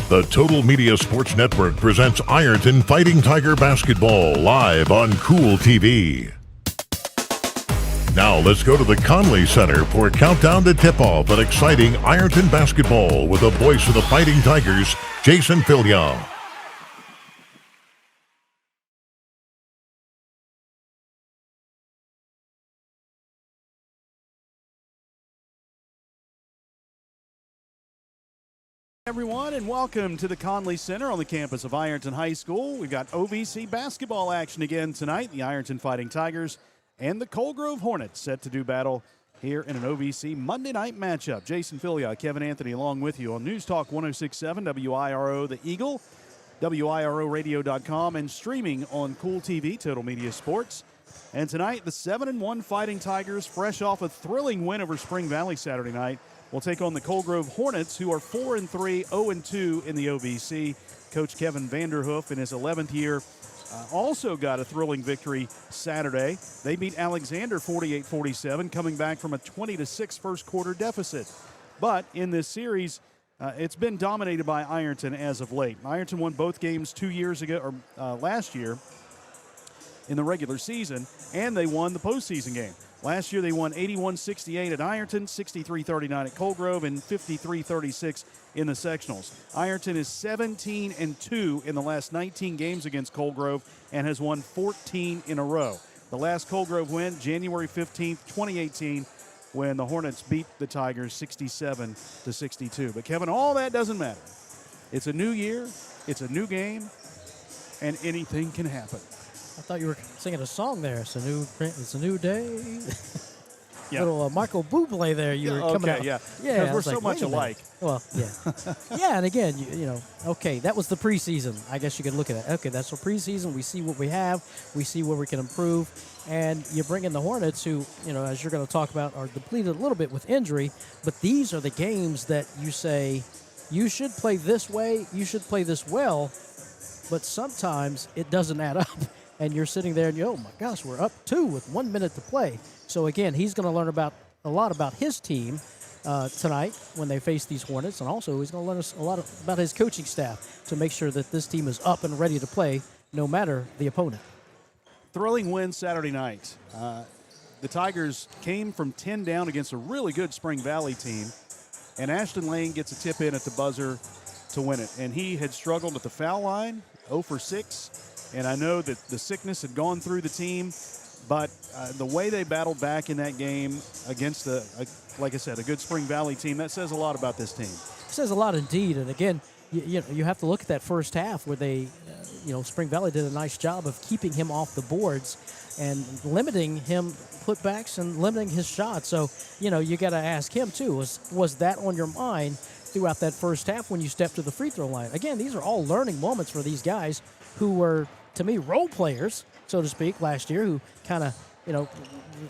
The Total Media Sports Network presents Ironton Fighting Tiger Basketball live on Cool TV. Now let's go to the Conley Center for a countdown to tip-off an exciting Ironton basketball with the voice of the Fighting Tigers, Jason Fillion. Everyone, and welcome to the Conley Center on the campus of Ironton High School. We've got OVC basketball action again tonight. The Ironton Fighting Tigers and the Coal Grove Hornets set to do battle here in an OVC Monday night matchup. Jason Fillion, Kevin Anthony along with you on News Talk 106.7 WIRO The Eagle, WIROradio.com, and streaming on Cool TV, Total Media Sports. And tonight, the 7-1 Fighting Tigers, fresh off a thrilling win over Spring Valley Saturday night, will take on the Coal Grove Hornets, who are 4-3, 0-2 in the OVC. Coach Kevin Vanderhoof, in his 11th year, also got a thrilling victory Saturday. They beat Alexander 48-47, coming back from a 20-6 first quarter deficit. But in this series, it's been dominated by Ironton as of late. Ironton won both games 2 years ago, or last year in the regular season, and they won the postseason game. Last year, they won 81-68 at Ironton, 63-39 at Coal Grove, and 53-36 in the sectionals. Ironton is 17-2 in the last 19 games against Coal Grove and has won 14 in a row. The last Coal Grove win, January 15th, 2018, when the Hornets beat the Tigers 67-62. But, Kevin, all that doesn't matter. It's a new year, it's a new game, and anything can happen. I thought you were singing a song there. It's a new day. Yeah. Little Michael Bublé there. You were coming out. Yeah. Yeah. Because we're so much alike. Well, yeah. Yeah, and again, you know, okay, that was the preseason. I guess you could look at that. Okay, that's the preseason. We see what we have. We see where we can improve. And you bring in the Hornets, who, you know, as you're going to talk about, are depleted a little bit with injury. But these are the games that you say, you should play this way, you should play this well. But sometimes it doesn't add up. And you're sitting there and oh my gosh, we're up 2 with 1 minute to play. So again, he's going to learn a lot about his team tonight when they face these Hornets, and also he's going to learn a lot about his coaching staff to make sure that this team is up and ready to play no matter the opponent. Thrilling win Saturday night. The Tigers came from 10 down against a really good Spring Valley team, and Ashton Lane gets a tip in at the buzzer to win it. And he had struggled at the foul line, 0 for 6. And I know that the sickness had gone through the team, but the way they battled back in that game against, like I said, a good Spring Valley team, that says a lot about this team. It says a lot indeed. And again, you have to look at that first half where they, Spring Valley did a nice job of keeping him off the boards and limiting him putbacks and limiting his shots. So, you got to ask him too, was that on your mind throughout that first half when you stepped to the free throw line? Again, these are all learning moments for these guys who were, to me, role players, so to speak, last year, who kind of,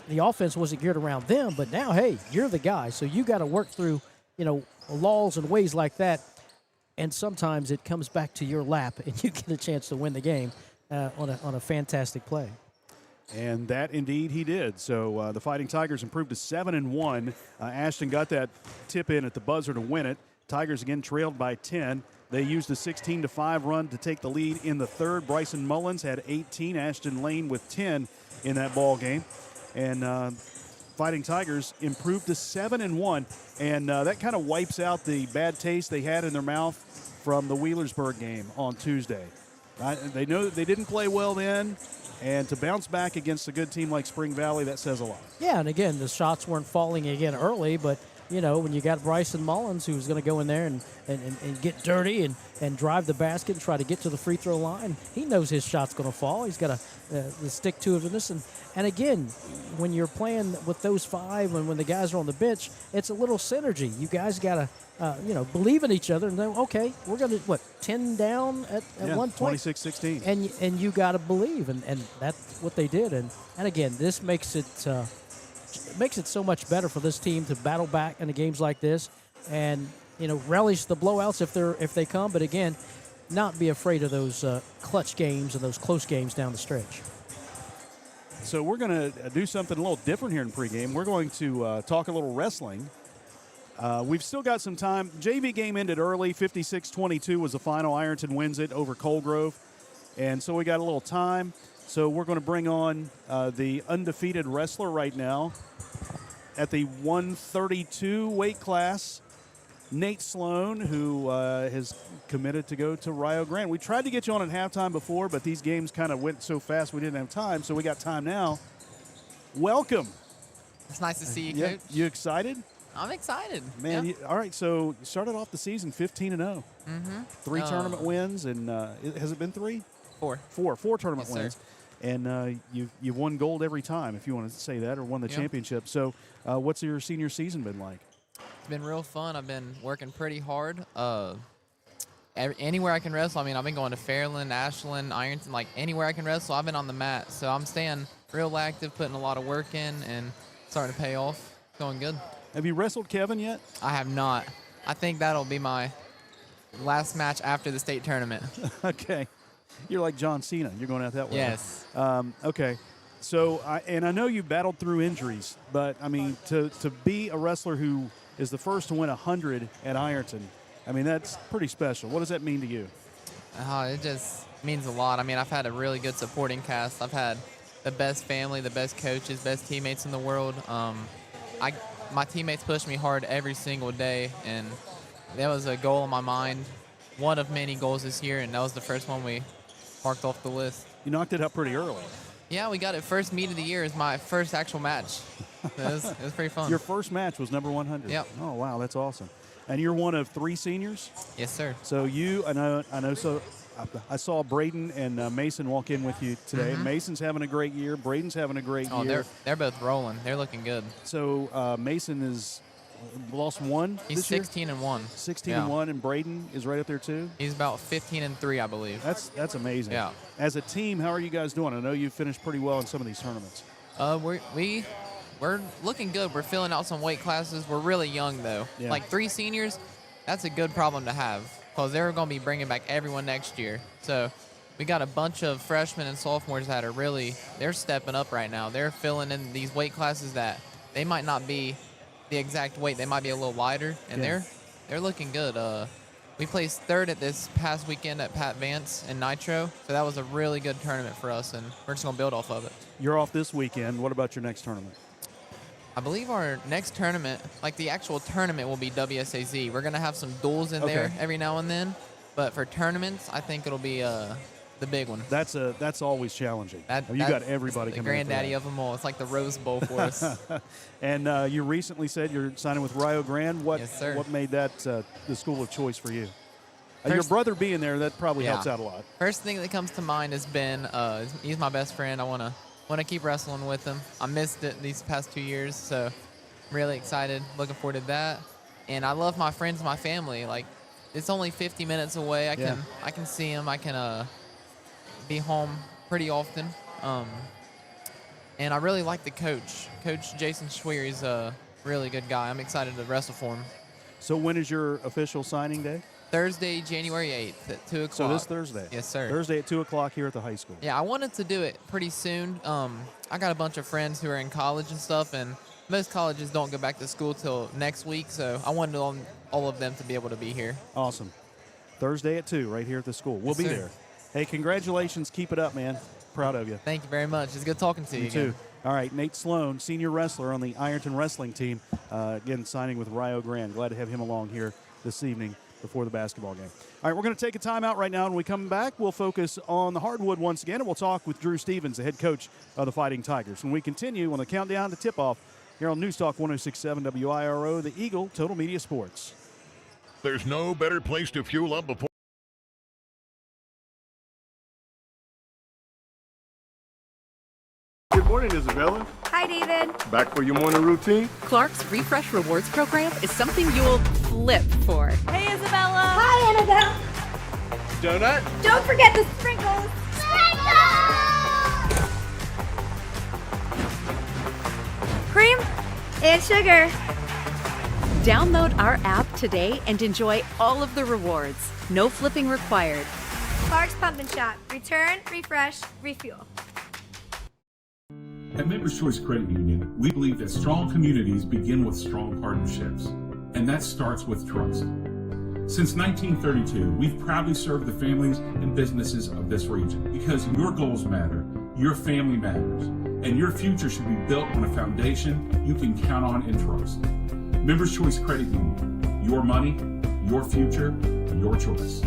the offense wasn't geared around them, but now, hey, you're the guy. So you got to work through, laws and ways like that, and sometimes it comes back to your lap, and you get a chance to win the game on a fantastic play. And that, indeed, he did. So the Fighting Tigers improved to 7-1. Ashton got that tip in at the buzzer to win it. Tigers, again, trailed by 10. They used a 16-5 run to take the lead in the third. Bryson Mullins had 18. Ashton Lane with 10 in that ball game. And Fighting Tigers improved to 7-1. And that kind of wipes out the bad taste they had in their mouth from the Wheelersburg game on Tuesday. They know that they didn't play well then. And to bounce back against a good team like Spring Valley, that says a lot. Yeah, and again, the shots weren't falling again early, but when you got Bryson Mullins, who's going to go in there and get dirty and drive the basket and try to get to the free throw line, he knows his shot's going to fall. He's got the stick-to-itiveness. And again, when you're playing with those five and when the guys are on the bench, it's a little synergy. You guys got to, believe in each other and know, okay, we're going to, 10 down at one point? 26-16. And you got to believe, and that's what they did. And again, this makes it so much better for this team to battle back in the games like this and, relish the blowouts if they come. But, again, not be afraid of those clutch games and those close games down the stretch. So we're going to do something a little different here in pregame. We're going to talk a little wrestling. We've still got some time. JV game ended early. 56-22 was the final. Ironton wins it over Coalgrove. And so we got a little time. So we're going to bring on the undefeated wrestler right now at the 132 weight class, Nate Sloan, who has committed to go to Rio Grande. We tried to get you on at halftime before, but these games kind of went so fast we didn't have time, so we got time now. Welcome. It's nice to see you, Yeah, Coach. you excited? I'm excited. Man, Yeah. all right, so you started off the season 15-0. Mm-hmm. 3 tournament wins, and has it been 3? 4. Four tournament Yes, sir. wins. And you've won gold every time, if you want to say that, or won the championship. So what's your senior season been like? It's been real fun. I've been working pretty hard. Anywhere I can wrestle. I mean, I've been going to Fairland, Ashland, Ironton, like anywhere I can wrestle, I've been on the mat. So I'm staying real active, putting a lot of work in, and starting to pay off. Going good. Have you wrestled Kevin yet? I have not. I think that'll be my last match after the state tournament. Okay. You're like John Cena. You're going out that way. Yes. Okay. So, I know you battled through injuries, but, I mean, to be a wrestler who is the first to win 100 at Ironton, I mean, that's pretty special. What does that mean to you? It just means a lot. I mean, I've had a really good supporting cast. I've had the best family, the best coaches, best teammates in the world. My teammates pushed me hard every single day, and that was a goal in my mind, one of many goals this year, and that was the first one we marked off the list. You knocked it up pretty early. Yeah, we got it. First meet of the year is my first actual match. It was pretty fun. Your first match was number 100. Yep. Oh, wow, that's awesome. And you're one of 3 seniors? Yes, sir. So I know. So I saw Braden and Mason walk in with you today. Mm-hmm. Mason's having a great year. Braden's having a great year. They're both rolling. They're looking good. So Mason is lost 1 He's this year? 16-1. 16-1, and Braden is right up there too? He's about 15-3, I believe. That's amazing. Yeah. As a team, how are you guys doing? I know you finished pretty well in some of these tournaments. We're looking good. We're filling out some weight classes. We're really young, though. Yeah. Like 3 seniors, that's a good problem to have because they're going to be bringing back everyone next year. So we got a bunch of freshmen and sophomores that are they're stepping up right now. They're filling in these weight classes that they might not be the exact weight. They might be a little lighter, and they're looking good. We placed 3rd at this past weekend at Pat Vance in Nitro, so that was a really good tournament for us, and we're just going to build off of it. You're off this weekend. What about your next tournament? I believe our next tournament, like the actual tournament, will be WSAZ. We're going to have some duels in there every now and then, but for tournaments, I think it'll be the big one. That's always challenging. You got everybody the coming. Granddaddy of them all. It's like the Rose Bowl for us. And you recently said you're signing with Rio Grande. Yes, sir. What made that the school of choice for you? Your brother being there, that probably helps out a lot. First thing that comes to mind has been he's my best friend. I want to keep wrestling with him. I missed it these past 2 years, so I'm really excited. Looking forward to that. And I love my friends, my family. Like, it's only 50 minutes away. I can see him. I can be home pretty often. And I really like the coach. Coach Jason Schweer, he's a really good guy. I'm excited to wrestle for him. So when is your official signing day? Thursday, January 8th at 2 o'clock. So this Thursday? Yes, sir. Thursday at 2 o'clock here at the high school. Yeah, I wanted to do it pretty soon. I got a bunch of friends who are in college and stuff, and most colleges don't go back to school till next week, so I wanted all of them to be able to be here. Awesome. Thursday at 2 right here at the school. We'll Yes, be sir. there. Hey, congratulations. Keep it up, man. Proud of you. Thank you very much. It's good talking to you You again. too. All right, Nate Sloan, senior wrestler on the Ironton wrestling team, again signing with Rio Grande. Glad to have him along here this evening before the basketball game. All right, we're going to take a timeout right now. When we come back, we'll focus on the hardwood once again, and we'll talk with Drew Stevens, the head coach of the Fighting Tigers. When we continue on the countdown to tip-off here on News Talk 106.7 WIRO, the Eagle Total Media Sports. There's no better place to fuel up before. Good morning, Isabella. Hi, David. Back for your morning routine? Clark's Refresh Rewards program is something you'll flip for. Hey, Isabella. Hi, Annabelle. Donut? Don't forget the sprinkles. Cream and sugar. Download our app today and enjoy all of the rewards. No flipping required. Clark's Pump and Shop. Return, refresh, refuel. At Members Choice Credit Union, we believe that strong communities begin with strong partnerships. and that starts with trust. Since 1932, we've proudly served the families and businesses of this region because your goals matter, your family matters, and your future should be built on a foundation you can count on and trust. Members Choice Credit Union, your money, your future, your choice.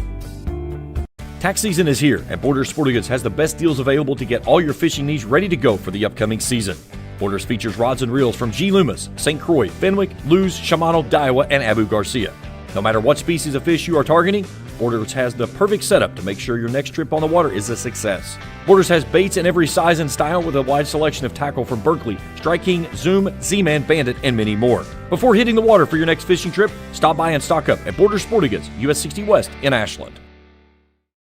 Tax season is here, and Borders Sporting Goods has the best deals available to get all your fishing needs ready to go for the upcoming season. Borders features rods and reels from G. Loomis, St. Croix, Fenwick, Lewes, Shimano, Daiwa, and Abu Garcia. No matter what species of fish you are targeting, Borders has the perfect setup to make sure your next trip on the water is a success. Borders has baits in every size and style with a wide selection of tackle from Berkley, Strike King, Zoom, Z-Man, Bandit, and many more. Before hitting the water for your next fishing trip, stop by and stock up at Borders Sporting Goods, US 60 West in Ashland.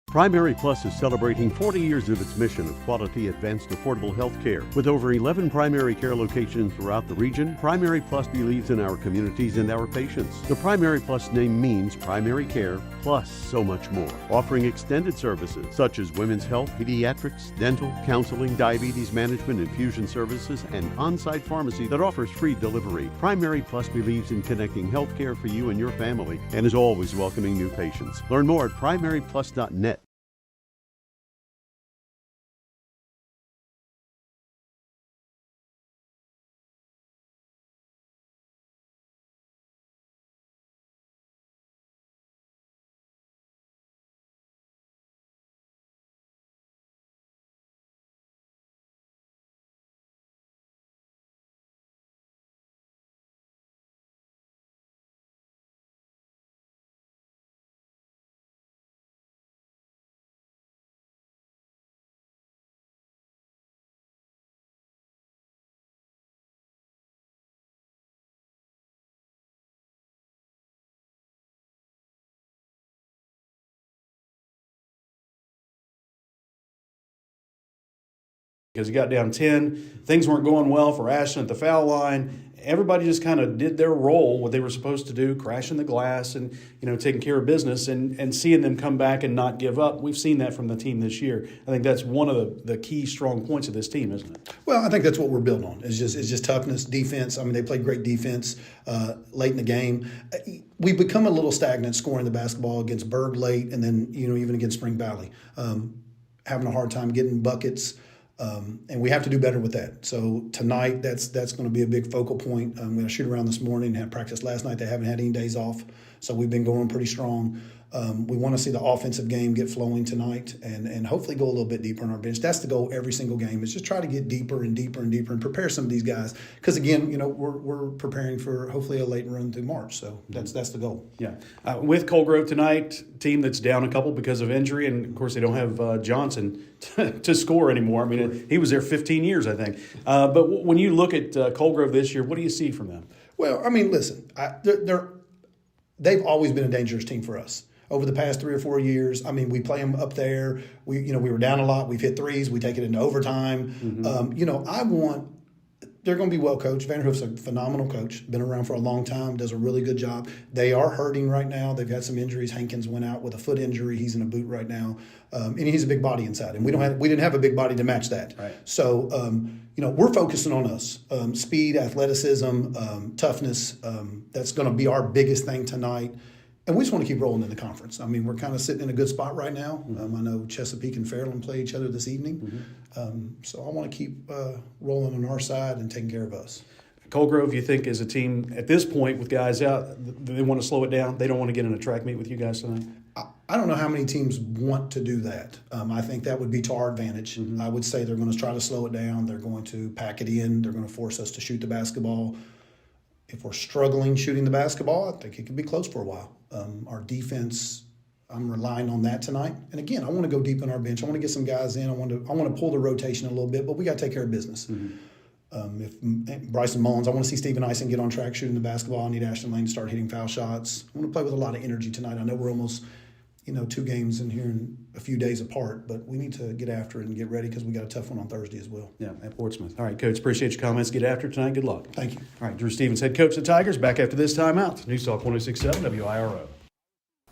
Primary Plus is celebrating 40 years of its mission of quality, advanced, affordable health care. With over 11 primary care locations throughout the region, Primary Plus believes in our communities and our patients. The Primary Plus name means primary care plus so much more, offering extended services such as women's health, pediatrics, dental, counseling, diabetes management, infusion services, and on-site pharmacy that offers free delivery. Primary Plus believes in connecting health care for you and your family and is always welcoming new patients. Learn more at primaryplus.net. Because he got down 10. Things weren't going well for Ashland at the foul line. Everybody just kind of did their role, what they were supposed to do, crashing the glass and, taking care of business and seeing them come back and not give up. We've seen that from the team this year. I think that's one of the key strong points of this team, isn't it? Well, I think that's what we're built on. It's just toughness, defense. I mean, they played great defense late in the game. We've become a little stagnant scoring the basketball against Berg late and then, even against Spring Valley. Having a hard time getting buckets. And we have to do better with that. So tonight, that's going to be a big focal point. We had a shoot around this morning, had practice last night. They haven't had any days off, so we've been going pretty strong. We want to see the offensive game get flowing tonight and hopefully go a little bit deeper on our bench. That's the goal every single game is just try to get deeper and deeper and deeper and prepare some of these guys. Because, again, we're preparing for hopefully a late run through March. So that's the goal. Yeah. With Colgrove tonight, team that's down a couple because of injury, and, of course, they don't have Johnson to score anymore. I mean, he was there 15 years, I think. But when you look at Colgrove this year, what do you see from them? Well, I mean, listen, they've always been a dangerous team for us. Over the past 3 or 4 years, I mean, we play them up there. We were down a lot. We've hit threes. We take it into overtime. Mm-hmm. They're going to be well coached. Vanderhoof's a phenomenal coach. Been around for a long time. Does a really good job. They are hurting right now. They've had some injuries. Hankins went out with a foot injury. He's in a boot right now, and he's a big body inside. And we didn't have a big body to match that. Right. So we're focusing on us. Speed, athleticism, toughness. That's going to be our biggest thing tonight. And we just want to keep rolling in the conference. I mean, we're kind of sitting in a good spot right now. I know Chesapeake and Fairland play each other this evening. Mm-hmm. So I want to keep rolling on our side and taking care of us. Colgrove, you think, is a team at this point with guys out, they want to slow it down? They don't want to get in a track meet with you guys tonight? I don't know how many teams want to do that. I think that would be to our advantage. Mm-hmm. I would say they're going to try to slow it down. They're going to pack it in. They're going to force us to shoot the basketball. If we're struggling shooting the basketball, I think it could be close for a while. Our defense, I'm relying on that tonight. And again, I want to go deep in our bench. I want to get some guys in. I want to pull the rotation a little bit, but we got to take care of business. Mm-hmm. If Bryson Mullins, I want to see Steven Ison get on track shooting the basketball. I need Ashton Lane to start hitting foul shots. I want to play with a lot of energy tonight. I know we're almost 2 games in here in a few days apart, but we need to get after it and get ready because we got a tough one on Thursday as well. Yeah, at Portsmouth. All right, Coach, appreciate your comments. Get after it tonight. Good luck. Thank you. All right, Drew Stevens, head coach of the Tigers, back after this timeout. News Talk 106.7 WIRO.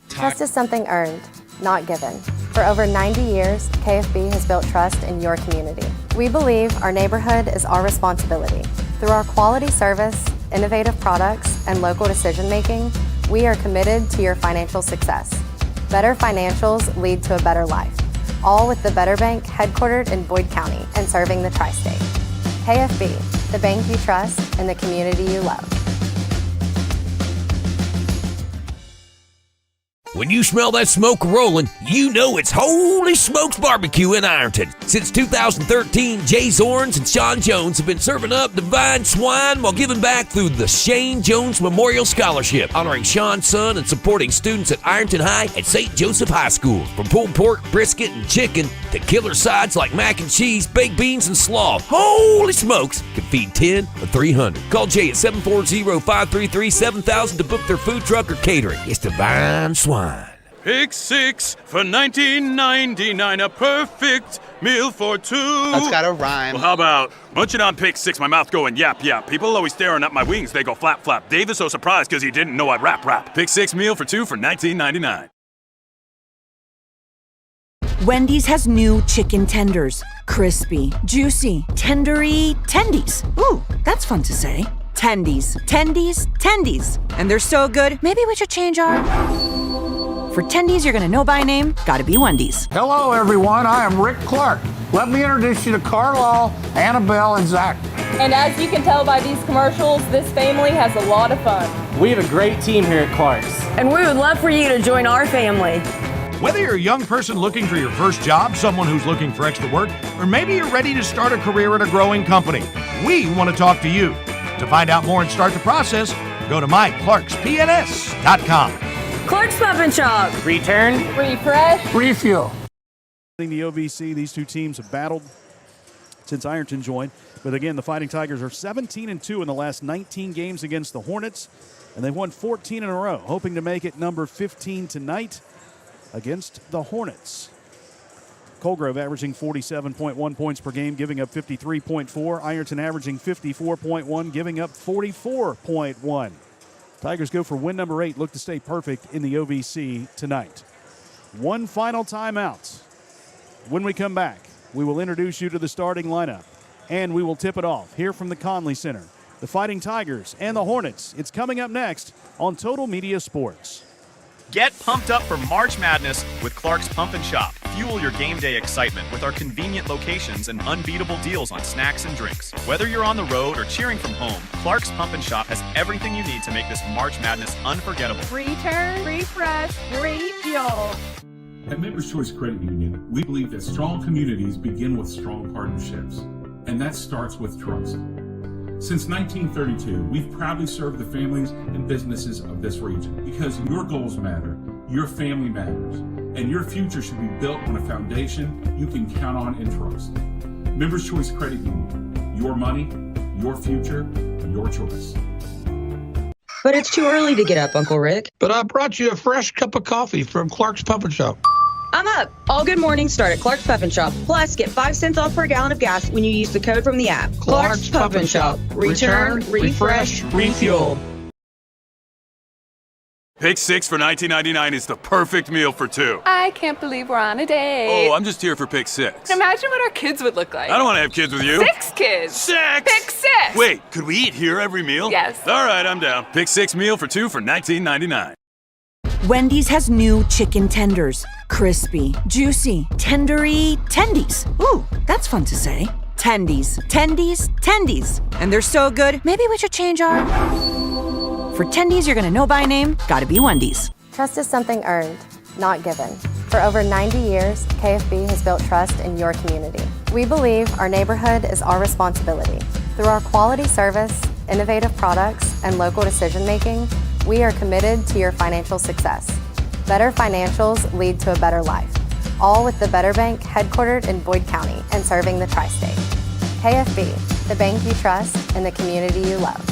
Trust is something earned, not given. For over 90 years, KFB has built trust in your community. We believe our neighborhood is our responsibility. Through our quality service, innovative products, and local decision making, we are committed to your financial success. Better financials lead to a better life. All with the Better Bank, headquartered in Boyd County and serving the tri-state. KFB, the bank you trust and the community you love. When you smell that smoke rolling, you know it's Holy Smokes Barbecue in Ironton. Since 2013, Jay Zorns and Sean Jones have been serving up divine swine while giving back through the Shane Jones Memorial Scholarship, honoring Sean's son and supporting students at Ironton High and St. Joseph High School. From pulled pork, brisket, and chicken to killer sides like mac and cheese, baked beans, and slaw, Holy Smokes can feed 10 or 300. Call Jay at 740-533-7000 to book their food truck or catering. It's divine swine. Pick six for $19.99, a perfect meal for two. That's gotta rhyme. Well, how about munching on pick six, my mouth going yap yap. People always staring at my wings, they go flap flap. Dave is so surprised because he didn't know I'd rap. Pick six meal for two for $19.99. Wendy's has new chicken tenders. Crispy, juicy, tendery tendies. Ooh, that's fun to say. Tendies, tendies, tendies. And they're so good, maybe we should change our... For tendies you're gonna know by name, gotta be Wendy's. Hello everyone, I am Rick Clark. Let me introduce you to Carlisle, Annabelle, and Zach. And as you can tell by these commercials, this family has a lot of fun. We have a great team here at Clark's. And we would love for you to join our family. Whether you're a young person looking for your first job, someone who's looking for extra work, or maybe you're ready to start a career at a growing company, we want to talk to you. To find out more and start the process, go to myclarkspns.com. Clark's Pump and Shop. Return. Refresh. Refuel. In the OVC, these two teams have battled since Ironton joined. But again, the Fighting Tigers are 17-2 in the last 19 games against the Hornets, and they've won 14 in a row, hoping to make it number 15 tonight against the Hornets. Colgrove averaging 47.1 points per game, giving up 53.4. Ironton averaging 54.1, giving up 44.1. Tigers go for win number 8, look to stay perfect in the OVC tonight. One final timeout. When we come back, we will introduce you to the starting lineup, and we will tip it off here from the Conley Center. The Fighting Tigers and the Hornets. It's coming up next on Total Media Sports. Get pumped up for March Madness with Clark's Pump and Shop. Fuel your game day excitement with our convenient locations and unbeatable deals on snacks and drinks. Whether you're on the road or cheering from home, Clark's Pump and Shop has everything you need to make this March Madness unforgettable. Return, refresh, refuel. At Members Choice Credit Union, we believe that strong communities begin with strong partnerships, and that starts with trust. Since 1932, we've proudly served the families and businesses of this region because your goals matter, your family matters, and your future should be built on a foundation you can count on and trust. Members Choice Credit Union, your money, your future, your choice. But it's too early to get up, Uncle Rick. But I brought you a fresh cup of coffee from Clark's Pump and Shop. I'm up. All good mornings start at Clark's Pump and Shop. Plus, get 5 cents off per gallon of gas when you use the code from the app. Clark's Pump and Shop. Return, refresh, refuel. Pick six for $19.99 is the perfect meal for two. I can't believe we're on a date. Oh, I'm just here for pick six. Imagine what our kids would look like. I don't want to have kids with you. 6 kids. 6! Pick 6! Wait, could we eat here every meal? Yes. All right, I'm down. Pick six meal for two for $19.99. Wendy's has new chicken tenders. Crispy, juicy, tendery tendies. Ooh, that's fun to say. Tendies, tendies, tendies. And they're so good, maybe we should change our... For tendies you're gonna know by name, gotta be Wendy's. Trust is something earned, not given. For over 90 years, KFB has built trust in your community. We believe our neighborhood is our responsibility. Through our quality service, innovative products, and local decision making, we are committed to your financial success. Better financials lead to a better life. All with the Better Bank, headquartered in Boyd County and serving the tri-state. KFB, the bank you trust and the community you love.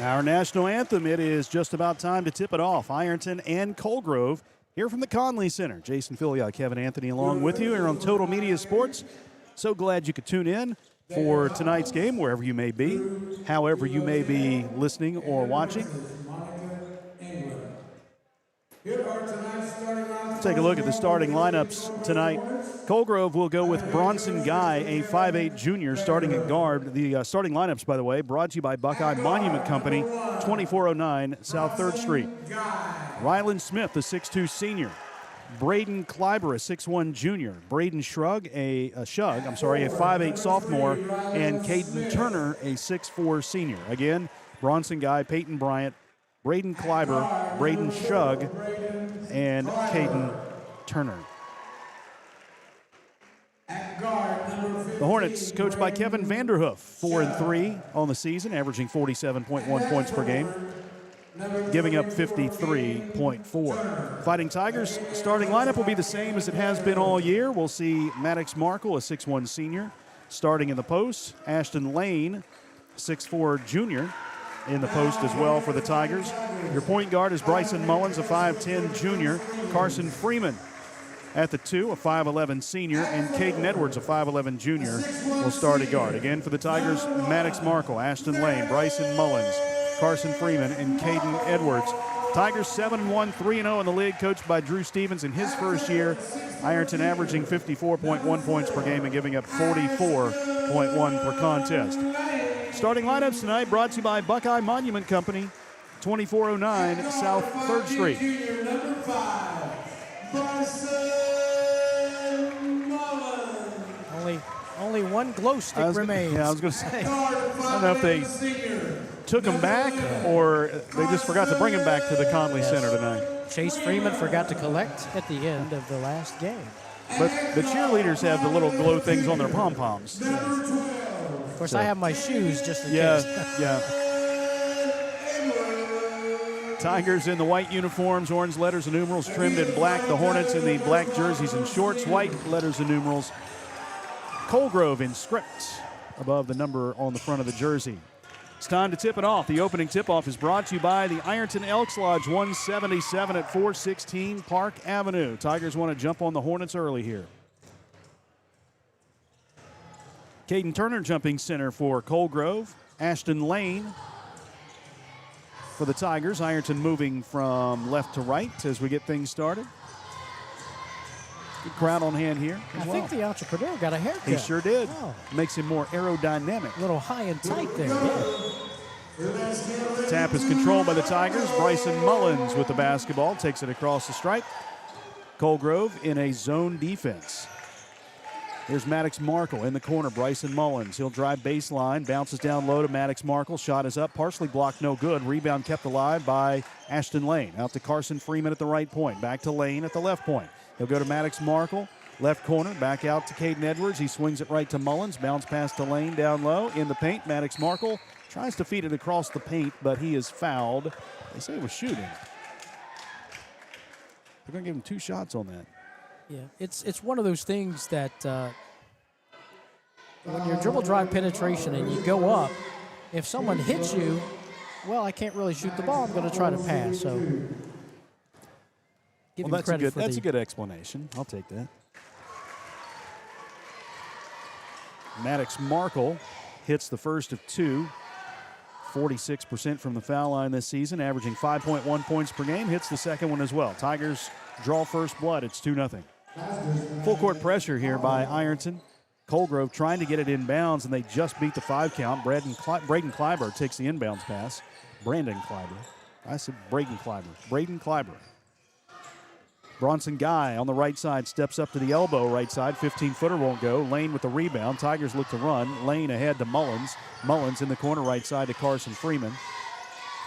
Our national anthem, it is just about time to tip it off. Ironton and Colgrove here from the Conley Center. Jason Filiot, Kevin Anthony along with you here on Total Media Sports. So glad you could tune in for tonight's game, wherever you may be, however you may be listening or watching. Take a look at the starting lineups tonight. Colgrove will go with Bronson Guy, a 5'8 junior, starting at guard. The starting lineups, by the way, brought to you by Buckeye Monument Company, 2409 South 3rd Street. Ryland Smith, the 6'2 senior. Braden Kleiber, a 6'1 junior. Braden Shug, a 5'8 sophomore. And Caden Turner, a 6'4 senior. Again, Bronson Guy, Peyton Bryant, Braden Kleiber, Braden Shug, and Caden Turner. The Hornets, coached by Kevin Vanderhoof, 4-3 on the season, averaging 47.1 points per game, giving up 53.4. Fighting Tigers starting lineup will be the same as it has been all year. We'll see Maddox Markle, a 6'1 senior, starting in the post. Ashton Lane, 6'4 junior, in the post as well for the Tigers. Your point guard is Bryson Mullins, a 5'10 junior. Carson Freeman at the 2, a 5'11 senior. And Caden Edwards, a 5'11 junior, will start at guard. Again for the Tigers, Maddox Markle, Ashton Lane, Bryson Mullins, Carson Freeman, and Caden Edwards. Tigers 7-1, 3-0 in the league, coached by Drew Stevens in his first year. Ironton averaging 54.1 points per game and giving up 44.1 per contest. Starting lineups tonight brought to you by Buckeye Monument Company, 2409 South 3rd Street. Only one glow stick remains. Yeah, I was going to say, I don't know if they took him back or they just forgot to bring him back to the Conley Center tonight. Chase Freeman forgot to collect at the end of the last game. But the cheerleaders have the little glow things on their pom-poms. Of course, I have my shoes just in case. Yeah. Tigers in the white uniforms, orange letters and numerals trimmed in black. The Hornets in the black jerseys and shorts, white letters and numerals. Colgrove in script above the number on the front of the jersey. It's time to tip it off. The opening tip-off is brought to you by the Ironton Elks Lodge, 177 at 416 Park Avenue. Tigers want to jump on the Hornets early here. Caden Turner jumping center for Colgrove. Ashton Lane for the Tigers. Ironton moving from left to right as we get things started. Good crowd on hand here as well. I think the entrepreneur got a haircut. He sure did. Oh. Makes him more aerodynamic. A little high and tight there. Yeah. Tap is controlled by the Tigers. Bryson Mullins with the basketball. Takes it across the stripe. Colgrove in a zone defense. Here's Maddox Markle in the corner. Bryson Mullins. He'll drive baseline. Bounces down low to Maddox Markle. Shot is up. Partially blocked. No good. Rebound kept alive by Ashton Lane. Out to Carson Freeman at the right point. Back to Lane at the left point. He'll go to Maddox Markle. Left corner. Back out to Caden Edwards. He swings it right to Mullins. Bounce pass to Lane down low. In the paint. Maddox Markle tries to feed it across the paint, but he is fouled. They say it was shooting. They're going to give him 2 shots on that. Yeah, it's one of those things that when you're dribble drive penetration and you go up, if someone hits you, well, I can't really shoot the ball. I'm going to try to pass. So, give him credit for that's a good explanation. I'll take that. Maddox Markle hits the first of 2. 46% from the foul line this season, averaging 5.1 points per game. Hits the second one as well. Tigers draw first blood. It's 2-0. Full court pressure here by Ironton. Colgrove trying to get it inbounds, and they just beat the 5 count. Braden Kleiber takes the inbounds pass. Brandon Kleiber. I said Braden Kleiber. Braden Kleiber. Bronson Guy on the right side steps up to the elbow right side. 15-footer won't go. Lane with the rebound. Tigers look to run. Lane ahead to Mullins. Mullins in the corner right side to Carson Freeman.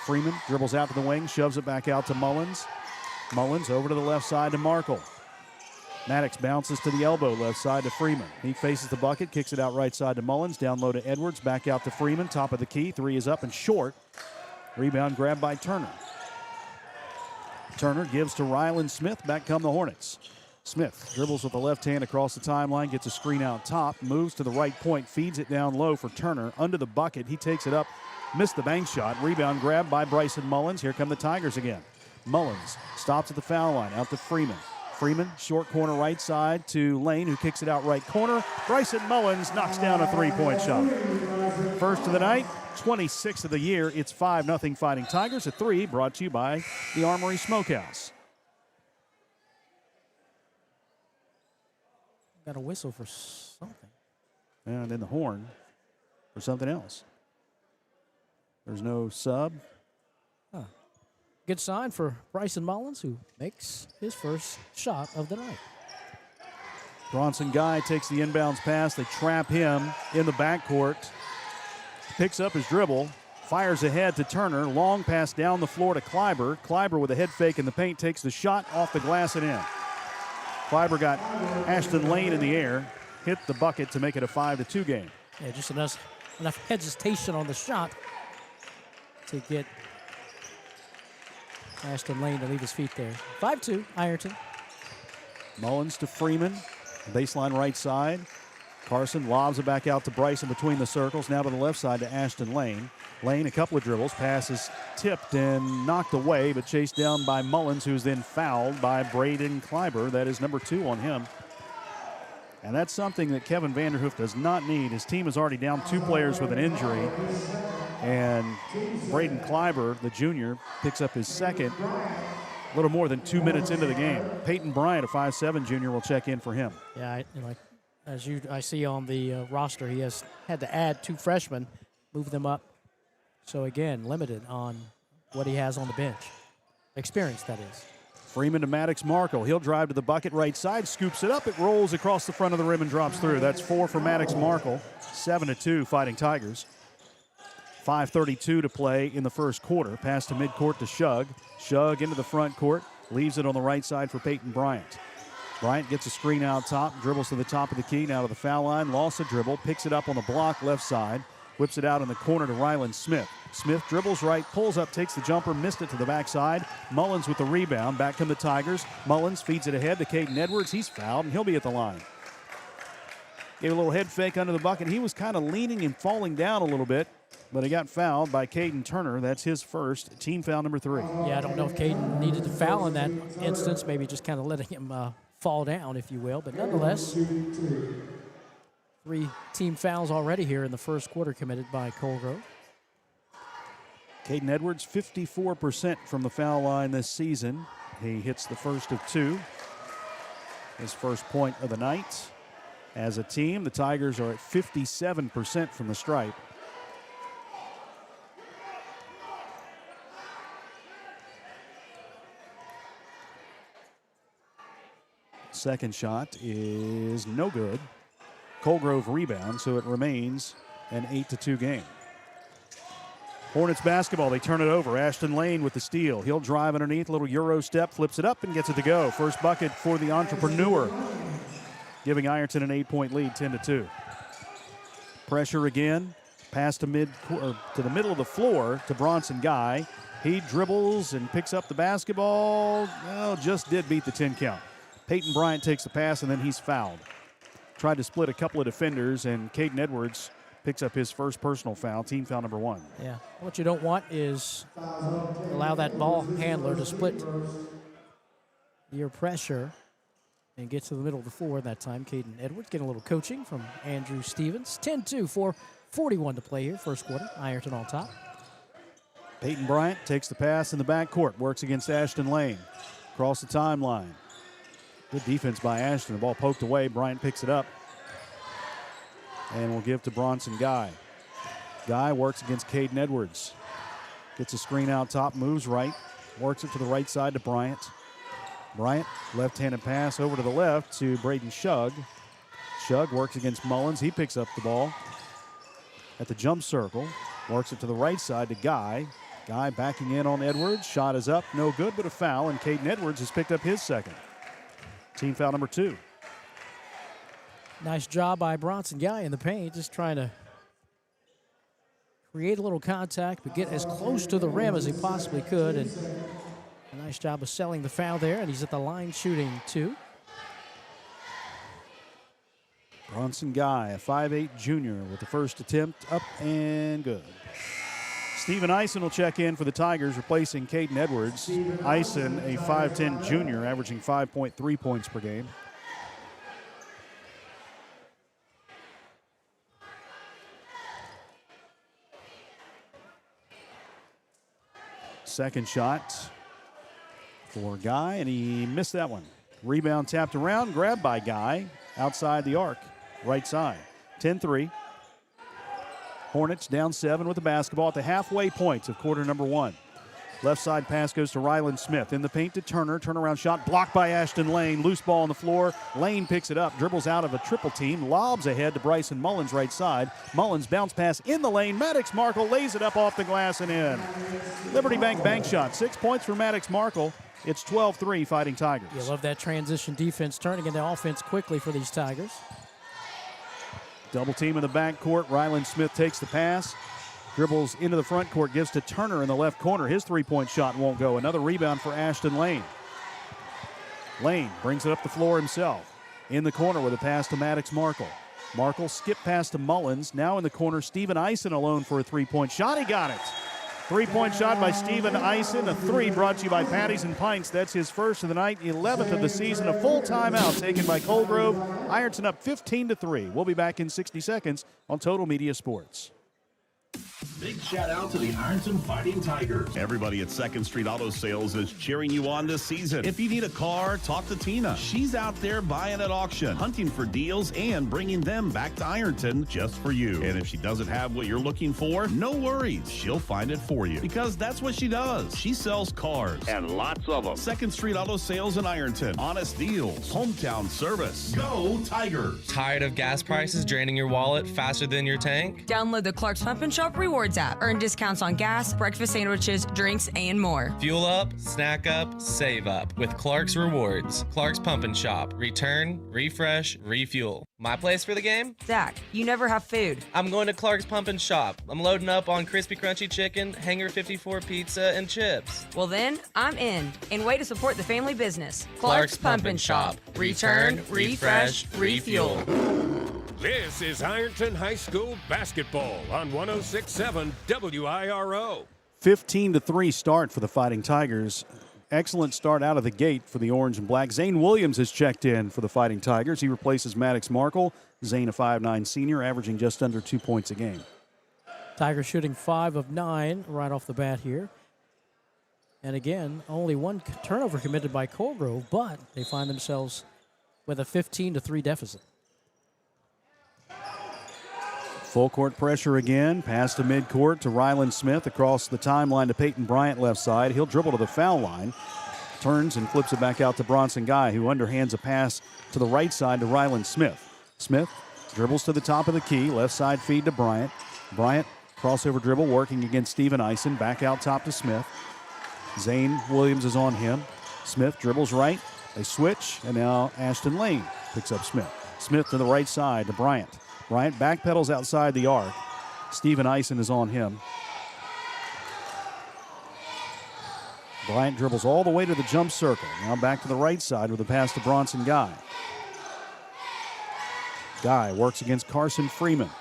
Freeman dribbles out to the wing, shoves it back out to Mullins. Mullins over to the left side to Markle. Maddox bounces to the elbow left side to Freeman. He faces the bucket, kicks it out right side to Mullins. Down low to Edwards, back out to Freeman. Top of the key. 3 is up and short. Rebound grabbed by Turner. Turner gives to Ryland Smith. Back come the Hornets. Smith dribbles with the left hand across the timeline, gets a screen out top, moves to the right point, feeds it down low for Turner. Under the bucket, he takes it up, missed the bank shot. Rebound grab by Bryson Mullins. Here come the Tigers again. Mullins stops at the foul line, out to Freeman. Freeman, short corner right side to Lane, who kicks it out right corner. Bryson Mullins knocks down a three-point shot. First of the night, 26th of the year. It's 5-0 Fighting Tigers. A three brought to you by the Armory Smokehouse. Got a whistle for something. And then the horn for something else. There's no sub. Huh. Good sign for Bryson Mullins, who makes his first shot of the night. Bronson Guy takes the inbounds pass. They trap him in the backcourt. Picks up his dribble. Fires ahead to Turner. Long pass down the floor to Kleiber. Kleiber with a head fake in the paint takes the shot off the glass and in. Kleiber got Ashton Lane in the air. Hit the bucket to make it a 5-2 game. Yeah, just enough hesitation on the shot to get Ashton Lane to leave his feet there. 5-2, Ironton. Mullins to Freeman. Baseline right side. Carson lobs it back out to Bryson between the circles. Now to the left side to Ashton Lane. Lane, a couple of dribbles. Passes tipped and knocked away, but chased down by Mullins, who's then fouled by Braden Kleiber. That is number 2 on him. And that's something that Kevin Vanderhoof does not need. His team is already down 2 players with an injury. And Braden Kleiber, the junior, picks up his second a little more than 2 minutes into the game. Peyton Bryant, a 5'7" junior, will check in for him. Yeah, I see on the roster, he has had to add 2 freshmen, move them up. So again, limited on what he has on the bench. Experience, that is. Freeman to Maddox Markle. He'll drive to the bucket right side, scoops it up. It rolls across the front of the rim and drops through. That's 4 for Maddox Markle. 7-2 Fighting Tigers. 5:32 to play in the first quarter. Pass to midcourt to Shug. Shug into the front court. Leaves it on the right side for Peyton Bryant. Bryant gets a screen out top. Dribbles to the top of the key. Now to the foul line. Lost a dribble. Picks it up on the block left side. Whips it out in the corner to Ryland Smith. Smith dribbles right, pulls up, takes the jumper, missed it to the backside. Mullins with the rebound. Back come the Tigers. Mullins feeds it ahead to Caden Edwards. He's fouled, and he'll be at the line. Gave a little head fake under the bucket. He was kind of leaning and falling down a little bit, but he got fouled by Caden Turner. That's his first, team foul number 3. Yeah, I don't know if Caden needed to foul in that instance, maybe just kind of letting him fall down, if you will. But nonetheless, 3 team fouls already here in the first quarter committed by Colgrove. Caden Edwards, 54% from the foul line this season. He hits the first of 2. His first point of the night. As a team, the Tigers are at 57% from the stripe. Second shot is no good. Colgrove rebound, so it remains an 8-2 game. Hornets basketball, they turn it over. Ashton Lane with the steal. He'll drive underneath, a little Euro step, flips it up and gets it to go. First bucket for the entrepreneur, giving Ironton an 8-point lead, 10-2. Pressure again. Pass to the middle of the floor to Bronson Guy. He dribbles and picks up the basketball. Well, just did beat the 10 count. Peyton Bryant takes the pass, and then he's fouled. Tried to split a couple of defenders, and Caden Edwards picks up his first personal foul, team foul number 1. Yeah, what you don't want is allow that ball handler to split your pressure and get to the middle of the floor that time. Caden Edwards getting a little coaching from Andrew Stevens. 10-2, 4:41 to play here, first quarter. Ironton on top. Peyton Bryant takes the pass in the backcourt, works against Ashton Lane. Across the timeline. Good defense by Ashton. The ball poked away. Bryant picks it up. And will give to Bronson Guy. Guy works against Caden Edwards. Gets a screen out top, moves right. Works it to the right side to Bryant. Bryant, left-handed pass over to the left to Braden Shug. Shug works against Mullins. He picks up the ball at the jump circle. Works it to the right side to Guy. Guy backing in on Edwards. Shot is up, no good, but a foul. And Caden Edwards has picked up his second. Team foul number 2. Nice job by Bronson Guy in the paint, just trying to create a little contact, but get as close to the rim as he possibly could. And a nice job of selling the foul there, and he's at the line shooting 2. Bronson Guy, a 5'8 junior, with the first attempt up and good. Stephen Eisen will check in for the Tigers, replacing Caden Edwards. Eisen, a 5'10 junior, averaging 5.3 points per game. Second shot for Guy, and he missed that one. Rebound tapped around, grabbed by Guy outside the arc, right side. 10-3. Hornets down 7 with the basketball at the halfway point of quarter number 1. Left side pass goes to Ryland Smith. In the paint to Turner. Turnaround shot blocked by Ashton Lane. Loose ball on the floor. Lane picks it up, dribbles out of a triple team, lobs ahead to Bryson Mullins right side. Mullins bounce pass in the lane. Maddox Markle lays it up off the glass and in. Liberty bank shot. 6 points for Maddox Markle. It's 12-3 Fighting Tigers. You love that transition defense turning into offense quickly for these Tigers. Double team in the backcourt. Ryland Smith takes the pass. Dribbles into the front court, gives to Turner in the left corner. His three-point shot won't go. Another rebound for Ashton Lane. Lane brings it up the floor himself. In the corner with a pass to Maddox Markle. Markle skip pass to Mullins. Now in the corner, Stephen Eisen alone for a three-point shot. He got it. Three-point shot by Stephen Eisen. A three brought to you by Patties and Pints. That's his first of the night, 11th of the season. A full timeout taken by Colgrove. Ironton up 15-3. We'll be back in 60 seconds on Total Media Sports. Big shout out to the Ironton Fighting Tigers. Everybody at 2nd Street Auto Sales is cheering you on this season. If you need a car, talk to Tina. She's out there buying at auction, hunting for deals, and bringing them back to Ironton just for you. And if she doesn't have what you're looking for, no worries. She'll find it for you because that's what she does. She sells cars and lots of them. 2nd Street Auto Sales in Ironton. Honest deals. Hometown service. Go Tigers. Tired of gas prices draining your wallet faster than your tank? Download the Clark's Pump and Shop Rewards app. Earn discounts on gas, breakfast sandwiches, drinks, and more. Fuel up, snack up, save up with Clark's Rewards. Clark's Pump and Shop. Return, refresh, refuel. My place for the game? Zach, you never have food. I'm going to Clark's Pump and Shop. I'm loading up on crispy crunchy chicken, Hanger 54 pizza, and chips. Well then, I'm in. And way to support the family business. Clark's Pump and Shop. Return, refresh, refuel. This is Ironton High School basketball on 106.7 WIRO. 15-3 start for the Fighting Tigers. Excellent start out of the gate for the Orange and Black. Zane Williams has checked in for the Fighting Tigers. He replaces Maddox Markle. Zane, a 5'9 senior, averaging just under 2 points a game. Tigers shooting 5 of 9 right off the bat here. And again, only one turnover committed by Colgrove, but they find themselves with a 15-3 deficit. Full court pressure again. Pass to midcourt to Ryland Smith across the timeline to Peyton Bryant left side. He'll dribble to the foul line. Turns and flips it back out to Bronson Guy, who underhands a pass to the right side to Ryland Smith. Smith dribbles to the top of the key. Left side feed to Bryant. Bryant crossover dribble working against Stephen Eisen. Back out top to Smith. Zane Williams is on him. Smith dribbles right. They switch, and now Ashton Lane picks up Smith. Smith to the right side to Bryant. Bryant backpedals outside the arc. Stephen Eisen is on him. Bryant dribbles all the way to the jump circle. Now back to the right side with a pass to Bronson Guy. Guy works against Carson Freeman.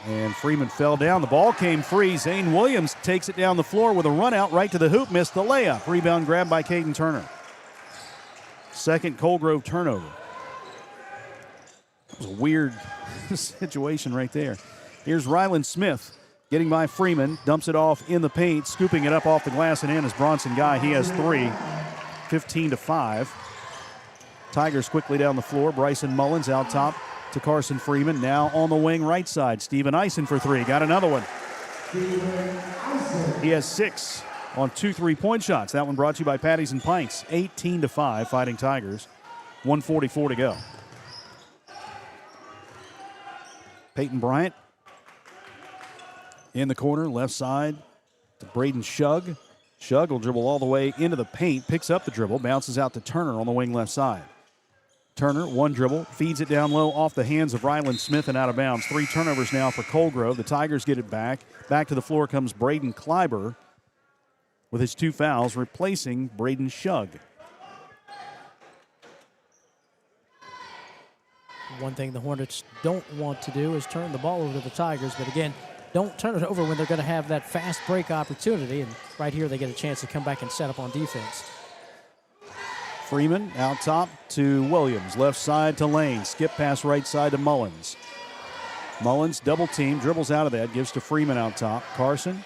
And Freeman fell down. The ball came free. Zane Williams takes it down the floor with a run out right to the hoop. Missed the layup. Rebound grabbed by Caden Turner. Second Colgrove turnover. It was a weird situation right there. Here's Ryland Smith getting by Freeman. Dumps it off in the paint. Scooping it up off the glass and in is Bronson Guy. He has 3. 15-5. Tigers quickly down the floor. Bryson Mullins out top to Carson Freeman. Now on the wing right side. Stephen Eisen for 3. Got another one. He has 6 on 2 3-point shots. That one brought to you by Patties and Pints. 18-5 Fighting Tigers. 1:44 to go. Peyton Bryant in the corner, left side to Braden Shug. Shug will dribble all the way into the paint, picks up the dribble, bounces out to Turner on the wing left side. Turner, one dribble, feeds it down low off the hands of Ryland Smith and out of bounds. 3 turnovers now for Colgrove. The Tigers get it back. Back to the floor comes Braden Kleiber with his 2 fouls, replacing Braden Shug. One thing the Hornets don't want to do is turn the ball over to the Tigers, but again, don't turn it over when they're going to have that fast break opportunity, and right here they get a chance to come back and set up on defense. Freeman out top to Williams, left side to Lane, skip pass right side to Mullins. Mullins double team, dribbles out of that, gives to Freeman out top. Carson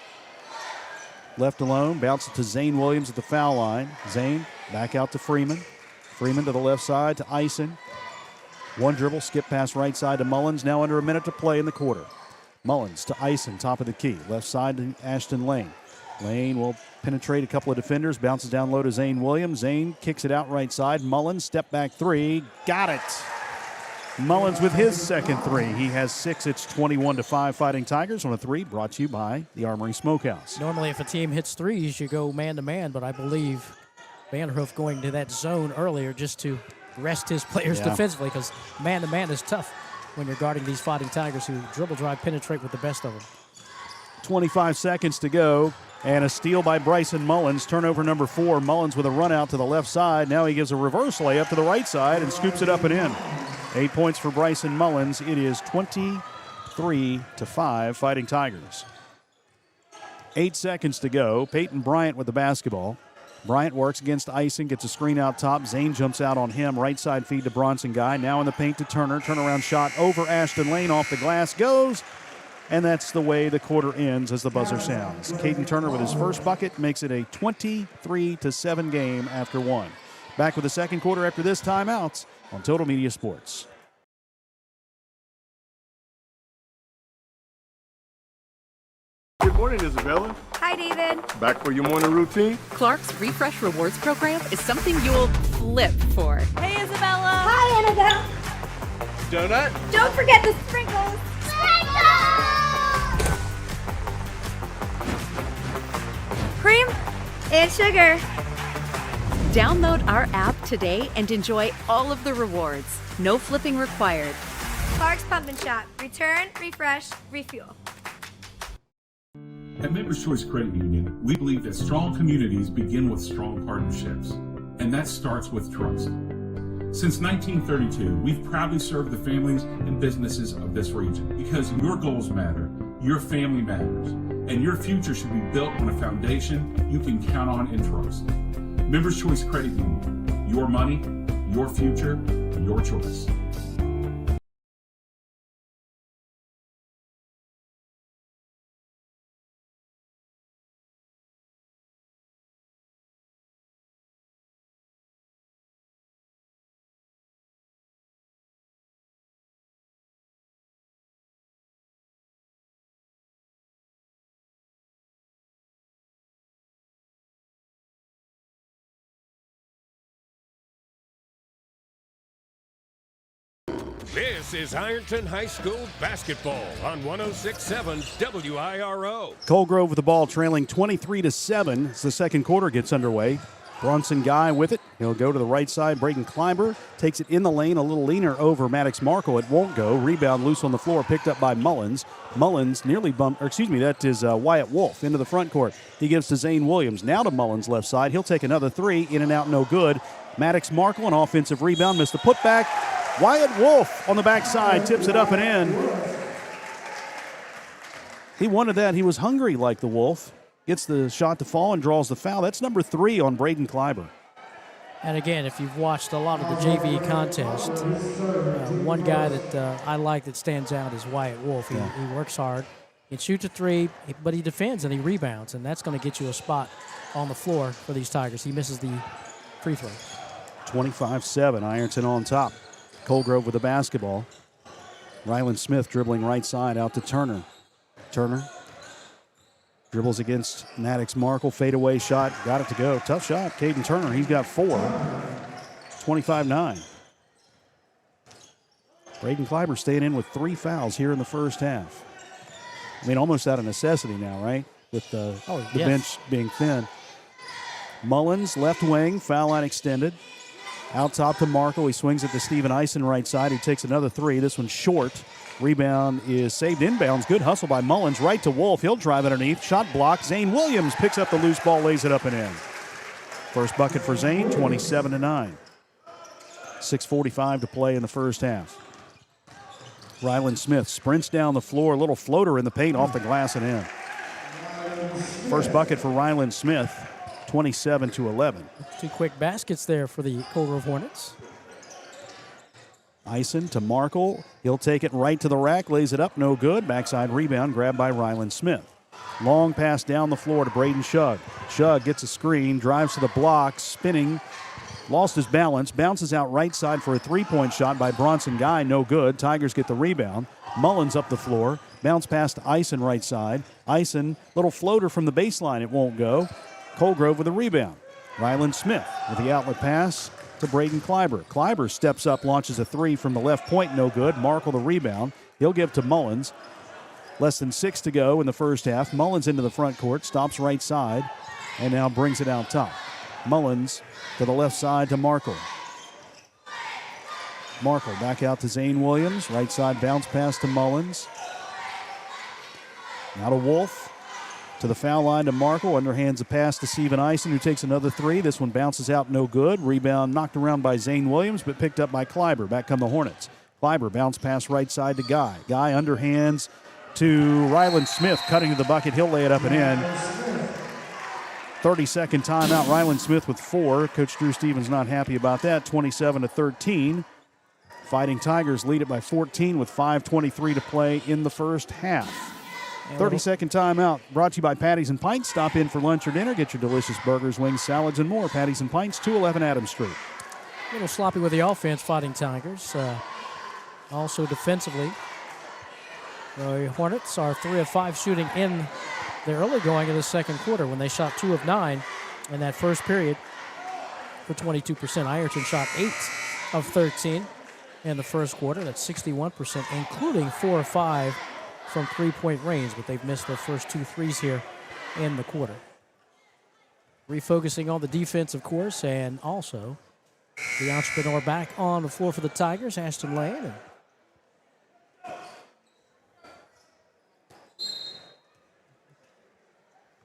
left alone, bounces to Zane Williams at the foul line. Zane back out to Freeman. Freeman to the left side to Ison. One dribble, skip pass right side to Mullins. Now under a minute to play in the quarter. Mullins to Ison, top of the key. Left side to Ashton Lane. Lane will penetrate a couple of defenders, bounces down low to Zane Williams. Zane kicks it out right side. Mullins, step back three. Got it. Mullins with his second three. He has 6. It's 21-5 Fighting Tigers on a 3, brought to you by the Armory Smokehouse. Normally if a team hits threes, you go man-to-man, but I believe Vanderhoof going to that zone earlier just to rest his players defensively, because man-to-man is tough when you're guarding these Fighting Tigers who dribble, drive, penetrate with the best of them. 25 seconds to go, and a steal by Bryson Mullins. Turnover number 4. Mullins with a run out to the left side. Now he gives a reverse layup to the right side and scoops it up and in. 8 points for Bryson Mullins. It is 23-5 Fighting Tigers. 8 seconds to go. Peyton Bryant with the basketball. Bryant works against Ison, gets a screen out top. Zane jumps out on him. Right side feed to Bronson Guy. Now in the paint to Turner. Turnaround shot over Ashton Lane. Off the glass goes. And that's the way the quarter ends as the buzzer sounds. Caden Turner with his first bucket makes it a 23-7 game after 1. Back with the second quarter after this timeout on Total Media Sports. Good morning, Isabella. Hi, David. Back for your morning routine? Clark's Refresh Rewards program is something you'll flip for. Hey, Isabella. Hi, Annabelle. Donut? Don't forget the sprinkles. Cream and sugar. Download our app today and enjoy all of the rewards. No flipping required. Clark's Pump and Shop. Return, refresh, refuel. At Members Choice Credit Union, we believe that strong communities begin with strong partnerships, and that starts with trust. Since 1932, we've proudly served the families and businesses of this region because your goals matter, your family matters, and your future should be built on a foundation you can count on and trust. Members Choice Credit Union, your money, your future, your choice. This is Ironton High School basketball on 106.7 WIRO. Coal Grove with the ball trailing 23-7 as the second quarter gets underway. Bronson Guy with it. He'll go to the right side. Braden Climber takes it in the lane, a little leaner over Maddox Markle. It won't go. Rebound loose on the floor, picked up by Mullins. Mullins nearly bumped, that is Wyatt Wolf into the front court. He gives to Zane Williams. Now to Mullins left side. He'll take another three. In and out, no good. Maddox Markle, an offensive rebound, missed the putback. Wyatt Wolf on the backside tips it up and in. He wanted that. He was hungry like the Wolf. Gets the shot to fall and draws the foul. That's number 3 on Braden Clyber. And again, if you've watched a lot of the JV contest, one guy that I like that stands out is Wyatt Wolf. He works hard. He shoots a three, but he defends and he rebounds, and that's going to get you a spot on the floor for these Tigers. He misses the free throw. 25-7, Ironton on top. Colgrove with the basketball. Ryland Smith dribbling right side out to Turner. Turner dribbles against Maddox Markle. Fadeaway shot. Got it to go. Tough shot. Caden Turner, he's got 4. 25-9. Braden Clyber staying in with 3 fouls here in the first half. I mean, almost out of necessity now, right? With the bench being thin. Mullins, left wing, foul line extended. Out top to Markle. He swings it to Steven Ison right side. He takes another 3. This one's short. Rebound is saved inbounds. Good hustle by Mullins. Right to Wolf. He'll drive underneath. Shot blocked. Zane Williams picks up the loose ball, lays it up and in. First bucket for Zane, 27-9. 6:45 to play in the first half. Ryland Smith sprints down the floor, a little floater in the paint off the glass and in. First bucket for Ryland Smith, 27-11. 2 quick baskets there for the Cold Grove Hornets. Ison to Markle. He'll take it right to the rack, lays it up, no good. Backside rebound grabbed by Ryland Smith. Long pass down the floor to Braden Shug. Shug gets a screen, drives to the block, spinning, lost his balance, bounces out right side for a three-point shot by Bronson Guy, no good. Tigers get the rebound. Mullins up the floor, bounce pass to Ison right side. Ison, little floater from the baseline, it won't go. Colgrove with a rebound. Ryland Smith with the outlet pass to Braden Kleiber. Kleiber steps up, launches a three from the left point, no good. Markle the rebound. He'll give to Mullins. Less than 6 to go in the first half. Mullins into the front court, stops right side, and now brings it out top. Mullins to the left side to Markle. Markle back out to Zane Williams. Right side bounce pass to Mullins. Now to Wolf. To the foul line to Markle. Underhands a pass to Steven Ison, who takes another three. This one bounces out, no good. Rebound knocked around by Zane Williams, but picked up by Kleiber. Back come the Hornets. Kleiber bounce pass right side to Guy. Guy underhands to Ryland Smith, cutting to the bucket. He'll lay it up and in. 30-second timeout. Ryland Smith with 4. Coach Drew Stevens not happy about that. 27-13. Fighting Tigers lead it by 14 with 5:23 to play in the first half. 30-second timeout brought to you by Patties and Pints. Stop in for lunch or dinner. Get your delicious burgers, wings, salads, and more. Patties and Pints, 211 Adams Street. A little sloppy with the offense, Fighting Tigers. Also defensively, the Hornets are 3 of 5 shooting in the early going of the second quarter when they shot 2 of 9 in that first period for 22%. Ironton shot 8 of 13 in the first quarter. That's 61%, including 4 of 5 from three-point range, but they've missed their first 2 threes here in the quarter. Refocusing on the defense, of course, and also the entrepreneur back on the floor for the Tigers, Ashton Lane.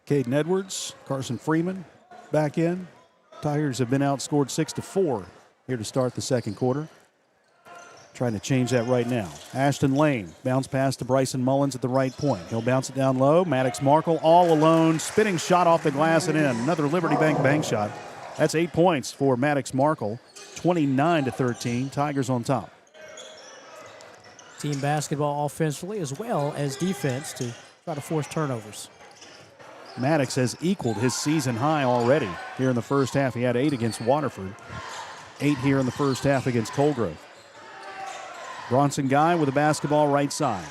Caden Edwards, Carson Freeman back in. Tigers have been outscored 6-4 here to start the second quarter. Trying to change that right now. Ashton Lane, bounce pass to Bryson Mullins at the right point. He'll bounce it down low. Maddox Markle all alone, spinning shot off the glass and in. Another Liberty bank shot. That's 8 points for Maddox Markle. 29-13, Tigers on top. Team basketball offensively as well as defense to try to force turnovers. Maddox has equaled his season high already here in the first half. He had 8 against Waterford, 8 here in the first half against Colgrove. Bronson Guy with the basketball right side.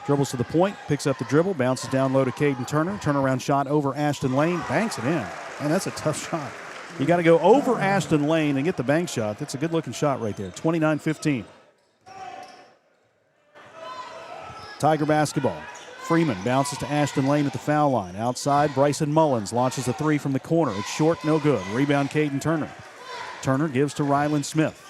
Dribbles to the point, picks up the dribble, bounces down low to Caden Turner. Turnaround shot over Ashton Lane, banks it in. Man, that's a tough shot. You got to go over Ashton Lane and get the bank shot. That's a good-looking shot right there. 29-15. Tiger basketball. Freeman bounces to Ashton Lane at the foul line. Outside, Bryson Mullins launches a three from the corner. It's short, no good. Rebound, Caden Turner. Turner gives to Ryland Smith.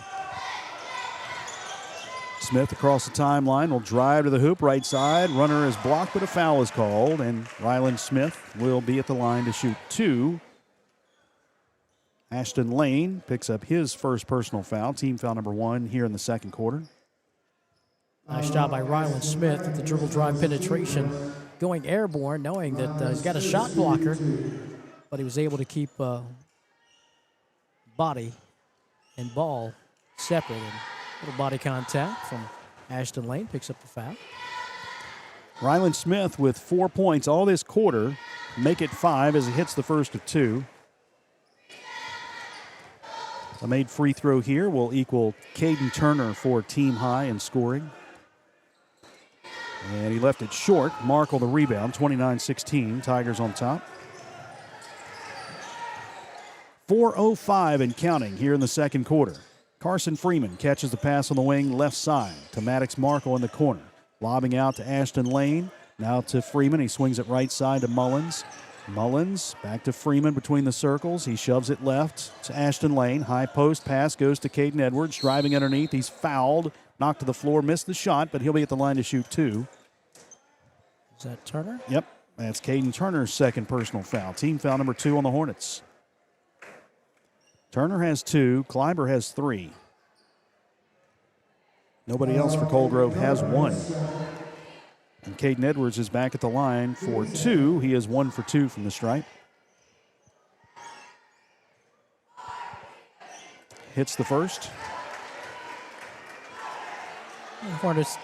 Smith across the timeline will drive to the hoop, right side. Runner is blocked, but a foul is called, and Ryland Smith will be at the line to shoot 2. Ashton Lane picks up his first personal foul, team foul number 1 here in the second quarter. Nice job by Ryland Smith at the dribble drive penetration, going airborne, knowing that he's got a shot blocker, but he was able to keep body and ball separate. And little body contact from Ashton Lane, picks up the foul. Ryland Smith with 4 points all this quarter, make it 5 as he hits the first of 2. A made free throw here will equal Caden Turner for team high in scoring. And he left it short. Markle the rebound, 29-16. Tigers on top. 4:05 and counting here in the second quarter. Carson Freeman catches the pass on the wing left side to Maddox Markle in the corner. Lobbing out to Ashton Lane. Now to Freeman. He swings it right side to Mullins. Mullins back to Freeman between the circles. He shoves it left to Ashton Lane. High post pass goes to Caden Edwards. Driving underneath. He's fouled. Knocked to the floor. Missed the shot, but he'll be at the line to shoot 2. Is that Turner? Yep. That's Caden Turner's second personal foul. Team foul number 2 on the Hornets. Turner has 2. Kleiber has 3. Nobody else for Colgrove has one. And Caden Edwards is back at the line for 2. He is 1 for 2 from the stripe. Hits the first. Hornets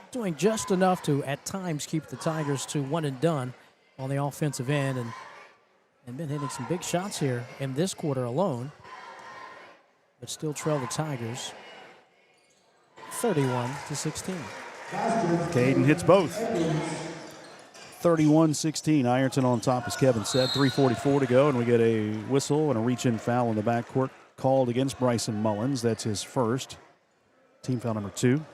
doing just enough to, at times, keep the Tigers to 1 and done on the offensive end, and been hitting some big shots here in this quarter alone, but still trail the Tigers 31-16. Caden hits both. 31-16. Ironton on top, as Kevin said. 3:44 to go, and we get a whistle and a reach-in foul in the backcourt called against Bryson Mullins. That's his first. Team foul number 2.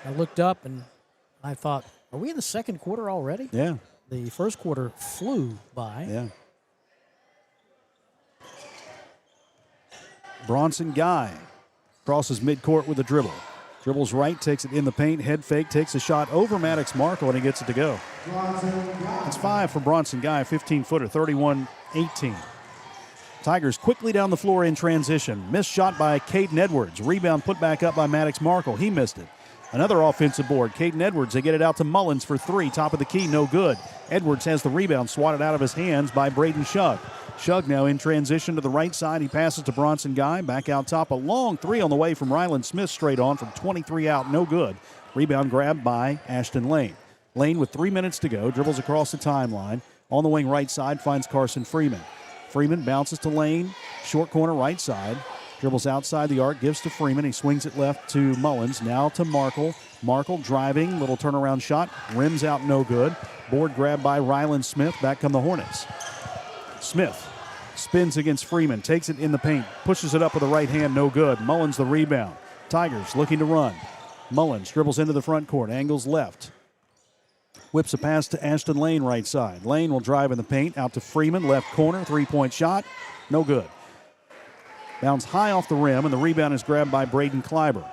I looked up and I thought, are we in the second quarter already? Yeah. The first quarter flew by. Yeah. Bronson Guy crosses midcourt with a dribble. Dribbles right, takes it in the paint, head fake, takes a shot over Maddox Markle, and he gets it to go. It's 5 for Bronson Guy, 15-footer, 31-18. Tigers quickly down the floor in transition. Missed shot by Caden Edwards. Rebound put back up by Maddox Markle. He missed it. Another offensive board. Caden Edwards, they get it out to Mullins for 3. Top of the key, no good. Edwards has the rebound swatted out of his hands by Braden Shug. Shug now in transition to the right side. He passes to Bronson Guy. Back out top. A long 3 on the way from Ryland Smith straight on from 23 out. No good. Rebound grabbed by Ashton Lane. Lane with 3 minutes to go. Dribbles across the timeline. On the wing right side finds Carson Freeman. Freeman bounces to Lane. Short corner right side. Dribbles outside the arc, gives to Freeman. He swings it left to Mullins. Now to Markle. Markle driving, little turnaround shot. Rims out, no good. Board grabbed by Ryland Smith. Back come the Hornets. Smith spins against Freeman. Takes it in the paint. Pushes it up with the right hand, no good. Mullins the rebound. Tigers looking to run. Mullins dribbles into the front court. Angles left. Whips a pass to Ashton Lane right side. Lane will drive in the paint. Out to Freeman, left corner. 3-point shot. No good. Bounce high off the rim, and the rebound is grabbed by Braden Kleiber.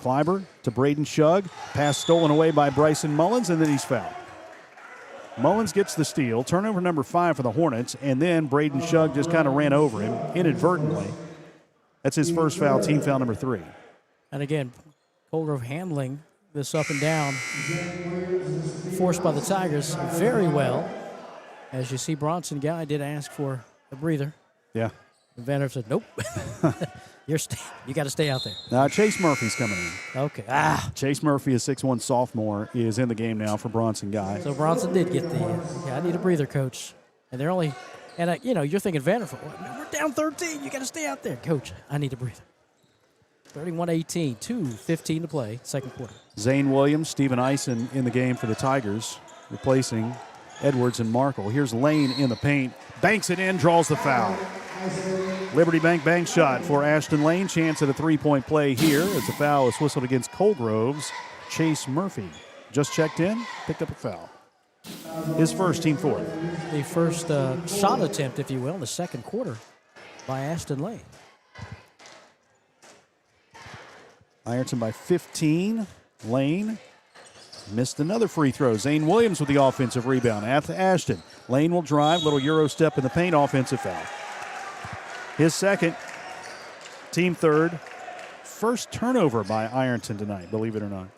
Kleiber to Braden Shug. Pass stolen away by Bryson Mullins, and then he's fouled. Mullins gets the steal. Turnover number 5 for the Hornets, and then Braden Shug just kind of ran over him inadvertently. That's his first foul, team foul number 3. And again, Colgrove handling this up and down, forced by the Tigers very well. As you see, Bronson Guy did ask for a breather. Yeah. Vanderf said, nope. You got to stay out there. Now, Chase Murphy's coming in. Okay. Chase Murphy, a 6'1 sophomore, is in the game now for Bronson Guy. So Bronson did get I need a breather, coach. And they're only, and you're thinking, Vanderford, we're down 13. You got to stay out there. Coach, I need a breather. 31-18, 2:15 to play, second quarter. Zane Williams, Steven Eisen in the game for the Tigers, replacing Edwards and Markle. Here's Lane in the paint. Banks it in, draws the foul. Liberty bank shot for Ashton Lane. Chance at a 3-point play here as the foul is whistled against Colgrove's Chase Murphy. Just checked in, picked up a foul. His first, team fourth. The first shot attempt, if you will, in the second quarter by Ashton Lane. Ironton by 15. Lane missed another free throw. Zane Williams with the offensive rebound. At Ashton. Lane will drive. Little Euro step in the paint. Offensive foul. His second. Team third. First turnover by Ironton tonight, believe it or not.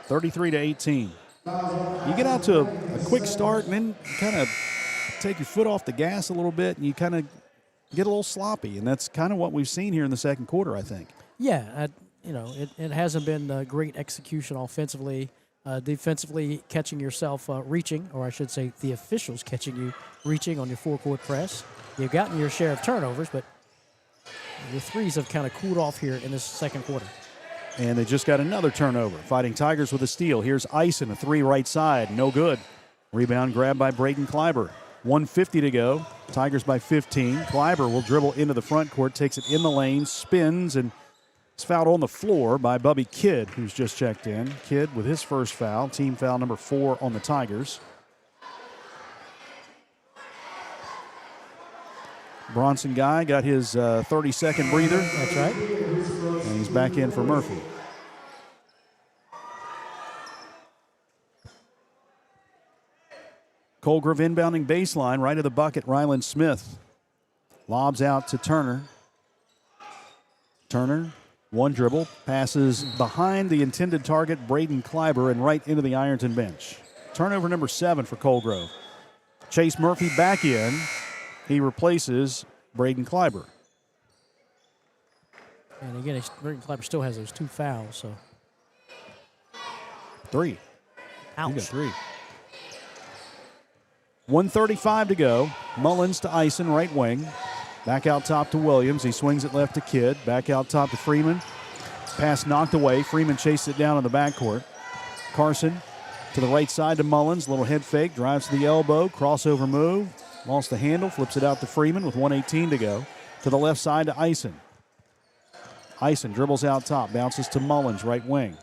33-18. You get out to a quick start and then kind of take your foot off the gas a little bit and you kind of get a little sloppy. And that's kind of what we've seen here in the second quarter, I think. Yeah, it hasn't been great execution offensively. Defensively, catching yourself reaching, or I should say the officials catching you reaching on your four-court press. You've gotten your share of turnovers, but your threes have kind of cooled off here in this second quarter. And they just got another turnover. Fighting Tigers with a steal. Here's Eisen, a 3 right side. No good. Rebound grabbed by Braden Kleiber. 1:50 to go. Tigers by 15. Kleiber will dribble into the front court, takes it in the lane, spins, and is fouled on the floor by Bubby Kidd, who's just checked in. Kidd with his first foul. Team foul number 4 on the Tigers. Bronson Guy got his 30-second breather. That's right. And he's back in for Murphy. Colgrove inbounding baseline, right of the bucket, Ryland Smith. Lobs out to Turner. Turner, one dribble, passes behind the intended target, Braden Kleiber, and right into the Ironton bench. Turnover number 7 for Colgrove. Chase Murphy back in. He replaces Braden Kleiber. And again, Braden Kleiber still has those 2 fouls, so. 3. Ouch. He got 3. 1:35 to go. Mullins to Eisen, right wing. Back out top to Williams. He swings it left to Kidd. Back out top to Freeman. Pass knocked away. Freeman chased it down in the backcourt. Carson to the right side to Mullins. Little head fake. Drives to the elbow. Crossover move. Lost the handle. Flips it out to Freeman with 1:18 to go. To the left side to Eisen. Eisen dribbles out top. Bounces to Mullins, right wing.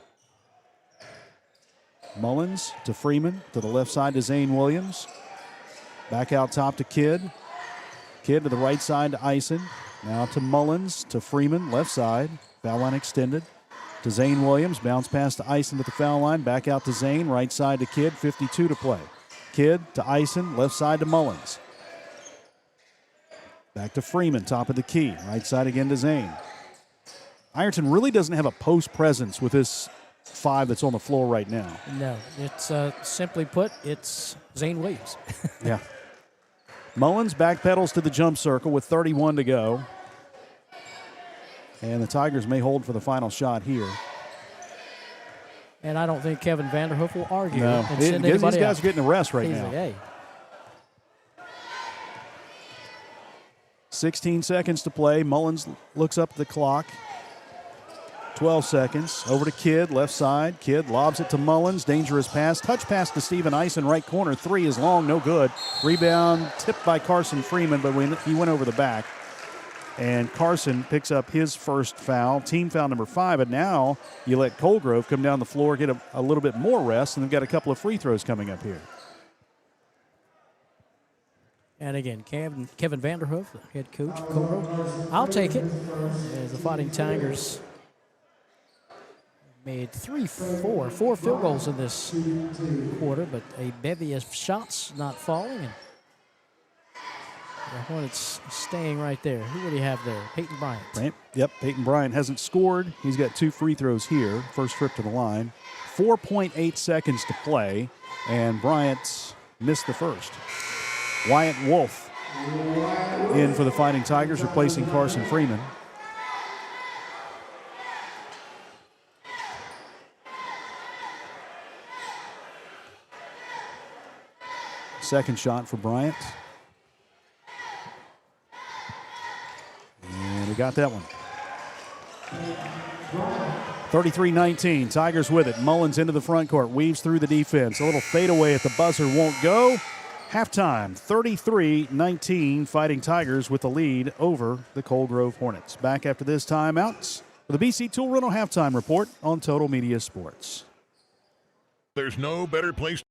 Mullins to Freeman. To the left side to Zane Williams. Back out top to Kidd. Kidd to the right side to Eisen. Now to Mullins, to Freeman, left side. Foul line extended. To Zane Williams. Bounce pass to Eisen to the foul line. Back out to Zane. Right side to Kidd. 52 to play. Kidd to Eisen. Left side to Mullins. Back to Freeman, top of the key. Right side again to Zane. Ironton really doesn't have a post presence with this 5 that's on the floor right now. No, it's simply put, it's Zane Williams. Yeah. Mullins backpedals to the jump circle with 31 to go. And the Tigers may hold for the final shot here. And I don't think Kevin Vanderhoof will argue. No, And send these anybody guys out. are getting a rest right He's now. like, hey. 16 seconds to play. Mullins looks up at the clock. 12 seconds. Over to Kidd, left side. Kidd lobs it to Mullins. Dangerous pass. Touch pass to Stephen Eisen, right corner. 3 is long, no good. Rebound tipped by Carson Freeman, but he went over the back. And Carson picks up his first foul, team foul number 5. And now you let Colgrove come down the floor, get a little bit more rest, and they've got a couple of free throws coming up here. And again, Kevin Vanderhoof, the head coach of Colgrove. I'll take it as the Fighting Tigers made four field goals in this quarter, but a bevy of shots not falling. And the Hornets staying right there. Who would he have there? Peyton Bryant. Yep, Peyton Bryant hasn't scored. He's got 2 free throws here. First trip to the line. 4.8 seconds to play, and Bryant missed the first. Wyatt Wolf in for the Fighting Tigers, replacing Carson Freeman. Second shot for Bryant. And he got that one. 33-19, Tigers with it. Mullins into the front court, weaves through the defense. A little fadeaway at the buzzer won't go. Halftime, 33-19, Fighting Tigers with the lead over the Colgrove Hornets. Back after this timeout for the BC Tool Rental Halftime Report on Total Media Sports. There's no better place.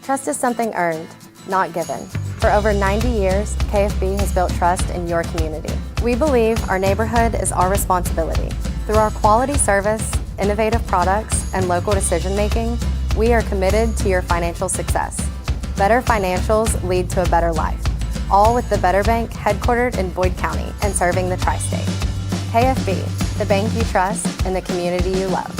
Trust is something earned, not given. For over 90 years, KFB has built trust in your community. We believe our neighborhood is our responsibility. Through our quality service, innovative products, and local decision-making, we are committed to your financial success. Better financials lead to a better life. All with the Better Bank headquartered in Boyd County and serving the tri-state. KFB, the bank you trust and the community you love.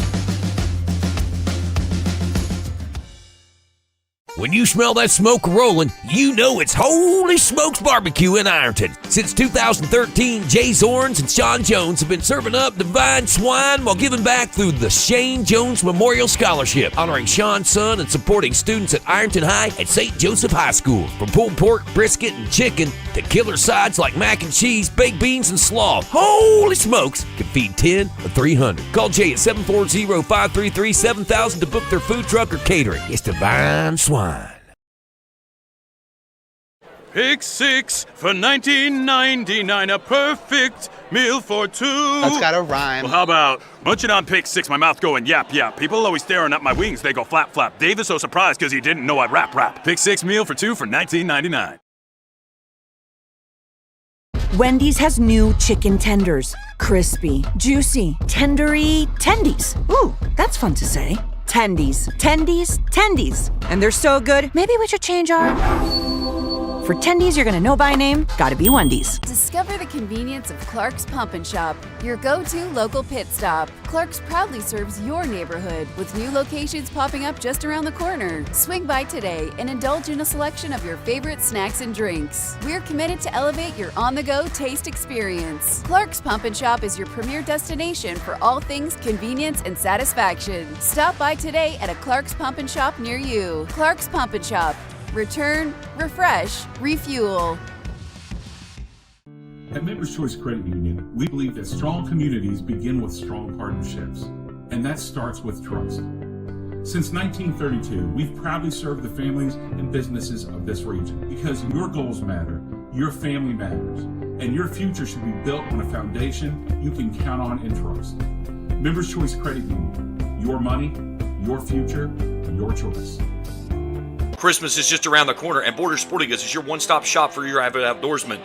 When you smell that smoke rolling, you know it's Holy Smokes Barbecue in Ironton. Since 2013, Jay Zorns and Sean Jones have been serving up divine swine while giving back through the Shane Jones Memorial Scholarship, honoring Sean's son and supporting students at Ironton High and St. Joseph High School. From pulled pork, brisket, and chicken to killer sides like mac and cheese, baked beans, and slaw, Holy Smokes can feed 10 or 300. Call Jay at 740-533-7000 to book their food truck or catering. It's divine swine. Pick 6 for $19.99, a perfect meal for 2. That's gotta rhyme. Well, how about munching on Pick 6, my mouth going yap yap. People always staring at my wings, they go flap flap. Dave is so surprised because he didn't know I'd rap. Pick 6 meal for 2 for $19.99. Wendy's has new chicken tenders. Crispy, juicy, tendery tendies. Ooh, that's fun to say. Tendies, tendies, tendies. And they're so good, maybe we should change our... For tendies you're gonna know by name, gotta be Wendy's. Discover the convenience of Clark's Pump and Shop, your go-to local pit stop. Clark's proudly serves your neighborhood with new locations popping up just around the corner. Swing by today and indulge in a selection of your favorite snacks and drinks. We're committed to elevate your on-the-go taste experience. Clark's Pump and Shop is your premier destination for all things convenience and satisfaction. Stop by today at a Clark's Pump and Shop near you. Clark's Pump and Shop. Return, refresh, refuel. At Members Choice Credit Union, we believe that strong communities begin with strong partnerships, and that starts with trust. Since 1932, we've proudly served the families and businesses of this region because your goals matter, your family matters, and your future should be built on a foundation you can count on and trust. Members Choice Credit Union, your money, your future, your choice. Christmas is just around the corner, and Borders Sporting Goods is your one-stop shop for your avid outdoorsman.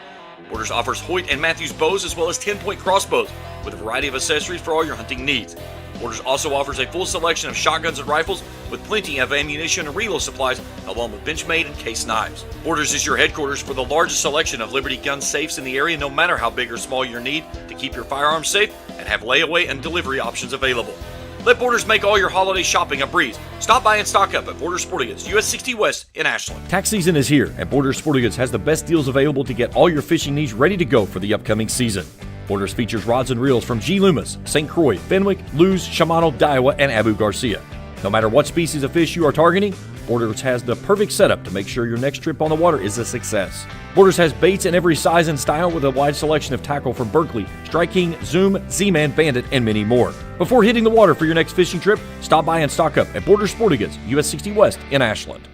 Borders offers Hoyt and Matthews bows as well as 10-point crossbows with a variety of accessories for all your hunting needs. Borders also offers a full selection of shotguns and rifles with plenty of ammunition and reload supplies along with Benchmade and case knives. Borders is your headquarters for the largest selection of Liberty gun safes in the area, no matter how big or small your need to keep your firearms safe, and have layaway and delivery options available. Let Borders make all your holiday shopping a breeze. Stop by and stock up at Borders Sporting Goods, US 60 West in Ashland. Tax season is here, and Borders Sporting Goods has the best deals available to get all your fishing needs ready to go for the upcoming season. Borders features rods and reels from G. Loomis, St. Croix, Fenwick, Lewes, Shimano, Daiwa, and Abu Garcia. No matter what species of fish you are targeting, Borders has the perfect setup to make sure your next trip on the water is a success. Borders has baits in every size and style with a wide selection of tackle from Berkley, Strike King, Zoom, Z-Man, Bandit, and many more. Before hitting the water for your next fishing trip, stop by and stock up at Borders Sporting Goods, US 60 West in Ashland.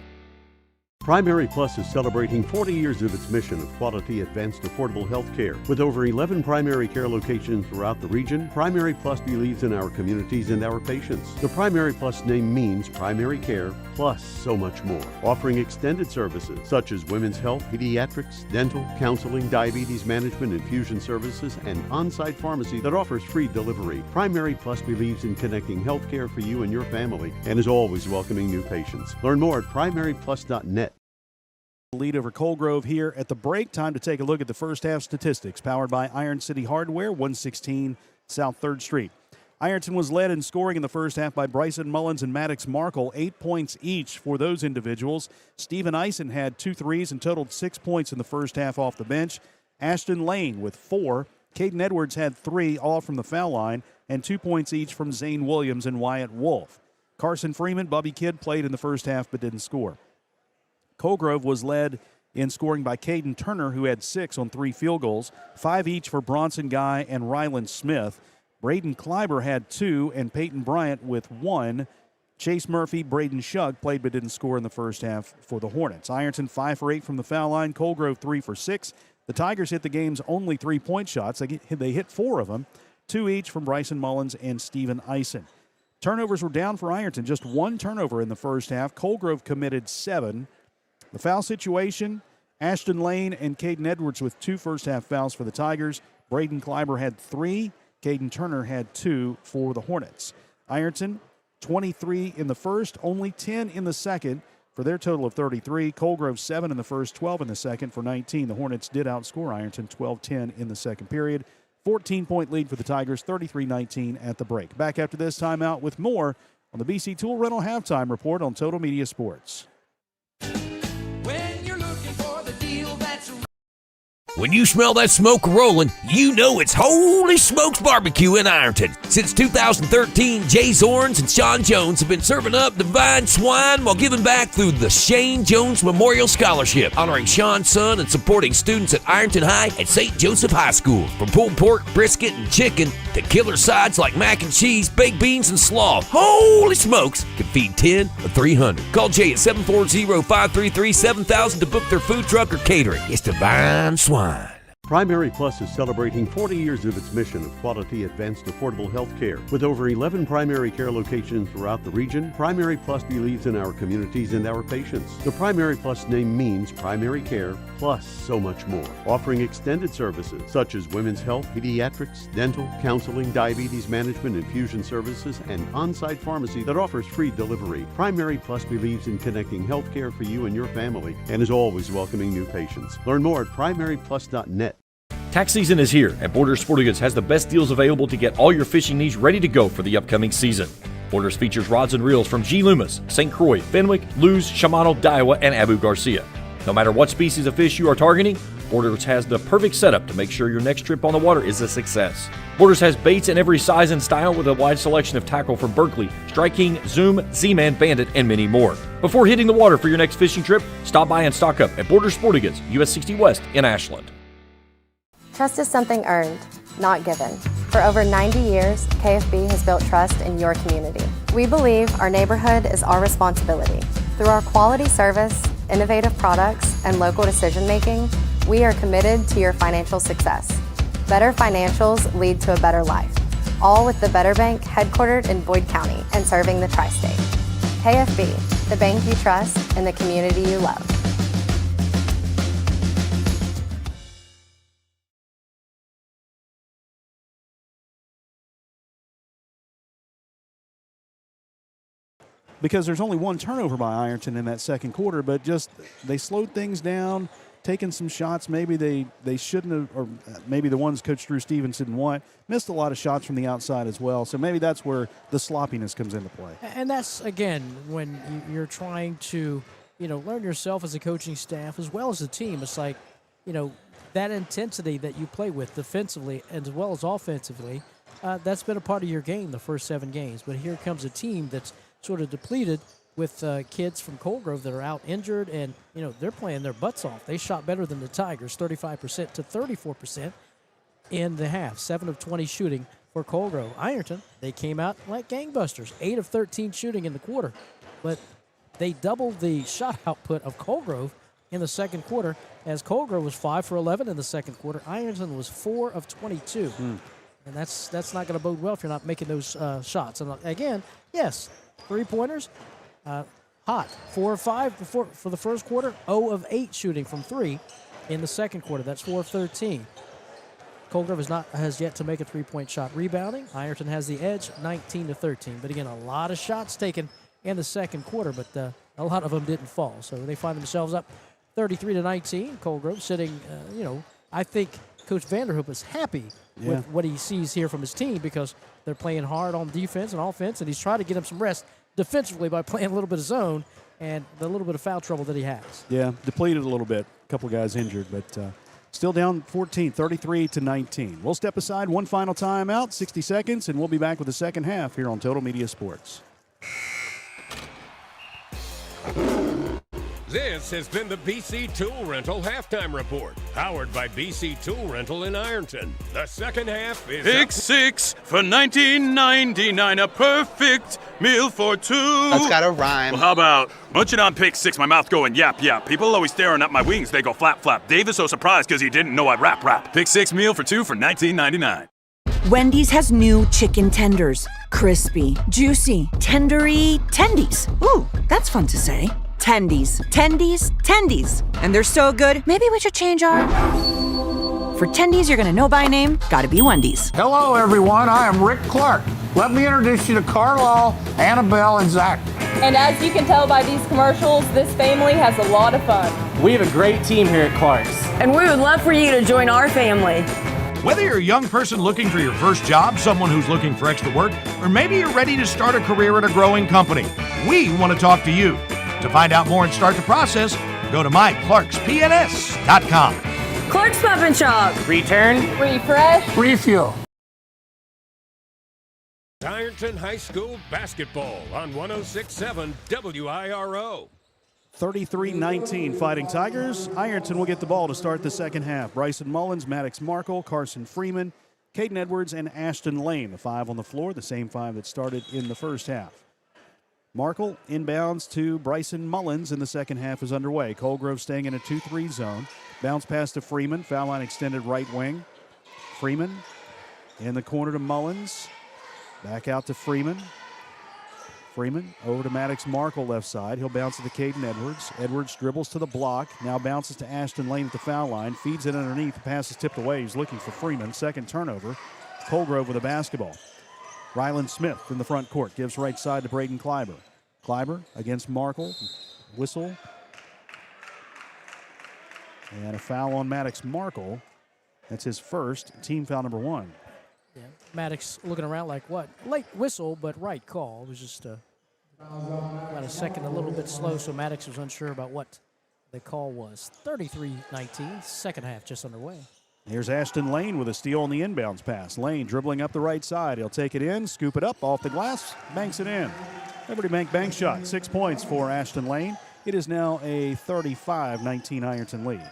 Primary Plus is celebrating 40 years of its mission of quality, advanced, affordable health care. With over 11 primary care locations throughout the region, Primary Plus believes in our communities and our patients. The Primary Plus name means primary care plus so much more. Offering extended services such as women's health, pediatrics, dental, counseling, diabetes management, infusion services, and on-site pharmacy that offers free delivery. Primary Plus believes in connecting health care for you and your family and is always welcoming new patients. Learn more at primaryplus.net. Lead over Coal Grove here at the break. Time to take a look at the first half statistics powered by Iron City Hardware, 116 South 3rd Street. Ironton was led in scoring in the first half by Bryson Mullins and Maddox Markle, 8 points each for those individuals. Stephen Eisen had 2 threes and totaled 6 points in the first half off the bench. Ashton Lane with 4. Caden Edwards had 3, all from the foul line, and 2 points each from Zane Williams and Wyatt Wolf. Carson Freeman, Bubby Kidd played in the first half but didn't score. Coal Grove was led in scoring by Caden Turner, who had 6 on 3 field goals, 5 each for Bronson Guy and Ryland Smith. Braden Kleiber had 2, and Peyton Bryant with 1. Chase Murphy, Braden Shug played but didn't score in the first half for the Hornets. Ironton 5 for 8 from the foul line. Coal Grove 3 for 6. The Tigers hit the game's only 3-point shots. They hit 4 of them, 2 each from Bryson Mullins and Stephen Eisen. Turnovers were down for Ironton, just 1 turnover in the first half. Coal Grove committed 7. The foul situation, Ashton Lane and Caden Edwards with 2 first-half fouls for the Tigers. Braden Kleiber had 3. Caden Turner had 2 for the Hornets. Ironton, 23 in the first, only 10 in the second for their total of 33. Coal Grove, 7 in the first, 12 in the second for 19. The Hornets did outscore Ironton 12-10 in the second period. 14-point lead for the Tigers, 33-19 at the break. Back after this timeout with more on the BC Tool Rental Halftime Report on Total Media Sports. When you smell that smoke rolling, you know it's Holy Smokes Barbecue in Ironton. Since 2013, Jay Zorns and Sean Jones have been serving up divine swine while giving back through the Shane Jones Memorial Scholarship, honoring Sean's son and supporting students at Ironton High and St. Joseph High School. From pulled pork, brisket, and chicken to killer sides like mac and cheese, baked beans, and slaw, Holy Smokes can feed 10 or 300. Call Jay at 740-533-7000 to book their food truck or catering. It's divine swine. Primary Plus is celebrating 40 years of its mission of quality, advanced, affordable health care. With over 11 primary care locations throughout the region, Primary Plus believes in our communities and our patients. The Primary Plus name means primary care plus so much more, offering extended services such as women's health, pediatrics, dental, counseling, diabetes management, infusion services, and on-site pharmacy that offers free delivery. Primary Plus believes in connecting health care for you and your family and is always welcoming new patients. Learn more at primaryplus.net. Tax season is here, and Borders Sporting Goods has the best deals available to get all your fishing needs ready to go for the upcoming season. Borders features rods and reels from G. Loomis, St. Croix, Fenwick, Luz, Shimano, Daiwa, and Abu Garcia. No matter what species of fish you are targeting, Borders has the perfect setup to make sure your next trip on the water is a success. Borders has baits in every size and style with a wide selection of tackle from Berkley, Strike King, Zoom, Z-Man, Bandit, and many more. Before hitting the water for your next fishing trip, stop by and stock up at Borders Sporting Goods, US 60 West in Ashland. Trust is something earned, not given. For over 90 years, KFB has built trust in your community. We believe our neighborhood is our responsibility. Through our quality service, innovative products, and local decision-making, we are committed to your financial success. Better financials lead to a better life. All with the Better Bank headquartered in Boyd County and serving the tri-state. KFB, the bank you trust and the community you love. Because there's only one turnover by Ironton in that second quarter, but just they slowed things down, taking some shots maybe they shouldn't have, or maybe the ones Coach Drew Stevens didn't want. Missed a lot of shots from the outside as well, so maybe that's where the sloppiness comes into play. And that's, again, when you're trying to, learn yourself as a coaching staff as well as a team. It's like, that intensity that you play with defensively as well as offensively, that's been a part of your game the first 7 games. But here comes a team that's sort of depleted with kids from Cold Grove that are out injured, and they're playing their butts off. They shot better than the Tigers, 35% to 34% in the half, 7 of 20 shooting for Cold Grove. Ironton, they came out like gangbusters, 8 of 13 shooting in the quarter, but they doubled the shot output of Cold Grove in the second quarter, as Cold Grove was 5 for 11 in the second quarter. Ironton was 4 of 22, and that's not going to bode well if you're not making those shots. And again, yes, three-pointers, hot. 4 of 5 for the first quarter, 0 of 8 shooting from 3 in the second quarter. That's 4 of 13. Cold Grove has yet to make a three-point shot. Rebounding, Ironton has the edge, 19 to 13. But again, a lot of shots taken in the second quarter, but a lot of them didn't fall. So they find themselves up 33 to 19. Cold Grove sitting, I think Coach Vanderhoop is happy with what he sees here from his team, because they're playing hard on defense and offense, and he's trying to get him some rest defensively by playing a little bit of zone and the little bit of foul trouble that he has. Yeah, depleted a little bit. A couple of guys injured, but still down 14, 33 to 19. We'll step aside, one final timeout, 60 seconds, and we'll be back with the second half here on Total Media Sports. This has been the BC Tool Rental Halftime Report, powered by BC Tool Rental in Ironton. The second half is Pick 6 for $19.99, a perfect meal for 2. That's got a rhyme. Well, how about munching on pick 6, my mouth going yap, yap. People always staring at my wings, they go flap, flap. Dave is so surprised because he didn't know I'd rap, rap. Pick 6 meal for 2 for $19.99. Wendy's has new chicken tenders. Crispy, juicy, tendery tendies. Ooh, that's fun to say. Tendies, tendies, tendies. And they're so good, maybe we should change our... For tendies you're gonna know by name, gotta be Wendy's. Hello everyone, I am Rick Clark. Let me introduce you to Carlisle, Annabelle, and Zach. And as you can tell by these commercials, this family has a lot of fun. We have a great team here at Clark's. And we would love for you to join our family. Whether you're a young person looking for your first job, someone who's looking for extra work, or maybe you're ready to start a career at a growing company, we want to talk to you. To find out more and start the process, go to myclarkspns.com. Clark's Pump & Shop. Return. Refresh. Refuel. Ironton High School basketball on 106.7 WIRO. 33-19 Fighting Tigers. Ironton will get the ball to start the second half. Bryson Mullins, Maddox Markle, Carson Freeman, Caden Edwards, and Ashton Lane. The 5 on the floor, the same 5 that started in the first half. Markle inbounds to Bryson Mullins, and the second half is underway. Colgrove staying in a 2-3 zone. Bounce pass to Freeman. Foul line extended right wing. Freeman in the corner to Mullins. Back out to Freeman. Freeman over to Maddox Markle left side. He'll bounce it to Caden Edwards. Edwards dribbles to the block. Now bounces to Ashton Lane at the foul line. Feeds it underneath. The pass is tipped away. He's looking for Freeman. Second turnover. Colgrove with a basketball. Ryland Smith in the front court. Gives right side to Braden Kleiber. Kleiber against Markle. Whistle. And a foul on Maddox Markle. That's his first. Team foul number 1. Yeah, Maddox looking around like what? Late whistle, but right call. It was just about a second a little bit slow, so Maddox was unsure about what the call was. 33-19, second half just underway. Here's Ashton Lane with a steal on the inbounds pass. Lane dribbling up the right side. He'll take it in, scoop it up off the glass, banks it in. Liberty Bank bank shot. 6 points for Ashton Lane. It is now a 35-19 Ironton lead.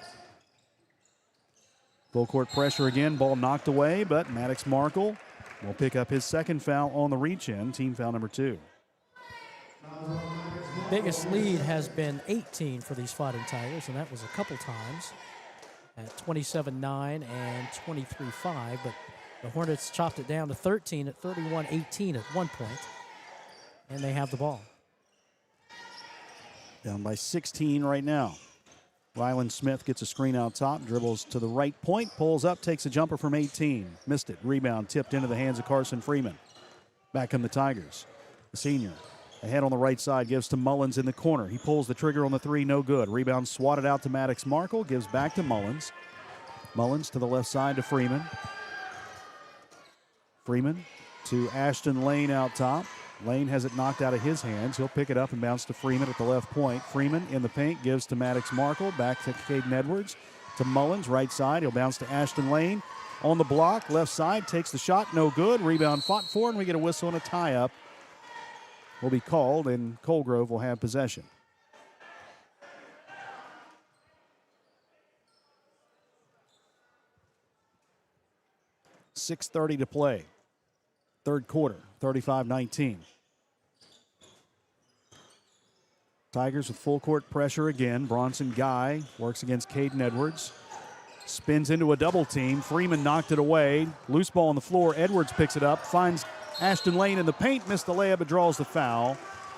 Full court pressure again. Ball knocked away, but Maddox Markle will pick up his second foul on the reach-in. Team foul number 2. Biggest lead has been 18 for these Fighting Tigers, and that was a couple times at 27-9 and 23-5. But the Hornets chopped it down to 13 at 31-18 at one point, and they have the ball. Down by 16 right now. Ryland Smith gets a screen out top, dribbles to the right point, pulls up, takes a jumper from 18. Missed it. Rebound tipped into the hands of Carson Freeman. Back come the Tigers. The senior ahead on the right side, gives to Mullins in the corner. He pulls the trigger on the three, no good. Rebound swatted out to Maddox Markle, gives back to Mullins. Mullins to the left side to Freeman. Freeman to Ashton Lane out top. Lane has it knocked out of his hands. He'll pick it up and bounce to Freeman at the left point. Freeman in the paint, gives to Maddox Markle. Back to Caden Edwards. To Mullins, right side. He'll bounce to Ashton Lane. On the block, left side, takes the shot, no good. Rebound fought for, and we get a whistle and a tie-up. Will be called, and Colgrove will have possession. .6:30 to play. Third quarter, 35-19. Tigers with full court pressure again. Bronson Guy works against Caden Edwards. Spins into a double team. Freeman knocked it away. Loose ball on the floor. Edwards picks it up. Finds Ashton Lane in the paint. Missed the layup, but draws the foul.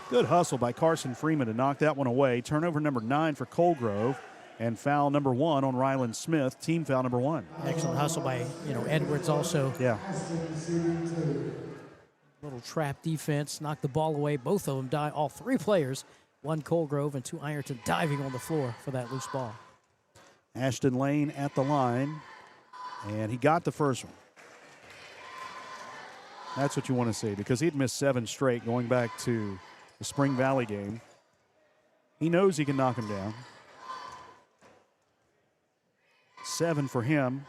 Good hustle by Carson Freeman to knock that one away. Turnover number 9 for Colgrove. And foul number 1 on Ryland Smith. Team foul number 1. Excellent hustle by Edwards also. Yeah. Little trap defense, knocked the ball away. Both of them die. All three players, one Colgrove and two Ironton, diving on the floor for that loose ball. Ashton Lane at the line, and he got the first one. That's what you want to see, because he'd missed 7 straight going back to the Spring Valley game. He knows he can knock him down. 7 for him.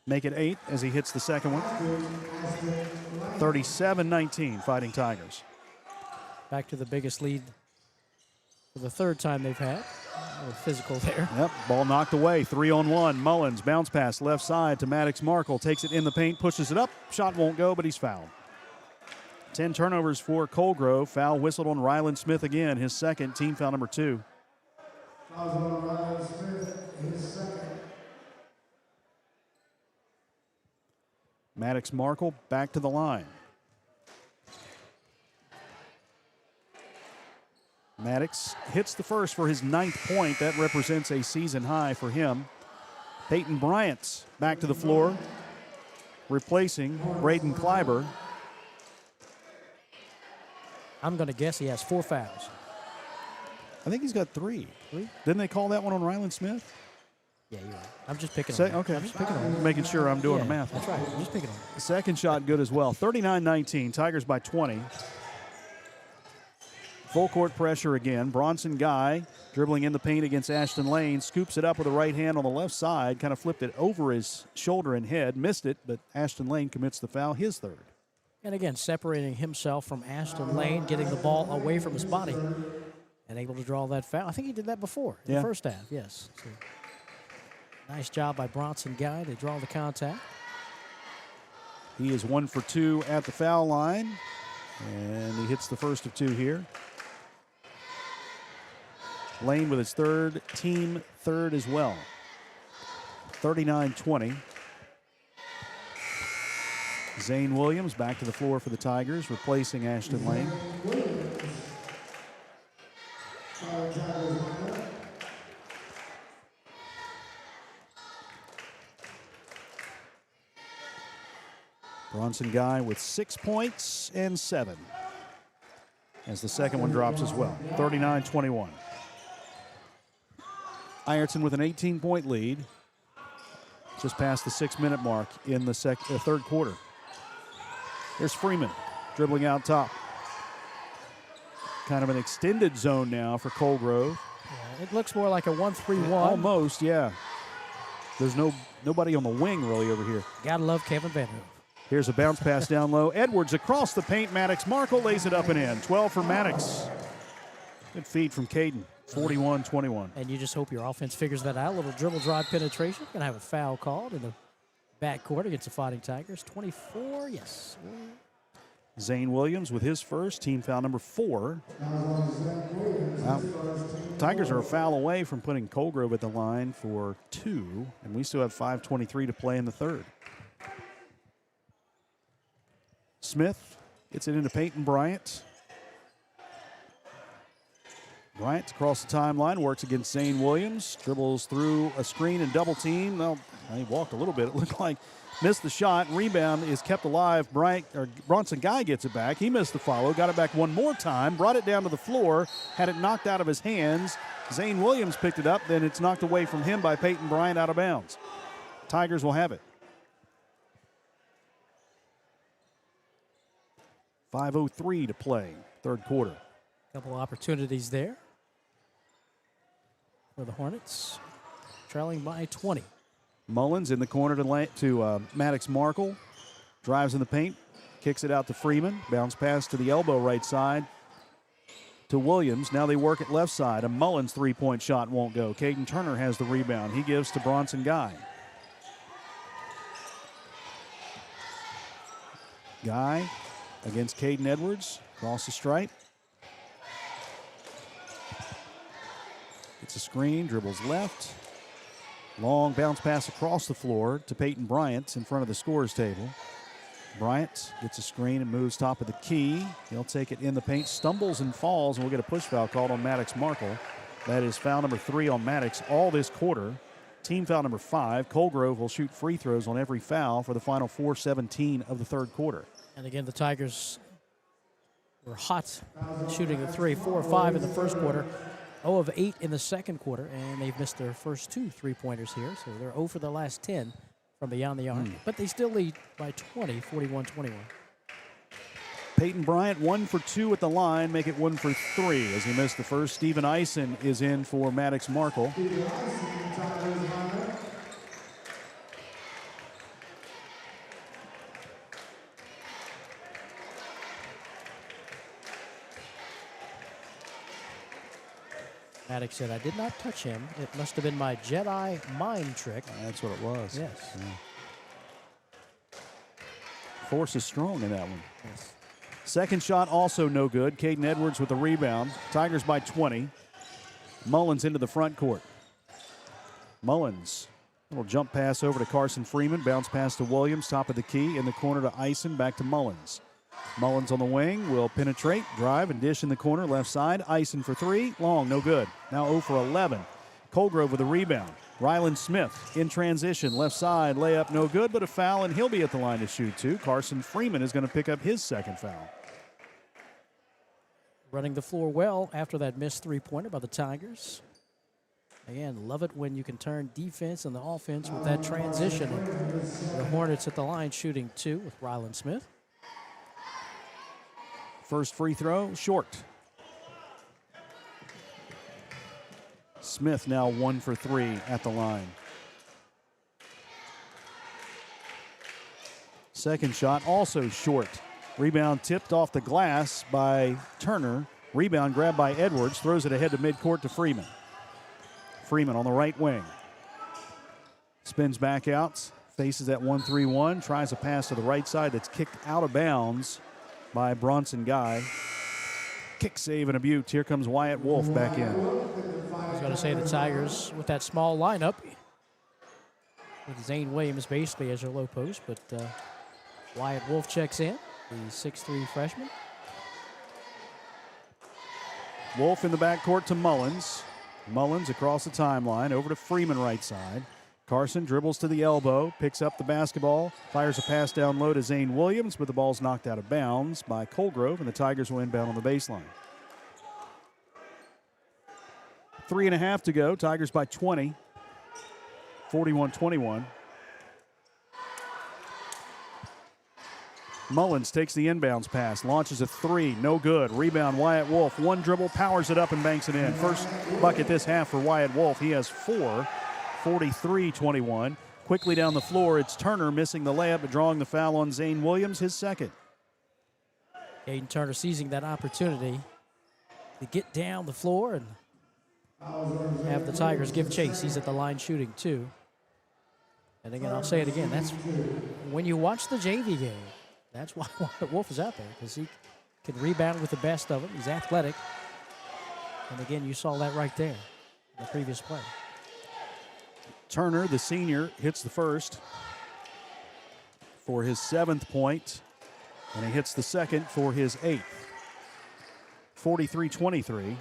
Make it 8 as he hits the second one. 37-19, Fighting Tigers. Back to the biggest lead for the third time they've had. A little physical there. Yep, ball knocked away, 3-on-1. Mullins, bounce pass left side to Maddox Markle. Takes it in the paint, pushes it up. Shot won't go, but he's fouled. 10 turnovers for Colgrove. Foul whistled on Ryland Smith again, his second, team foul number 2. Fouls on Ryland Smith, his second. Maddox Markle back to the line. Maddox hits the first for his 9th point. That represents a season high for him. Peyton Bryant's back to the floor, replacing Braden Kleiber. I'm going to guess he has 4 fouls. I think he's got 3. Didn't they call that one on Ryland Smith? Yeah, you're right. I'm just picking on him. Okay, I'm just picking on him. Making sure I'm doing the math. That's right. I'm just picking on him. The second shot good as well. 39-19, Tigers by 20. Full court pressure again. Bronson Guy dribbling in the paint against Ashton Lane. Scoops it up with the right hand on the left side. Kind of flipped it over his shoulder and head. Missed it, but Ashton Lane commits the foul, his third. And again, separating himself from Ashton Lane, getting the ball away from his body, and able to draw that foul. I think he did that before in the first half, yes. So, nice job by Bronson Guy to draw the contact. He is 1 for 2 at the foul line. And he hits the first of 2 here. Lane with his third, team third as well. 39-20. Zane Williams back to the floor for the Tigers, replacing Ashton Lane. Bronson Guy with 6 points and 7. As the second one drops as well. 39-21. Ironton with an 18-point lead. Just past the 6-minute mark in the third quarter. There's Freeman dribbling out top. Kind of an extended zone now for Colgrove. Yeah, it looks more like a 1-3-1. Almost, yeah. There's nobody on the wing really over here. Gotta love Kevin Van Hoof. Here's a bounce pass down low. Edwards across the paint. Maddox Markle lays it up and in. 12 for Maddox. Good feed from Caden. 41-21. And you just hope your offense figures that out. A little dribble drive penetration. Going to have a foul called in the backcourt against the Fighting Tigers. 24, yes. Zane Williams with his first, team foul number 4. Now, Tigers are a foul away from putting Colgrove at the line for 2, and we still have 5:23 to play in the third. Smith gets it into Peyton Bryant. Bryant across the timeline, works against Zane Williams, dribbles through a screen and double team. Well, he walked a little bit. It looked like missed the shot. Rebound is kept alive. Bronson Guy gets it back. He missed the follow, got it back one more time, brought it down to the floor, had it knocked out of his hands. Zane Williams picked it up, then it's knocked away from him by Peyton Bryant out of bounds. Tigers will have it. 5:03 to play, third quarter. Couple opportunities there for the Hornets, trailing by 20. Mullins in the corner to Maddox Markle. Drives in the paint, kicks it out to Freeman. Bounce pass to the elbow right side to Williams. Now they work it left side. A Mullins three-point shot won't go. Caden Turner has the rebound. He gives to Bronson Guy. Guy against Caden Edwards. Across the stripe. Gets a screen, dribbles left. Long bounce pass across the floor to Peyton Bryant in front of the scorer's table. Bryant gets a screen and moves top of the key. He'll take it in the paint, stumbles and falls, and we'll get a push foul called on Maddox Markle. That is foul number 3 on Maddox all this quarter. Team foul number 5. Colgrove will shoot free throws on every foul for the final 4:17 of the third quarter. And again, the Tigers were hot shooting the 3, 4 or 5 in the first quarter. 0 of 8 in the second quarter, and they've missed their first 2 3-pointers here, so they're 0 for the last 10 from beyond the arc. But they still lead by 20, 41-21. Peyton Bryant 1 for 2 at the line, make it 1 for 3 as he missed the first. Steven Eisen is in for Maddox Markle. Maddox said, "I did not touch him. It must have been my Jedi mind trick." That's what it was. Yes. Yeah. Force is strong in that one. Yes. Second shot also no good. Caden Edwards with the rebound. Tigers by 20. Mullins into the front court. Mullins, little jump pass over to Carson Freeman. Bounce pass to Williams, top of the key. In the corner to Eisen, back to Mullins. Mullins on the wing will penetrate, drive, and dish in the corner, left side. Eisen for 3, long, no good. Now 0 for 11. Colgrove with a rebound. Rylan Smith in transition, left side, layup no good, but a foul, and he'll be at the line to shoot 2. Carson Freeman is going to pick up his second foul. Running the floor well after that missed 3-pointer by the Tigers. Again, love it when you can turn defense and the offense with that transition. The Hornets at the line shooting 2 with Rylan Smith. First free throw, short. Smith now 1 for 3 at the line. Second shot also short. Rebound tipped off the glass by Turner. Rebound grabbed by Edwards, throws it ahead to midcourt to Freeman. Freeman on the right wing. Spins back out, faces that 1-3-1, tries a pass to the right side that's kicked out of bounds by Bronson Guy. Kick save and a Butte. Here comes Wyatt Wolf back in. I was going to say the Tigers with that small lineup with Zane Williams basically as your low post, but Wyatt Wolf checks in, the 6'3" freshman. Wolf in the backcourt to Mullins. Mullins across the timeline, over to Freeman right side. Carson dribbles to the elbow, picks up the basketball, fires a pass down low to Zane Williams, but the ball's knocked out of bounds by Colgrove, and the Tigers will inbound on the baseline. 3.5 to go. Tigers by 20. 41-21. Mullins takes the inbounds pass, launches a three, no good. Rebound, Wyatt Wolf. One dribble, powers it up and banks it in. First bucket this half for Wyatt Wolf. He has 4. 43-21. Quickly down the floor, it's Turner missing the layup, but drawing the foul on Zane Williams, his second. Aiden Turner seizing that opportunity to get down the floor and have the Tigers give chase. He's at the line shooting too. And again, I'll say it again, that's when you watch the JV game, that's why Wolf is out there, because he can rebound with the best of them. He's athletic. And again, you saw that right there in the previous play. Turner, the senior, hits the first for his 7th point, and he hits the second for his 8th. 43-23.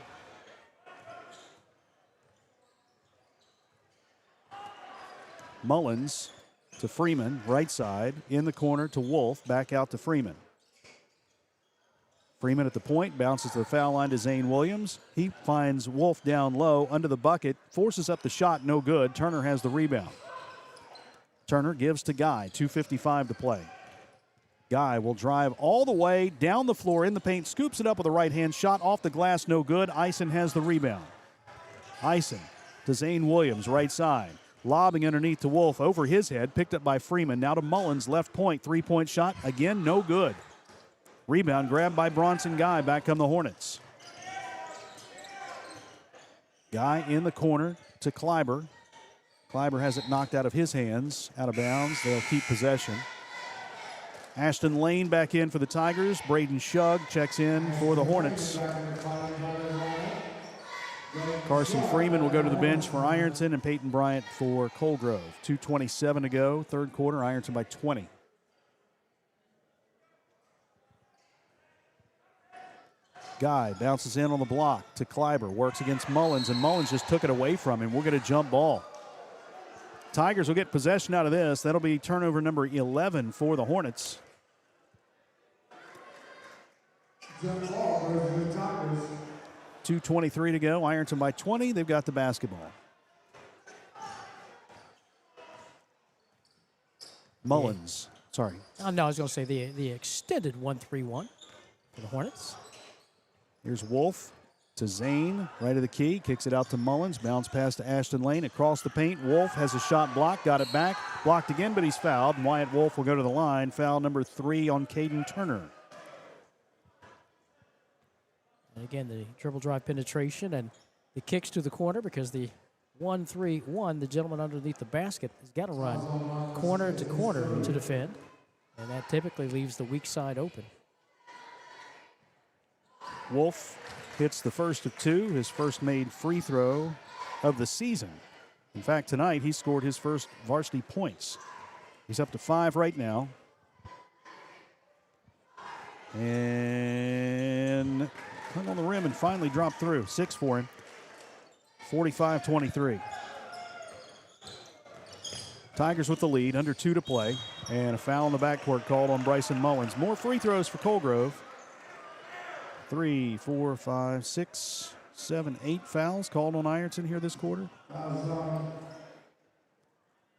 Mullins to Freeman, right side, in the corner to Wolf, back out to Freeman. Freeman at the point, bounces to the foul line to Zane Williams. He finds Wolf down low, under the bucket, forces up the shot, no good. Turner has the rebound. Turner gives to Guy, 2:55 to play. Guy will drive all the way down the floor in the paint, scoops it up with a right-hand shot, off the glass, no good. Eisen has the rebound. Eisen to Zane Williams, right side. Lobbing underneath to Wolf, over his head, picked up by Freeman. Now to Mullins, left point, three-point shot, again, no good. Rebound grabbed by Bronson Guy. Back come the Hornets. Guy in the corner to Kleiber. Kleiber has it knocked out of his hands, out of bounds. They'll keep possession. Ashton Lane back in for the Tigers. Braden Shug checks in for the Hornets. Carson Freeman will go to the bench for Ironton, and Peyton Bryant for Colgrove. 2:27 to go, third quarter. Ironton by 20. Guy bounces in on the block to Kleiber, works against Mullins, and Mullins just took it away from him. We'll get a jump ball. Tigers will get possession out of this. That'll be turnover number 11 for the Hornets. Jump ball for the Tigers. 2:23 to go. Ironton by 20. They've got the basketball. Mullins. Sorry. No, I was going to say the extended 1-3-1 for the Hornets. Here's Wolf to Zane, right of the key, kicks it out to Mullins, bounce pass to Ashton Lane, across the paint. Wolf has a shot blocked, got it back, blocked again, but he's fouled. And Wyatt Wolf will go to the line. Foul number 3 on Caden Turner. And again, the dribble drive penetration and the kicks to the corner, because the 1-3-1, the gentleman underneath the basket, has got to run corner to corner to defend, and that typically leaves the weak side open. Wolf hits the first of 2, his first made free throw of the season. In fact, tonight he scored his first varsity points. He's up to 5 right now. And hung on the rim and finally dropped through. 6 for him. 45-23. Tigers with the lead, under 2 to play. And a foul in the backcourt called on Bryson Mullins. More free throws for Colgrove. 3, 4, 5, 6, 7, 8 fouls called on Ironton here this quarter.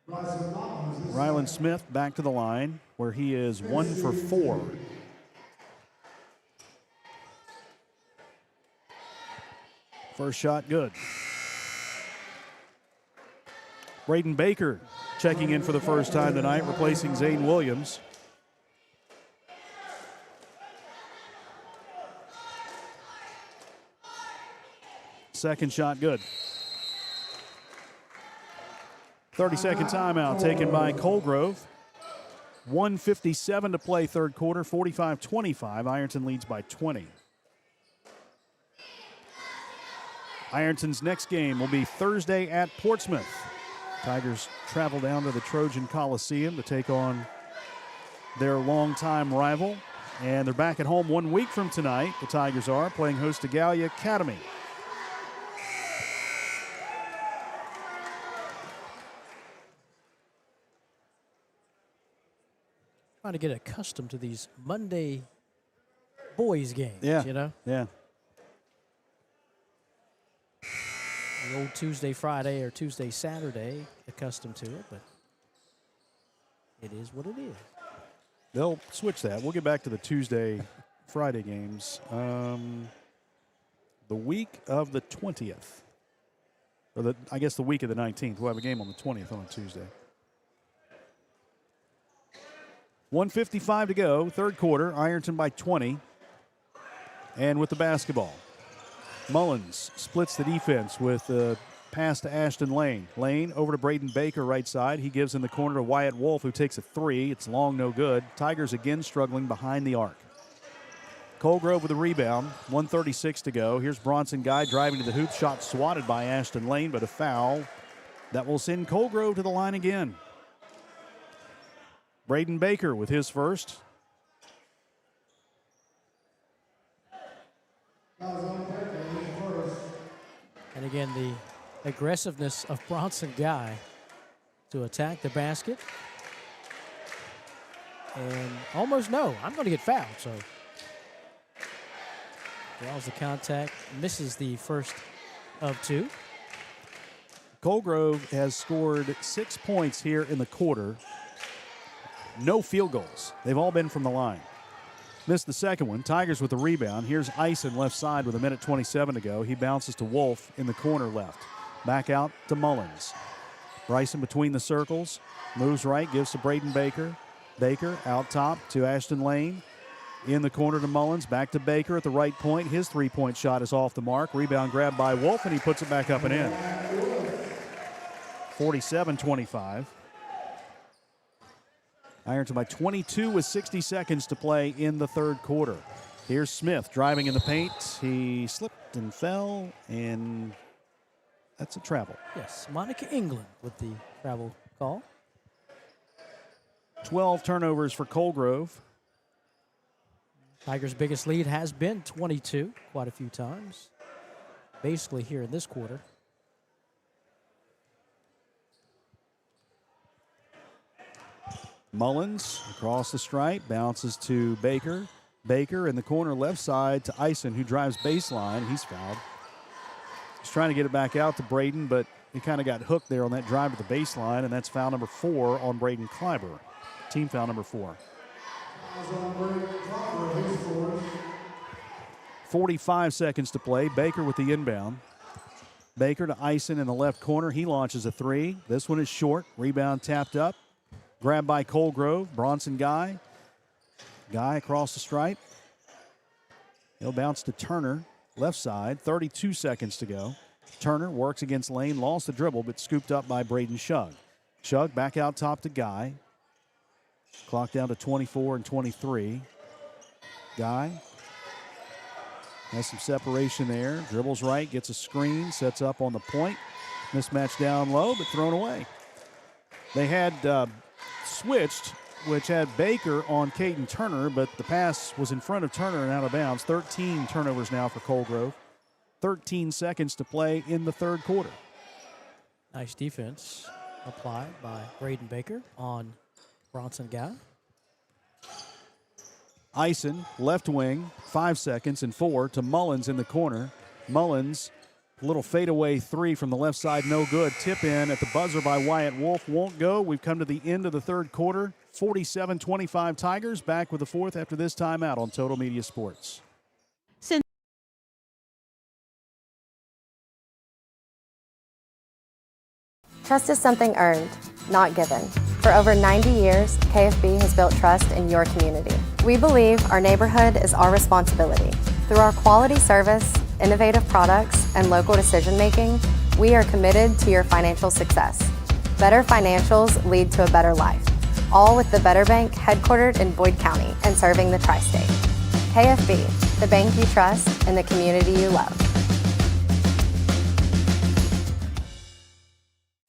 Ryland Smith back to the line, where he is 1 for 4. First shot good. Braden Baker checking in for the first time tonight, replacing Zane Williams. Second shot good. 30-second timeout taken by Colgrove. 1:57 to play third quarter, 45-25. Ironton leads by 20. Ironton's next game will be Thursday at Portsmouth. Tigers travel down to the Trojan Coliseum to take on their longtime rival. And they're back at home 1 week from tonight. The Tigers are playing host to Gallia Academy. Trying to get accustomed to these Monday boys games, you know? Yeah. The old Tuesday, Friday, or Tuesday, Saturday, accustomed to it, but it is what it is. They'll switch that. We'll get back to the Tuesday, Friday games. The week of the 20th. Or I guess the week of the 19th. We'll have a game on the 20th on a Tuesday. 1:55 to go, third quarter. Ironton by 20. And with the basketball, Mullins splits the defense with a pass to Ashton Lane. Lane over to Braden Baker, right side. He gives in the corner to Wyatt Wolf, who takes a three. It's long, no good. Tigers again struggling behind the arc. Colgrove with the rebound, 1:36 to go. Here's Bronson Guy driving to the hoop. Shot swatted by Ashton Lane, but a foul that will send Colgrove to the line again. Braden Baker with his first. And again, the aggressiveness of Bronson Guy to attack the basket. And almost I'm going to get fouled. So draws the contact, misses the first of two. Colgrove has scored 6 points here in the quarter. No field goals. They've all been from the line. Missed the second one. Tigers with the rebound. Here's Ison left side with 1:27 to go. He bounces to Wolf in the corner left. Back out to Mullins. Bryson between the circles. Moves right, gives to Braden Baker. Baker out top to Ashton Lane. In the corner to Mullins. Back to Baker at the right point. His three-point shot is off the mark. Rebound grabbed by Wolf, and he puts it back up and in. 47-25. Ironton by 22 with 60 seconds to play in the third quarter. Here's Smith driving in the paint. He slipped and fell, and that's a travel. Yes, Monica England with the travel call. 12 turnovers for Colgrove. Tigers' biggest lead has been 22 quite a few times, basically here in this quarter. Mullins across the stripe, bounces to Baker. Baker in the corner left side to Ison, who drives baseline. He's fouled. He's trying to get it back out to Braden, but he kind of got hooked there on that drive to the baseline, and that's foul number 4 on Braden Kleiber. Team foul number 4. 45 seconds to play. Baker with the inbound. Baker to Ison in the left corner. He launches a three. This one is short. Rebound tapped up. Grabbed by Colgrove. Bronson Guy. Guy across the stripe. He'll bounce to Turner. Left side. 32 seconds to go. Turner works against Lane. Lost the dribble, but scooped up by Braden Shug. Shug back out top to Guy. Clock down to 24 and 23. Guy has some separation there. Dribbles right, gets a screen, sets up on the point. Mismatch down low, but thrown away. They had switched, which had Baker on Caden Turner, but the pass was in front of Turner and out of bounds. 13 turnovers now for Colgrove. 13 seconds to play in the third quarter. Nice defense applied by Braden Baker on Bronson Guy. Ison, left wing, 5 seconds and 4 to Mullins in the corner. Mullins, a little fadeaway three from the left side, no good. Tip in at the buzzer by Wyatt Wolf, won't go. We've come to the end of the third quarter. 47-25 Tigers, back with the fourth after this timeout on Total Media Sports. Trust is something earned, not given. For over 90 years, KFB has built trust in your community. We believe our neighborhood is our responsibility. Through our quality service, innovative products, and local decision-making, we are committed to your financial success. Better financials lead to a better life. all with the Better Bank headquartered in Boyd County and serving the tri-state. KFB, the bank you trust and the community you love.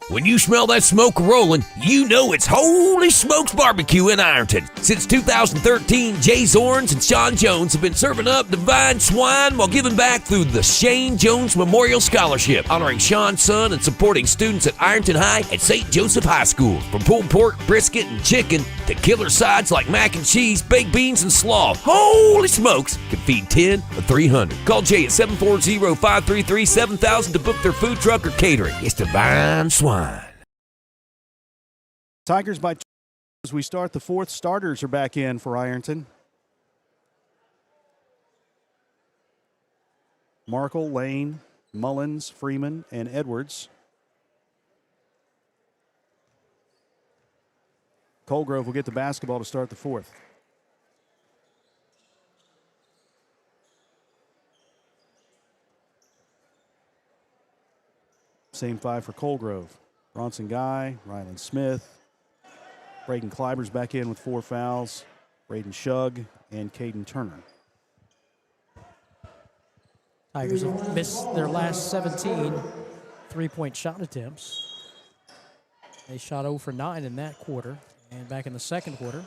When you smell that smoke rolling, you know it's Holy Smokes Barbecue in Ironton. Since 2013, Jay Zorns and Sean Jones have been serving up divine swine while giving back through the Shane Jones Memorial Scholarship, honoring Sean's son and supporting students at Ironton High and St. Joseph High School. From pulled pork, brisket, and chicken to killer sides like mac and cheese, baked beans, and slaw, Holy Smokes can feed 10 or 300. Call Jay at 740-533-7000 to book their food truck or catering. It's divine swine. Tigers by 2 as we start the fourth. Starters are back in for Ironton. Markle, Lane, Mullins, Freeman, and Edwards. Colgrove will get the basketball to start the fourth. Same five for Colgrove. Bronson Guy, Ryland Smith, Braden Kleiber's back in with 4 fouls, Braden Shug, and Caden Turner. Tigers have missed their last 17 three-point shot attempts. They shot 0 for 9 in that quarter, and back in the second quarter,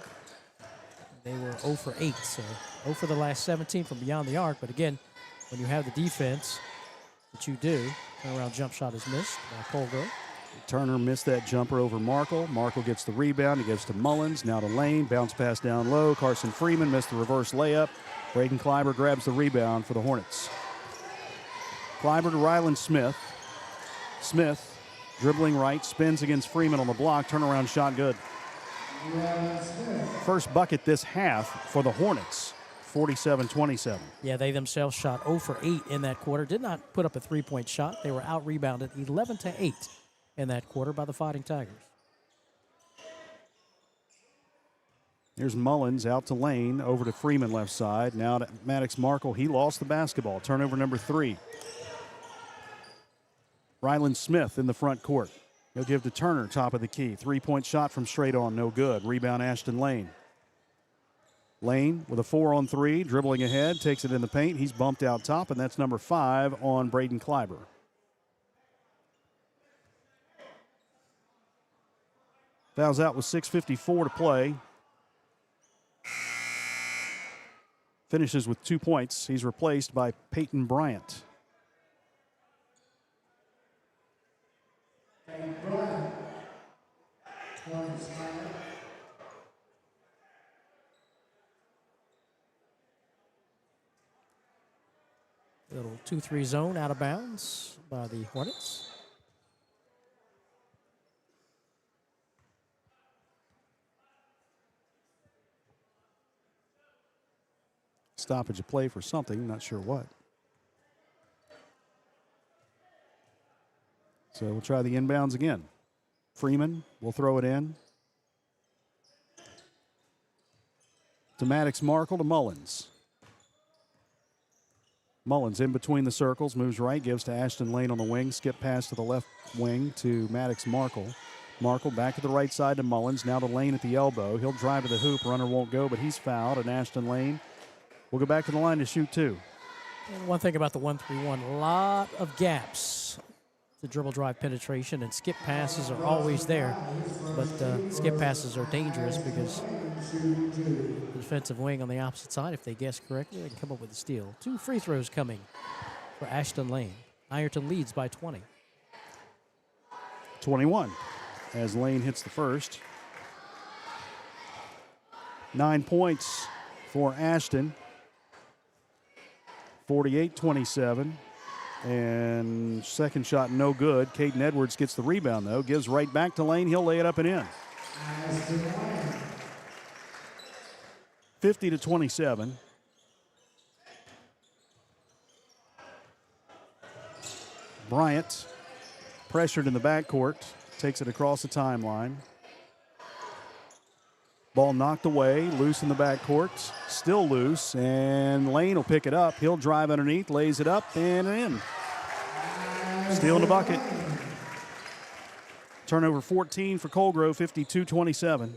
they were 0 for 8. So 0 for the last 17 from beyond the arc. But again, when you have the defense that you do, turnaround jump shot is missed by Colgrove. Turner missed that jumper over Markle. Markle gets the rebound. He gives to Mullins. Now to Lane. Bounce pass down low. Carson Freeman missed the reverse layup. Braden Kleiber grabs the rebound for the Hornets. Kleiber to Ryland Smith. Smith dribbling right. Spins against Freeman on the block. Turnaround shot good. First bucket this half for the Hornets. 47-27. Yeah, they themselves shot 0 for 8 in that quarter. Did not put up a three-point shot. They were out-rebounded 11-8 in that quarter by the Fighting Tigers. Here's Mullins out to Lane, over to Freeman left side. Now to Maddox Markle. He lost the basketball. Turnover number 3. Ryland Smith in the front court. He'll give to Turner, top of the key. Three-point shot from straight on, no good. Rebound Ashton Lane. Lane with a 4-on-3, dribbling ahead, takes it in the paint. He's bumped out top, and that's number 5 on Braden Kleiber. Fouls out with 6:54 to play. Finishes with 2 points. He's replaced by Peyton Bryant. Little 2-3 zone out of bounds by the Hornets. Stoppage of play for something, not sure what. So we'll try the inbounds again. Freeman will throw it in. To Maddox Markle to Mullins. Mullins in between the circles, moves right, gives to Ashton Lane on the wing. Skip pass to the left wing to Maddox Markle. Markle back to the right side to Mullins. Now to Lane at the elbow. He'll drive to the hoop. Runner won't go, but he's fouled. And Ashton Lane will go back to the line to shoot 2. And one thing about the 1-3-1, a lot of gaps. The dribble drive penetration and skip passes are always there. But skip passes are dangerous because the defensive wing on the opposite side, if they guess correctly, they can come up with a steal. 2 free throws coming for Ashton Lane. Ironton leads by 20. 21 as Lane hits the first. 9 points for Ashton. 48-27. And second shot no good. Caden Edwards gets the rebound, though. Gives right back to Lane. He'll lay it up and in. 50-27. Bryant, pressured in the backcourt, takes it across the timeline. Ball knocked away, loose in the backcourt, still loose, and Lane will pick it up. He'll drive underneath, lays it up, and in. Steal in the bucket. Turnover 14 for Colgrove, 52-27.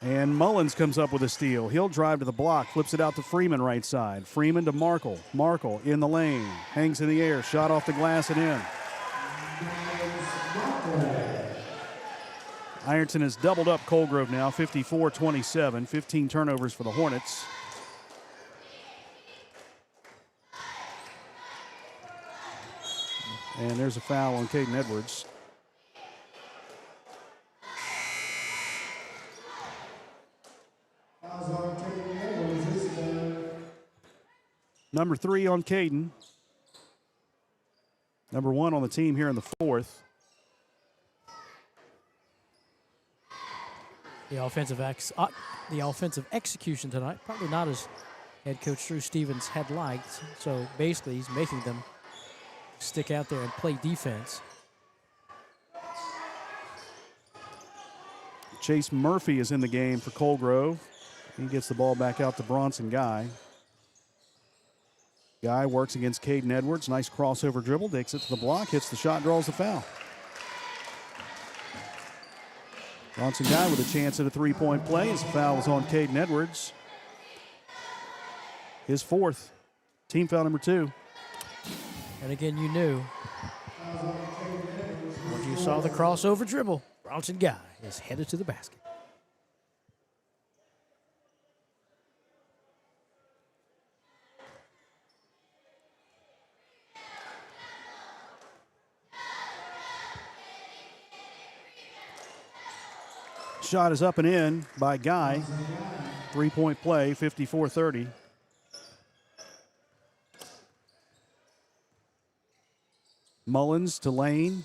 And Mullins comes up with a steal. He'll drive to the block, flips it out to Freeman right side. Freeman to Markle. Markle in the lane, hangs in the air, shot off the glass and in. Ironton has doubled up Colgrove now, 54-27, 15 turnovers for the Hornets. And there's a foul on Caden Edwards. Number 3 on Caden. Number 1 on the team here in the fourth. The offensive execution tonight, probably not as head coach Drew Stevens had liked. So basically, he's making them stick out there and play defense. Chase Murphy is in the game for Colgrove. He gets the ball back out to Bronson Guy. Guy works against Caden Edwards. Nice crossover dribble, takes it to the block, hits the shot, draws the foul. Bronson Guy with a chance at a three-point play as the foul was on Caden Edwards. His fourth. Team foul number 2. And again, you knew when you saw the crossover dribble, Bronson Guy is headed to the basket. Shot is up and in by Guy. Three-point play, 54-30. Mullins to Lane,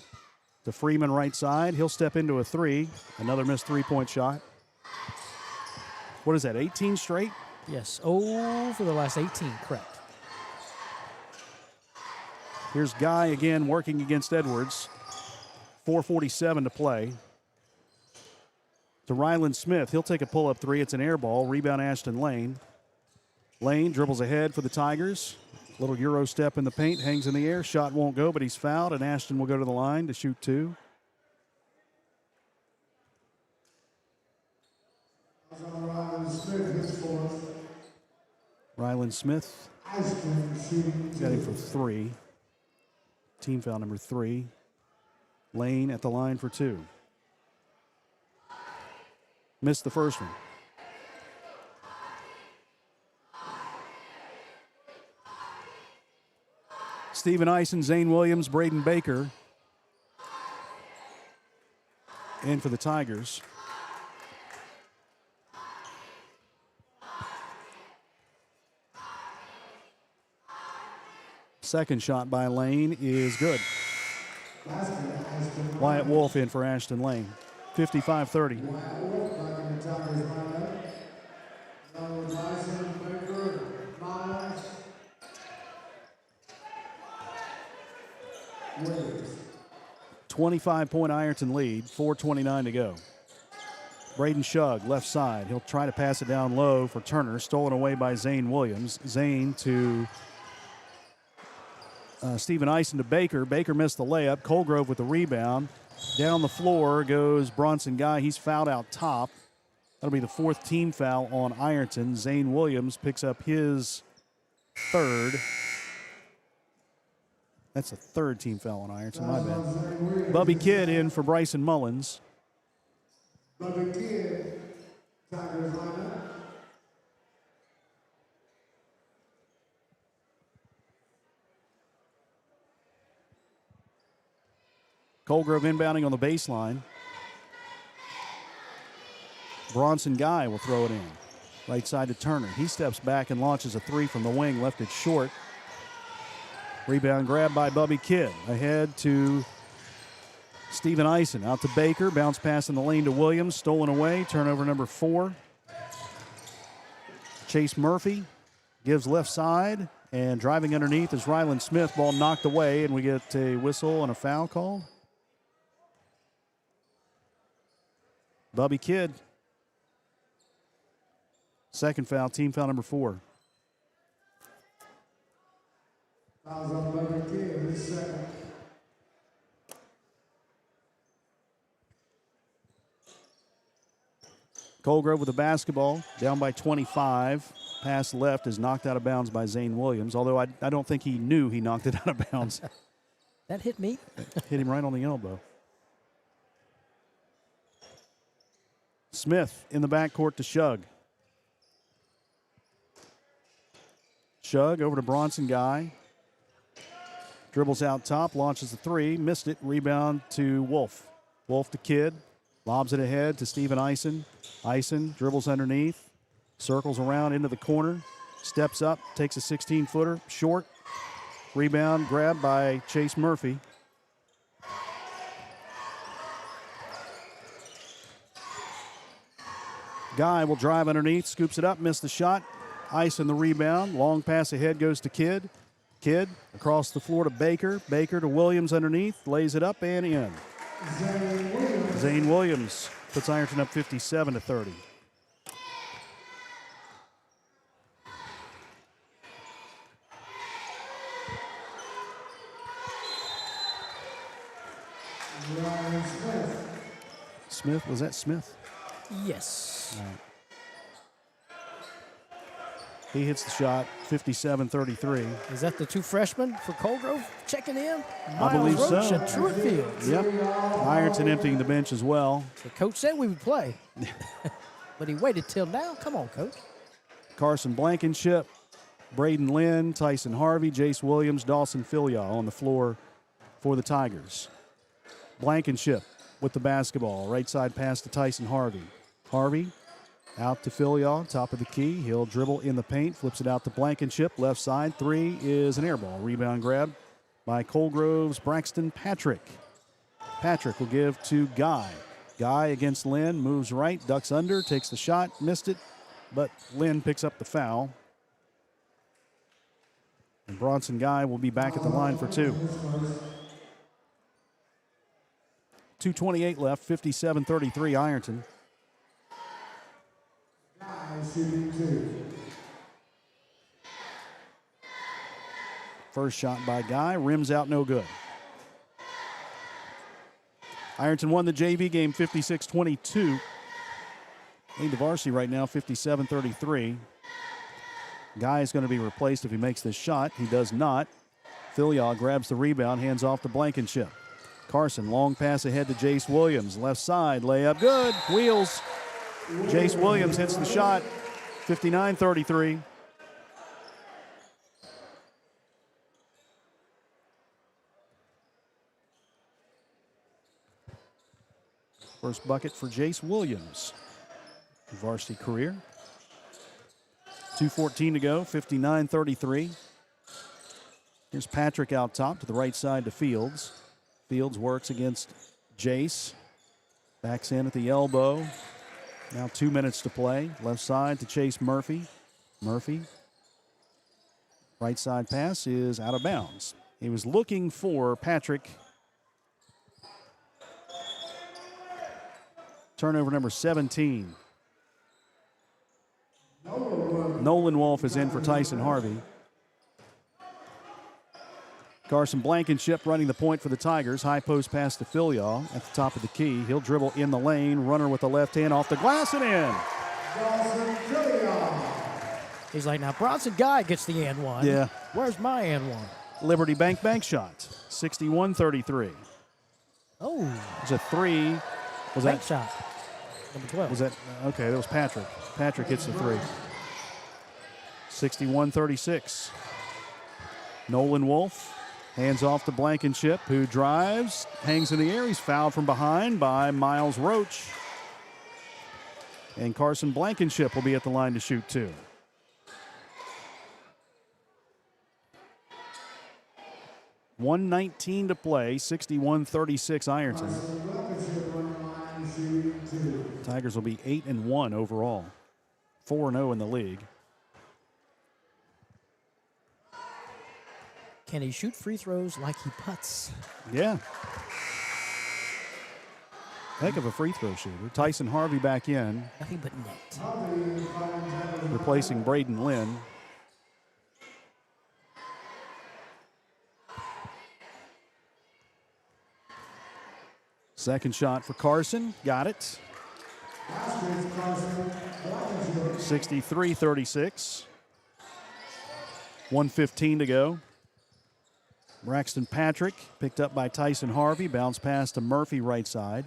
to Freeman right side. He'll step into a 3. Another missed three-point shot. What is that, 18 straight? Yes, 0 for the last 18, correct. Here's Guy again working against Edwards. 4:47 to play. To Ryland Smith. He'll take a pull-up 3. It's an air ball. Rebound Ashton Lane. Lane dribbles ahead for the Tigers. Little Euro step in the paint. Hangs in the air. Shot won't go, but he's fouled, and Ashton will go to the line to shoot 2. Ryland Smith got him for 3. Team foul number 3. Lane at the line for 2. Missed the first one. Stephen Eisen, Zane Williams, Braden Baker in for the Tigers. Second shot by Lane is good. Wyatt Wolf in for Ashton Lane. 55-30. $25-point Ironton lead, 4:29 to go. Braden Shugg, left side. He'll try to pass it down low for Turner. Stolen away by Zane Williams. Zane to Stephen Eisen to Baker. Baker missed the layup. Colgrove with the rebound. Down the floor goes Bronson Guy. He's fouled out top. That'll be the 4th team foul on Ironton. Zane Williams picks up his 3rd. That's a 3rd team foul on Ironton, my bad. Bubby Kidd in for Bryson Mullins. Bubby Kidd, Tigers lineup. Colgrove inbounding on the baseline. Bronson Guy will throw it in. Right side to Turner. He steps back and launches a 3 from the wing. Left it short. Rebound grab by Bubby Kidd. Ahead to Stephen Eisen. Out to Baker. Bounce pass in the lane to Williams. Stolen away. Turnover number 4. Chase Murphy gives left side. And driving underneath is Ryland Smith. Ball knocked away. And we get a whistle and a foul called. Bubby Kidd. Second foul, team foul number 4. Fouls on Bubby Kidd, his second. Colgrove with the basketball, down by 25. Pass left is knocked out of bounds by Zane Williams, although I don't think he knew he knocked it out of bounds. That hit me. Hit him right on the elbow. Smith in the backcourt to Shug. Shug over to Bronson Guy. Dribbles out top, launches the three, missed it, rebound to Wolf. Wolf to Kidd, lobs it ahead to Steven Eisen. Eisen dribbles underneath, circles around into the corner, steps up, takes a 16-footer, short. Rebound grabbed by Chase Murphy. Guy will drive underneath, scoops it up, missed the shot. Eisen the rebound, long pass ahead goes to Kidd. Kidd across the floor to Baker. Baker to Williams underneath, lays it up and in. Zane Williams puts Ironton up 57-30. Smith, was that Smith? Yes. All right. He hits the shot, 57-33. Is that the two freshmen for Colgrove checking in? I believe Miles Roach so. and Truett Fields. Yep. Ironton emptying the bench as well. The coach said we would play. But he waited till now. Come on, coach. Carson Blankenship, Braden Lynn, Tyson Harvey, Jace Williams, Dawson Filia on the floor for the Tigers. Blankenship with the basketball. Right side pass to Tyson Harvey. Harvey out to Filia, top of the key. He'll dribble in the paint, flips it out to Blankenship. Left side, three is an air ball. Rebound grab by Colgrove's Braxton Patrick. Patrick will give to Guy. Guy against Lynn, moves right, ducks under, takes the shot, missed it, but Lynn picks up the foul. And Bronson Guy will be back at the line for two. 2:28 left, 57-33 Ironton. First shot by Guy, rims out, no good. Ironton won the JV game 56-22. Lead the varsity right now 57-33. Guy is going to be replaced if he makes this shot. He does not. Filia grabs the rebound, hands off to Blankenship. Carson, long pass ahead to Jace Williams. Left side, layup, good. Wheels. Jace Williams hits the shot, 59-33. First bucket for Jace Williams. Varsity career. 2:14 to go, 59-33. Here's Patrick out top to the right side to Fields. Fields works against Jace. Backs in at the elbow. Now 2 minutes to play. Left side to Chase Murphy. Murphy. Right side pass is out of bounds. He was looking for Patrick. Turnover number 17. Nolan Wolf is in for Tyson Harvey. Carson Blankenship running the point for the Tigers. High post pass to Filia at the top of the key. He'll dribble in the lane. Runner with the left hand off the glass and in. He's like, now Bronson Guy gets the and one. Yeah. Where's my and one? Liberty bank shot. 61-33. Oh. It's a three. Was bank that shot? Number 12. Was that okay? That was Patrick. Patrick hits the three. 61-36. Nolan Wolf hands off to Blankenship, who drives, hangs in the air. He's fouled from behind by Miles Roach. And Carson Blankenship will be at the line to shoot two. .119 to play, 61-36 Ironton. Tigers will be 8-1 overall, 4-0 in the league. Can he shoot free throws like he putts? Yeah. Heck of a free throw shooter. Tyson Harvey back in. Nothing but net. Replacing Braden Lynn. Second shot for Carson. Got it. 63-36. 1:15 to go. Braxton Patrick picked up by Tyson Harvey. Bounce pass to Murphy right side.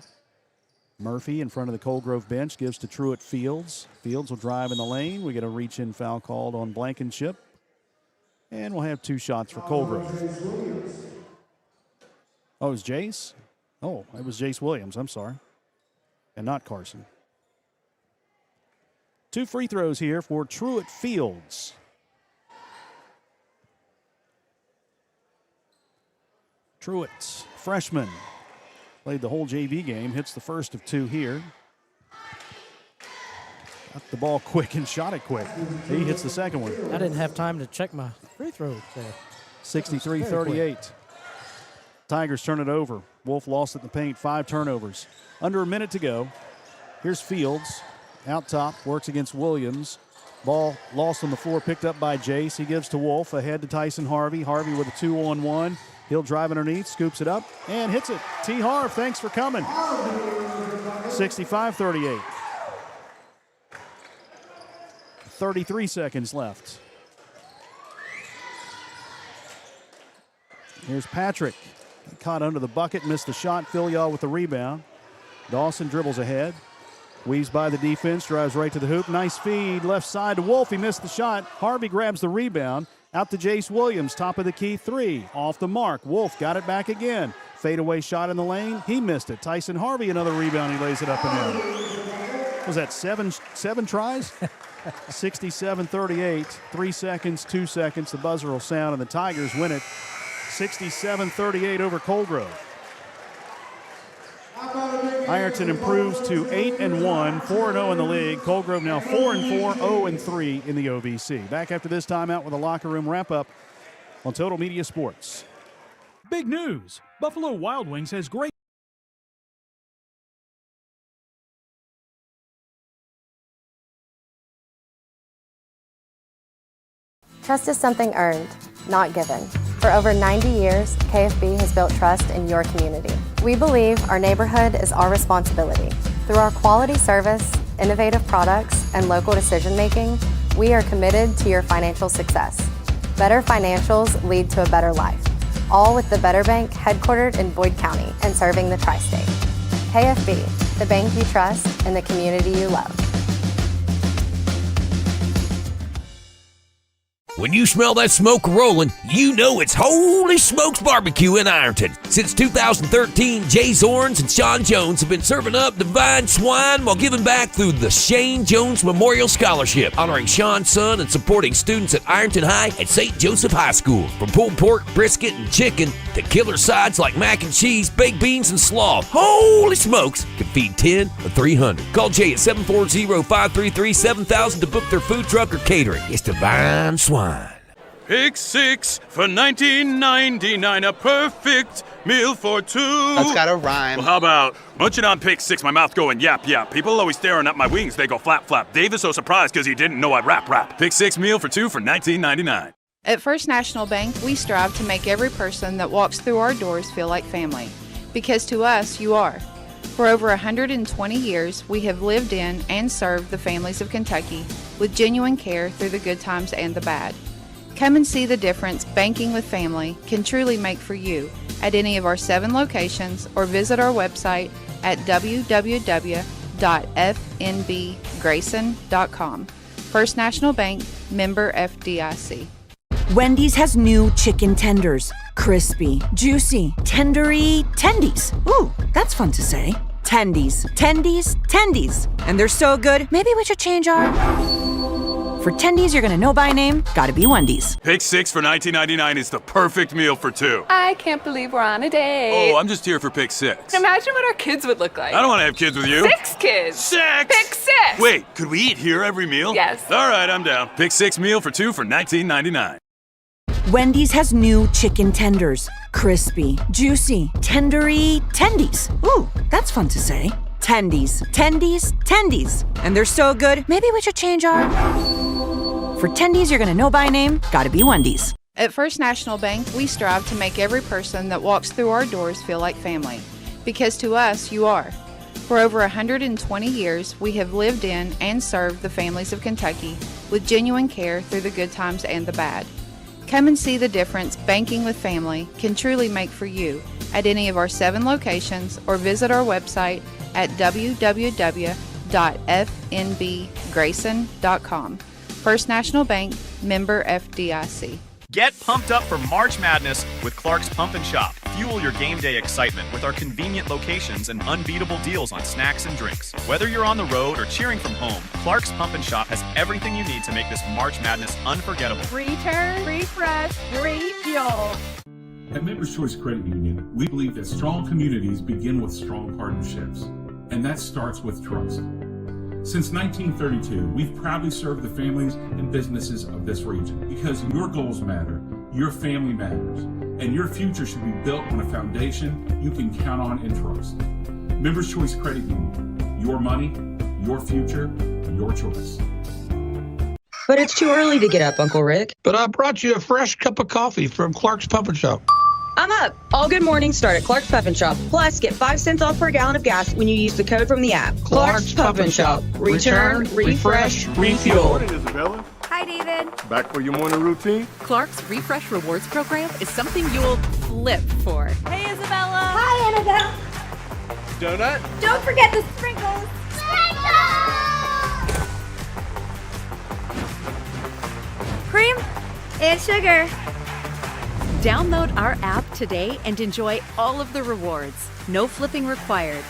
Murphy in front of the Cold Grove bench gives to Truett Fields. Fields will drive in the lane. We get a reach-in foul called on Blankenship. And we'll have 2 shots for Cold Grove. Oh, it was Jace? Oh, it was Jace Williams. I'm sorry. And not Carson. 2 free throws here for Truett Fields. Truett, freshman, played the whole JV game, hits the first of 2 here. Got the ball quick and shot it quick. He hits the second one. I didn't have time to check my free throw there. 63-38. Tigers turn it over. Wolf lost at the paint, 5 turnovers. Under a minute to go. Here's Fields, out top, works against Williams. Ball lost on the floor, picked up by Jace. He gives to Wolf, ahead to Tyson Harvey. Harvey with a 2-on-1. He'll drive underneath, scoops it up, and hits it. T. Harv, thanks for coming. 65-38. 33 seconds left. Here's Patrick. Caught under the bucket, missed the shot. Filial with the rebound. Dawson dribbles ahead. Weaves by the defense, drives right to the hoop. Nice feed, left side to Wolf. He missed the shot. Harvey grabs the rebound. Out to Jace Williams, top of the key 3. Off the mark. Wolf got it back again. Fadeaway shot in the lane. He missed it. Tyson Harvey, another rebound. He lays it up and in. Was that seven tries? 67-38. 3 seconds, 2 seconds. The buzzer will sound, and the Tigers win it 67-38 over Cold Grove. Ironton improves to 8-1, 4-0 in the league. Cold Grove now 4-4, 0-3 in the OVC. Back after this timeout with a locker room wrap-up on Total Media Sports. Big news. Buffalo Wild Wings has great Trust is something earned, not given. For over 90 years, KFB has built trust in your community. We believe our neighborhood is our responsibility. Through our quality service, innovative products, and local decision-making, we are committed to your financial success. Better financials lead to a better life. All with the Better Bank headquartered in Boyd County and serving the tri-state. KFB, the bank you trust and the community you love. When you smell that smoke rolling, you know it's Holy Smokes Barbecue in Ironton. Since 2013, Jay Zorns and Sean Jones have been serving up divine swine while giving back through the Shane Jones Memorial Scholarship, honoring Sean's son and supporting students at Ironton High and St. Joseph High School. From pulled pork, brisket, and chicken to killer sides like mac and cheese, baked beans, and slaw, Holy Smokes can feed 10 or 300. Call Jay at 740-533-7000 to book their food truck or catering. It's divine swine. Pick 6 for $19.99, a perfect meal for 2. That's gotta rhyme. Well, how about munching on Pick 6, my mouth going yap, yap. People always staring at my wings, they go flap, flap. Dave is so surprised because he didn't know I'd rap, rap. Pick 6 meal for 2 for $19.99. At First National Bank, we strive to make every person that walks through our doors feel like family. Because to us, you are. For over 120 years, we have lived in and served the families of Kentucky with genuine care through the good times and the bad. Come and see the difference banking with family can truly make for you at any of our 7 locations or visit our website at www.fnbgrayson.com. First National Bank, member FDIC. Wendy's has new chicken tenders. Crispy, juicy, tendery tendies. Ooh, that's fun to say. Tendies, tendies, tendies. And they're so good, maybe we should change our... For tendies you're gonna know by name, gotta be Wendy's. Pick 6 for $19.99 is the perfect meal for 2. I can't believe we're on a date. Oh, I'm just here for Pick 6. Imagine what our kids would look like. I don't want to have kids with you. 6 kids. 6! Pick 6! Wait, could we eat here every meal? Yes. All right, I'm down. Pick 6 meal for 2 for $19.99. Wendy's has new chicken tenders. Crispy, juicy, tendery tendies. Ooh, that's fun to say. Tendies, tendies, tendies. And they're so good, maybe we should change our... For tendies you're gonna know by name, gotta be Wendy's. At First National Bank, we strive to make every person that walks through our doors feel like family. Because to us, you are. For over 120 years, we have lived in and served the families of Kentucky with genuine care through the good times and the bad. Come and see the difference banking with family can truly make for you at any of our 7 locations or visit our website at www.fnbgrayson.com. First National Bank, member FDIC. Get pumped up for March Madness with Clark's Pump and Shop. Fuel your game day excitement with our convenient locations and unbeatable deals on snacks and drinks. Whether you're on the road or cheering from home, Clark's Pump and Shop has everything you need to make this March Madness unforgettable. Return, refresh, refuel. At Members Choice Credit Union, we believe that strong communities begin with strong partnerships, and that starts with trust. Since 1932, we've proudly served the families and businesses of this region because your goals matter, your family matters, and your future should be built on a foundation you can count on and trust. Members Choice Credit Union, your money, your future, your choice. But it's too early to get up, Uncle Rick. But I brought you a fresh cup of coffee from Clark's Pump and Shop. I'm up. All good mornings start at Clark's Pump and Shop. Plus, get 5 cents off per gallon of gas when you use the code from the app. Clark's Pump and Shop. Return, refresh, refuel. Morning, Isabella. Hi, David. Back for your morning routine? Clark's Refresh Rewards program is something you'll flip for. Hey, Isabella. Hi, Annabelle. Donut? Don't forget the sprinkles. Cream and sugar. Download our app today and enjoy all of the rewards. No flipping required.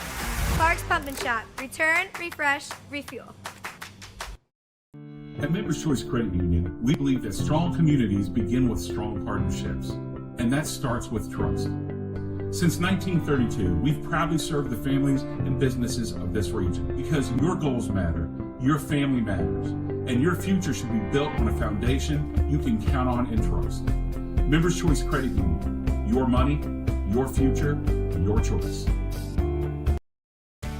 Clark's Pump and Shop. Return, refresh, refuel. At Members Choice Credit Union, we believe that strong communities begin with strong partnerships, and that starts with trust. Since 1932, we've proudly served the families and businesses of this region because your goals matter, your family matters, and your future should be built on a foundation you can count on and trust. Members Choice Credit Union, your money, your future, your choice.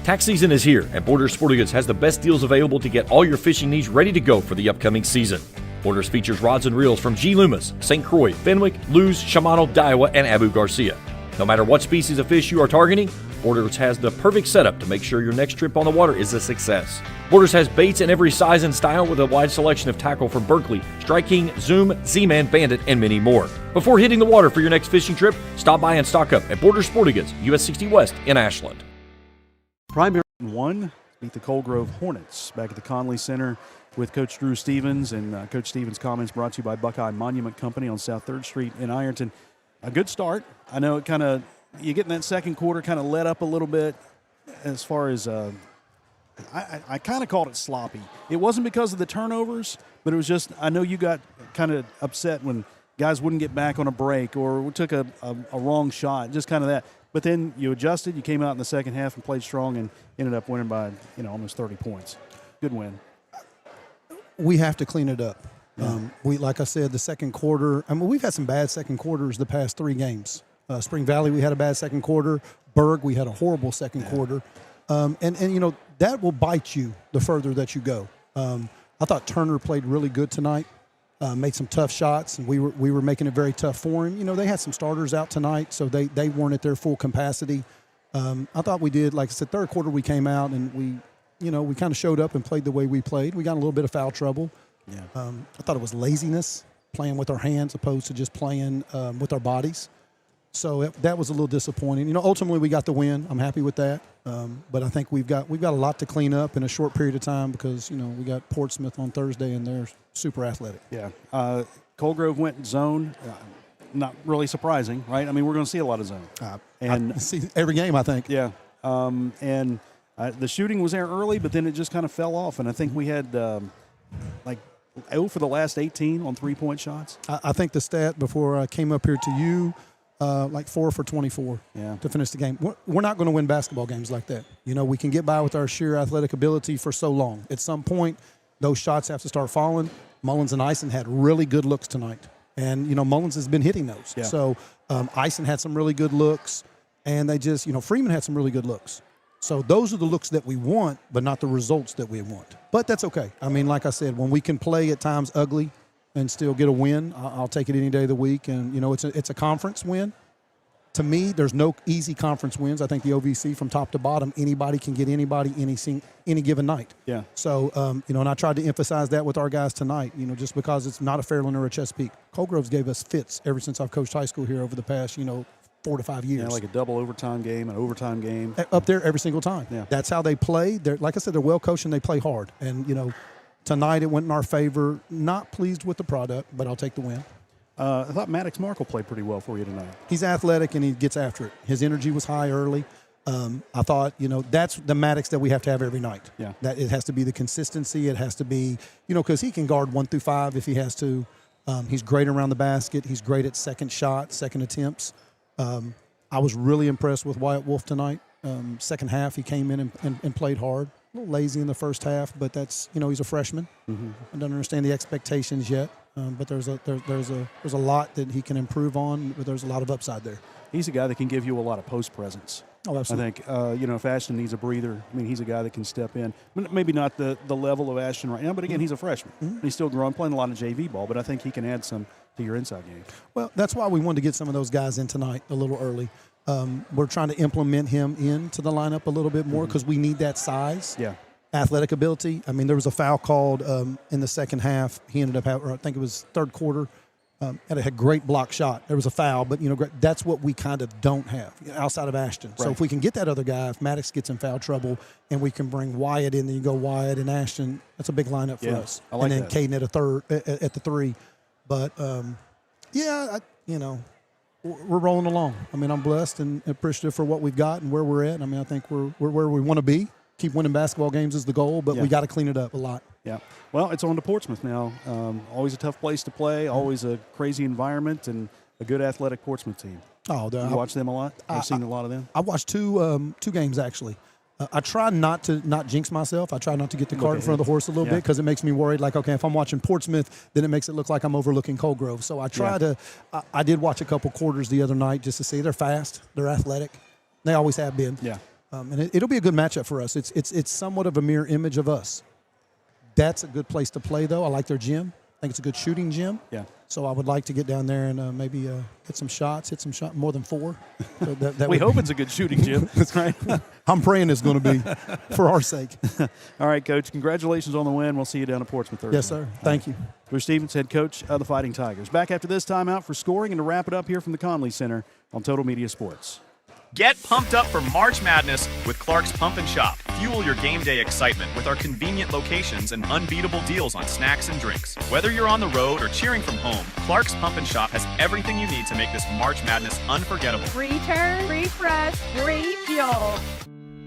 Tax season is here, and Borders Sporting Goods has the best deals available to get all your fishing needs ready to go for the upcoming season. Borders features rods and reels from G. Loomis, St. Croix, Fenwick, Luz, Shimano, Daiwa, and Abu Garcia. No matter what species of fish you are targeting, Borders has the perfect setup to make sure your next trip on the water is a success. Borders has baits in every size and style with a wide selection of tackle from Berkley, Strike King, Zoom, Z-Man, Bandit, and many more. Before hitting the water for your next fishing trip, stop by and stock up at Borders Sporting Goods, US 60 West in Ashland. Primary 1 beat the Coal Grove Hornets back at the Conley Center with Coach Drew Stevens, and Coach Stevens' comments brought to you by Buckeye Monument Company on South 3rd Street in Ironton. A good start. I know it kind of, you get in that second quarter, kind of let up a little bit as far as, I kind of called it sloppy. It wasn't because of the turnovers, but it was just, I know you got kind of upset when guys wouldn't get back on a break or took a wrong shot, just kind of that. But then you adjusted, you came out in the second half and played strong and ended up winning by, almost 30 points. Good win. We have to clean it up. We, like I said, the second quarter, we've had some bad second quarters the past 3 games. Spring Valley, we had a bad second quarter. Berg, we had a horrible second quarter. And that will bite you the further that you go. I thought Turner played really good tonight, made some tough shots, and we were making it very tough for him. They had some starters out tonight, so they weren't at their full capacity. I thought we did, like I said, third quarter we came out and we kind of showed up and played the way we played. We got in a little bit of foul trouble. Yeah. I thought it was laziness, playing with our hands opposed to just playing with our bodies. So that was a little disappointing. Ultimately we got the win. I'm happy with that. But I think we've got a lot to clean up in a short period of time because, we got Portsmouth on Thursday and they're super athletic. Yeah. Coal Grove went zone. Not really surprising, right? We're going to see a lot of zone. I see every game, I think. Yeah. And the shooting was there early, but then it just kind of fell off. And I think we had 0 for the last 18 on 3-point shots. I think the stat before I came up here to you, 4 for 24 to finish the game. We're not going to win basketball games like that. We can get by with our sheer athletic ability for so long. At some point, those shots have to start falling. Mullins and Eisen had really good looks tonight. And, Mullins has been hitting those. Yeah. So Eisen had some really good looks. And they just, Freeman had some really good looks. So those are the looks that we want, but not the results that we want. But that's okay. Like I said, when we can play at times ugly and still get a win, I'll take it any day of the week. And, it's a conference win. To me, there's no easy conference wins. I think the OVC from top to bottom, anybody can get anybody any given night. Yeah. So, and I tried to emphasize that with our guys tonight, just because it's not a Fairland or a Chesapeake. Cold Grove's gave us fits ever since I've coached high school here over the past, 4 to 5 years. Yeah, like a double overtime game, an overtime game. Up there every single time. Yeah. That's how they play. Like I said, they're well coached and they play hard. And, tonight it went in our favor. Not pleased with the product, but I'll take the win. I thought Maddox Markle played pretty well for you tonight. He's athletic and he gets after it. His energy was high early. I thought, that's the Maddox that we have to have every night. Yeah. That it has to be the consistency. It has to be, because he can guard 1 through 5 if he has to. He's great around the basket. He's great at second attempts. I was really impressed with Wyatt Wolf tonight. Second half, he came in and played hard. A little lazy in the first half, but that's, he's a freshman. Mm-hmm. I don't understand the expectations yet. But there's a lot that he can improve on, but there's a lot of upside there. He's a guy that can give you a lot of post presence. Oh, absolutely. I think, if Ashton needs a breather, he's a guy that can step in. Maybe not the level of Ashton right now, but again, he's a freshman. Mm-hmm. He's still growing, playing a lot of JV ball, but I think he can add some to your inside game. Well, that's why we wanted to get some of those guys in tonight a little early. We're trying to implement him into the lineup a little bit more because we need that size. Yeah. Athletic ability. There was a foul called in the second half. He ended up having, I think it was third quarter, and it had a great block shot. There was a foul, but that's what we kind of don't have outside of Ashton. Right. So if we can get that other guy, if Maddox gets in foul trouble, and we can bring Wyatt in, then you go Wyatt and Ashton. That's a big lineup for us. I like and then that. Caden at the 3. But we're rolling along. I'm blessed and appreciative for what we've got and where we're at. I think we're where we want to be. Keep winning basketball games is the goal, but we got to clean it up a lot. Yeah. Well, it's on to Portsmouth now. Always a tough place to play, always a crazy environment, and a good athletic Portsmouth team. Oh, you watch them a lot? I've seen a lot of them. I watched two games, actually. I try not to jinx myself. I try not to get the cart in front of the horse a little bit because it makes me worried. Like, okay, if I'm watching Portsmouth, then it makes it look like I'm overlooking Cold Grove. So I try to – I did watch a couple quarters the other night just to see. They're fast. They're athletic. They always have been. Yeah. And it'll be a good matchup for us. It's somewhat of a mirror image of us. That's a good place to play, though. I like their gym. I think it's a good shooting gym. Yeah. So I would like to get down there and maybe hit some shots, more than 4. So that we hope it's a good shooting gym. That's right. I'm praying it's going to be for our sake. All right, Coach. Congratulations on the win. We'll see you down at Portsmouth Thursday. Yes, sir. Thank you. Bruce Stevens, head coach of the Fighting Tigers. Back after this timeout for scoring and to wrap it up here from the Conley Center on Total Media Sports. Get pumped up for March Madness with Clark's Pump and Shop. Fuel your game day excitement with our convenient locations and unbeatable deals on snacks and drinks. Whether you're on the road or cheering from home, Clark's Pump and Shop has everything you need to make this March Madness unforgettable. Return, refresh, refuel.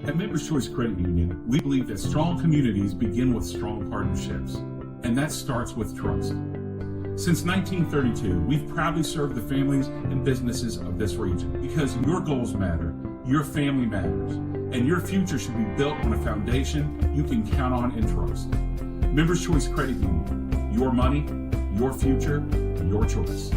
At Members Choice Credit Union, we believe that strong communities begin with strong partnerships, and that starts with trust. Since 1932, we've proudly served the families and businesses of this region because your goals matter, your family matters, and your future should be built on a foundation you can count on and trust. Members Choice Credit Union, your money, your future, your choice.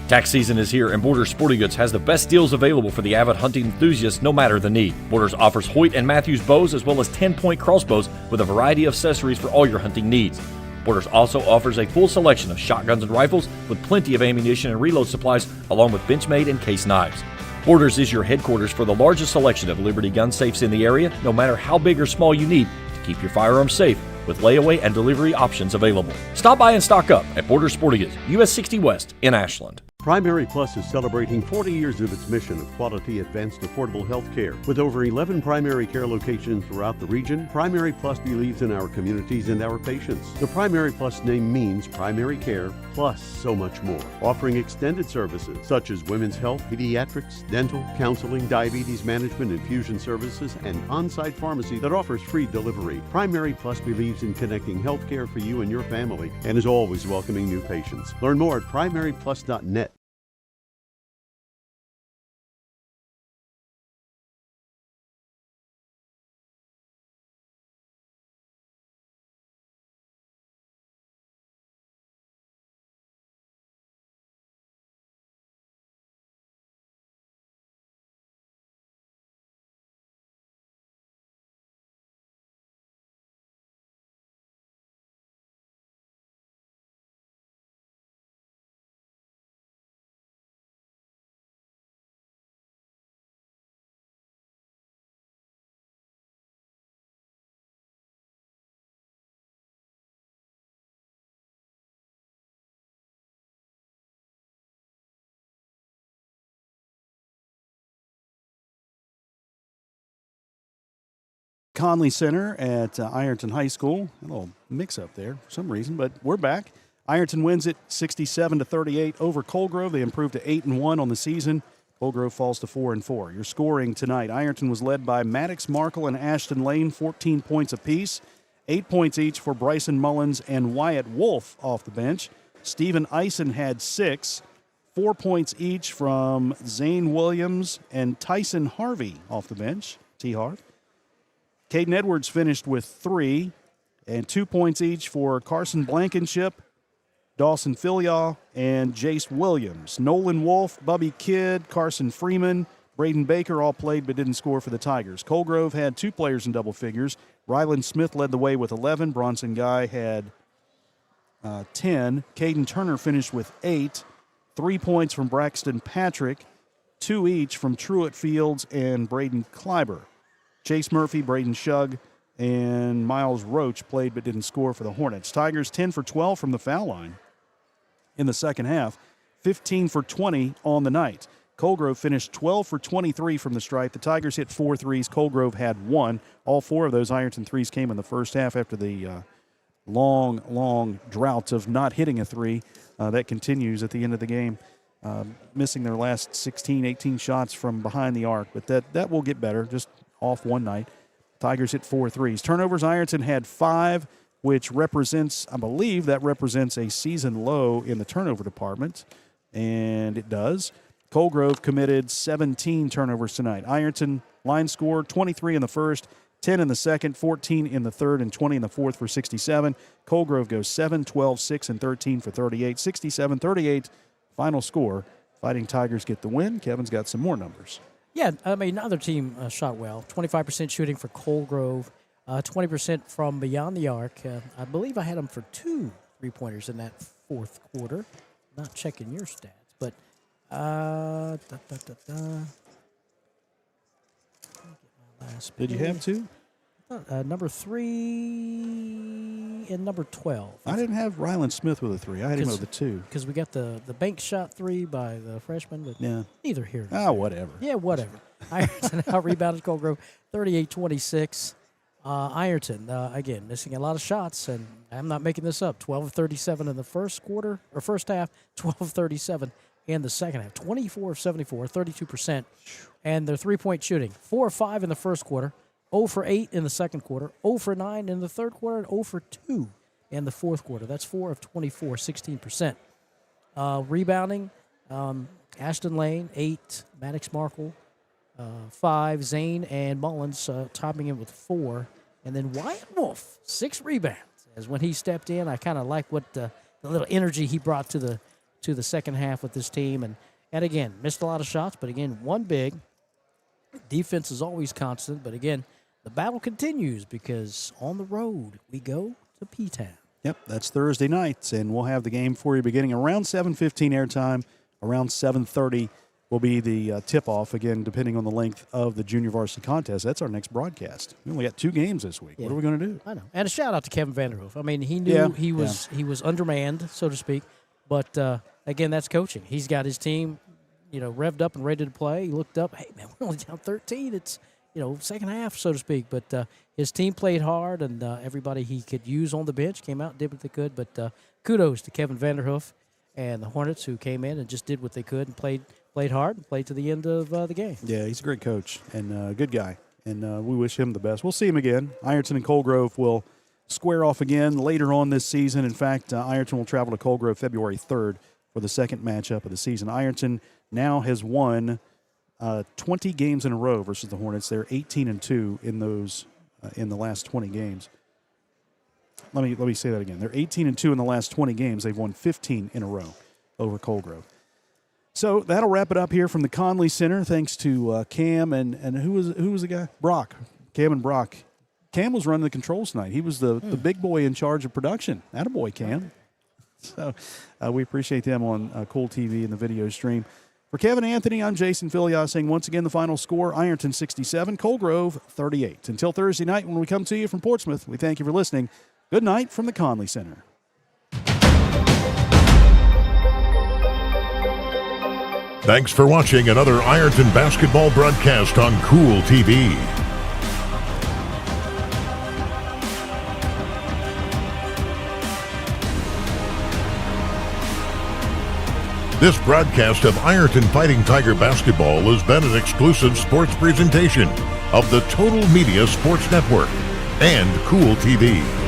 Tax season is here, and Borders Sporting Goods has the best deals available for the avid hunting enthusiast, no matter the need. Borders offers Hoyt and Matthews bows as well as 10-point crossbows with a variety of accessories for all your hunting needs. Borders also offers a full selection of shotguns and rifles with plenty of ammunition and reload supplies, along with Benchmade and case knives. Borders is your headquarters for the largest selection of Liberty gun safes in the area, no matter how big or small you need to keep your firearms safe, with layaway and delivery options available. Stop by and stock up at Borders Sporting Goods, US 60 West in Ashland. Primary Plus is celebrating 40 years of its mission of quality, advanced, affordable health care. With over 11 primary care locations throughout the region, Primary Plus believes in our communities and our patients. The Primary Plus name means primary care plus so much more, offering extended services such as women's health, pediatrics, dental, counseling, diabetes management, infusion services, and on-site pharmacy that offers free delivery. Primary Plus believes in connecting health care for you and your family and is always welcoming new patients. Learn more at primaryplus.net. Conley Center at Ironton High School. A little mix-up there for some reason, but we're back. Ironton wins it 67-38 over Colgrove. They improved to 8-1 on the season. Colgrove falls to 4-4. Your scoring tonight: Ironton was led by Maddox Markle and Ashton Lane, 14 points apiece. 8 points each for Bryson Mullins and Wyatt Wolf off the bench. Stephen Eisen had 6. 4 points each from Zane Williams and Tyson Harvey off the bench. T-Harv. Caden Edwards finished with 3, and 2 points each for Carson Blankenship, Dawson Filiaw, and Jace Williams. Nolan Wolf, Bubby Kidd, Carson Freeman, Braden Baker all played but didn't score for the Tigers. Colgrove had 2 players in double figures. Rylan Smith led the way with 11. Bronson Guy had 10. Caden Turner finished with 8. 3 points from Braxton Patrick, 2 each from Truett Fields and Braden Kleiber. Chase Murphy, Braden Shug, and Miles Roach played but didn't score for the Hornets. Tigers 10 for 12 from the foul line in the second half, 15 for 20 on the night. Colgrove finished 12 for 23 from the stripe. The Tigers hit 4 threes. Colgrove had 1. All 4 of those Ironton threes came in the first half after the long drought of not hitting a 3. That continues at the end of the game, missing their last 16, 18 shots from behind the arc. But that will get better, just off one night. Tigers hit 4 threes. Turnovers, Ironton had 5, which represents, I believe, that represents a season low in the turnover department, and it does. Colgrove committed 17 turnovers tonight. Ironton line score 23 in the first, 10 in the second, 14 in the third, and 20 in the fourth for 67. Colgrove goes 7, 12, 6, and 13 for 38. 67-38 final score. Fighting Tigers get the win. Kevin's got some more numbers. Yeah, I mean, neither team shot well. 25% shooting for Colgrove, 20% from beyond the arc. I believe I had them for 2 3-pointers in that fourth quarter. Not checking your stats, but Did you have 2? Number 3 and number 12. I didn't have Rylan Smith with a 3. I had him with a 2. Because we got the bank shot 3 by the freshman, but neither here. Whatever. Yeah, whatever. Ironton out-rebounded Colgrove 38-26. Ironton, again, missing a lot of shots, and I'm not making this up. 12 of 37 in the first quarter, or first half, 12 of 37 in the second half. 24 of 74, 32%. And their three-point shooting, 4 of 5 in the first quarter, 0 for 8 in the second quarter, 0 for 9 in the third quarter, and 0 for 2 in the fourth quarter. That's 4 of 24, 16%. Rebounding, Ashton Lane, 8, Maddox Markle, 5, Zane and Mullins topping it with 4. And then Wyatt Wolf, 6 rebounds. As when he stepped in, I kind of like what the little energy he brought to the second half with this team. And again, missed a lot of shots, but again, one big. Defense is always constant, but again, the battle continues because on the road we go to P-Town. Yep, that's Thursday night, and we'll have the game for you beginning around 7:15 airtime. Around 7:30 will be the tip-off, again, depending on the length of the junior varsity contest. That's our next broadcast. We only got 2 games this week. Yeah. What are we going to do? I know. And a shout-out to Kevin Vanderhoof. I mean, he knew he was undermanned, so to speak, but again, that's coaching. He's got his team revved up and ready to play. He looked up, hey, man, we're only down 13. It's, second half, so to speak. But his team played hard, and everybody he could use on the bench came out and did what they could. But kudos to Kevin Vanderhoof and the Hornets, who came in and just did what they could and played hard and played to the end of the game. Yeah, he's a great coach and a good guy, and we wish him the best. We'll see him again. Ironton and Colgrove will square off again later on this season. In fact, Ironton will travel to Colgrove February 3rd for the second matchup of the season. Ironton now has won 20 games in a row versus the Hornets. They're 18-2 in those in the last 20 games. Let me say that again. They're 18-2 in the last 20 games. They've won 15 in a row over Colgrove. So that'll wrap it up here from the Conley Center. Thanks to Cam and who was the guy? Brock. Cam and Brock. Cam was running the controls tonight. He was the big boy in charge of production. Attaboy, Cam. So we appreciate them on Cool TV and the video stream. For Kevin Anthony, I'm Jason Filiaw saying once again the final score, Ironton 67, Colgrove 38. Until Thursday night when we come to you from Portsmouth, we thank you for listening. Good night from the Conley Center. Thanks for watching another Ironton basketball broadcast on Cool TV. This broadcast of Ironton Fighting Tiger basketball has been an exclusive sports presentation of the Total Media Sports Network and Cool TV.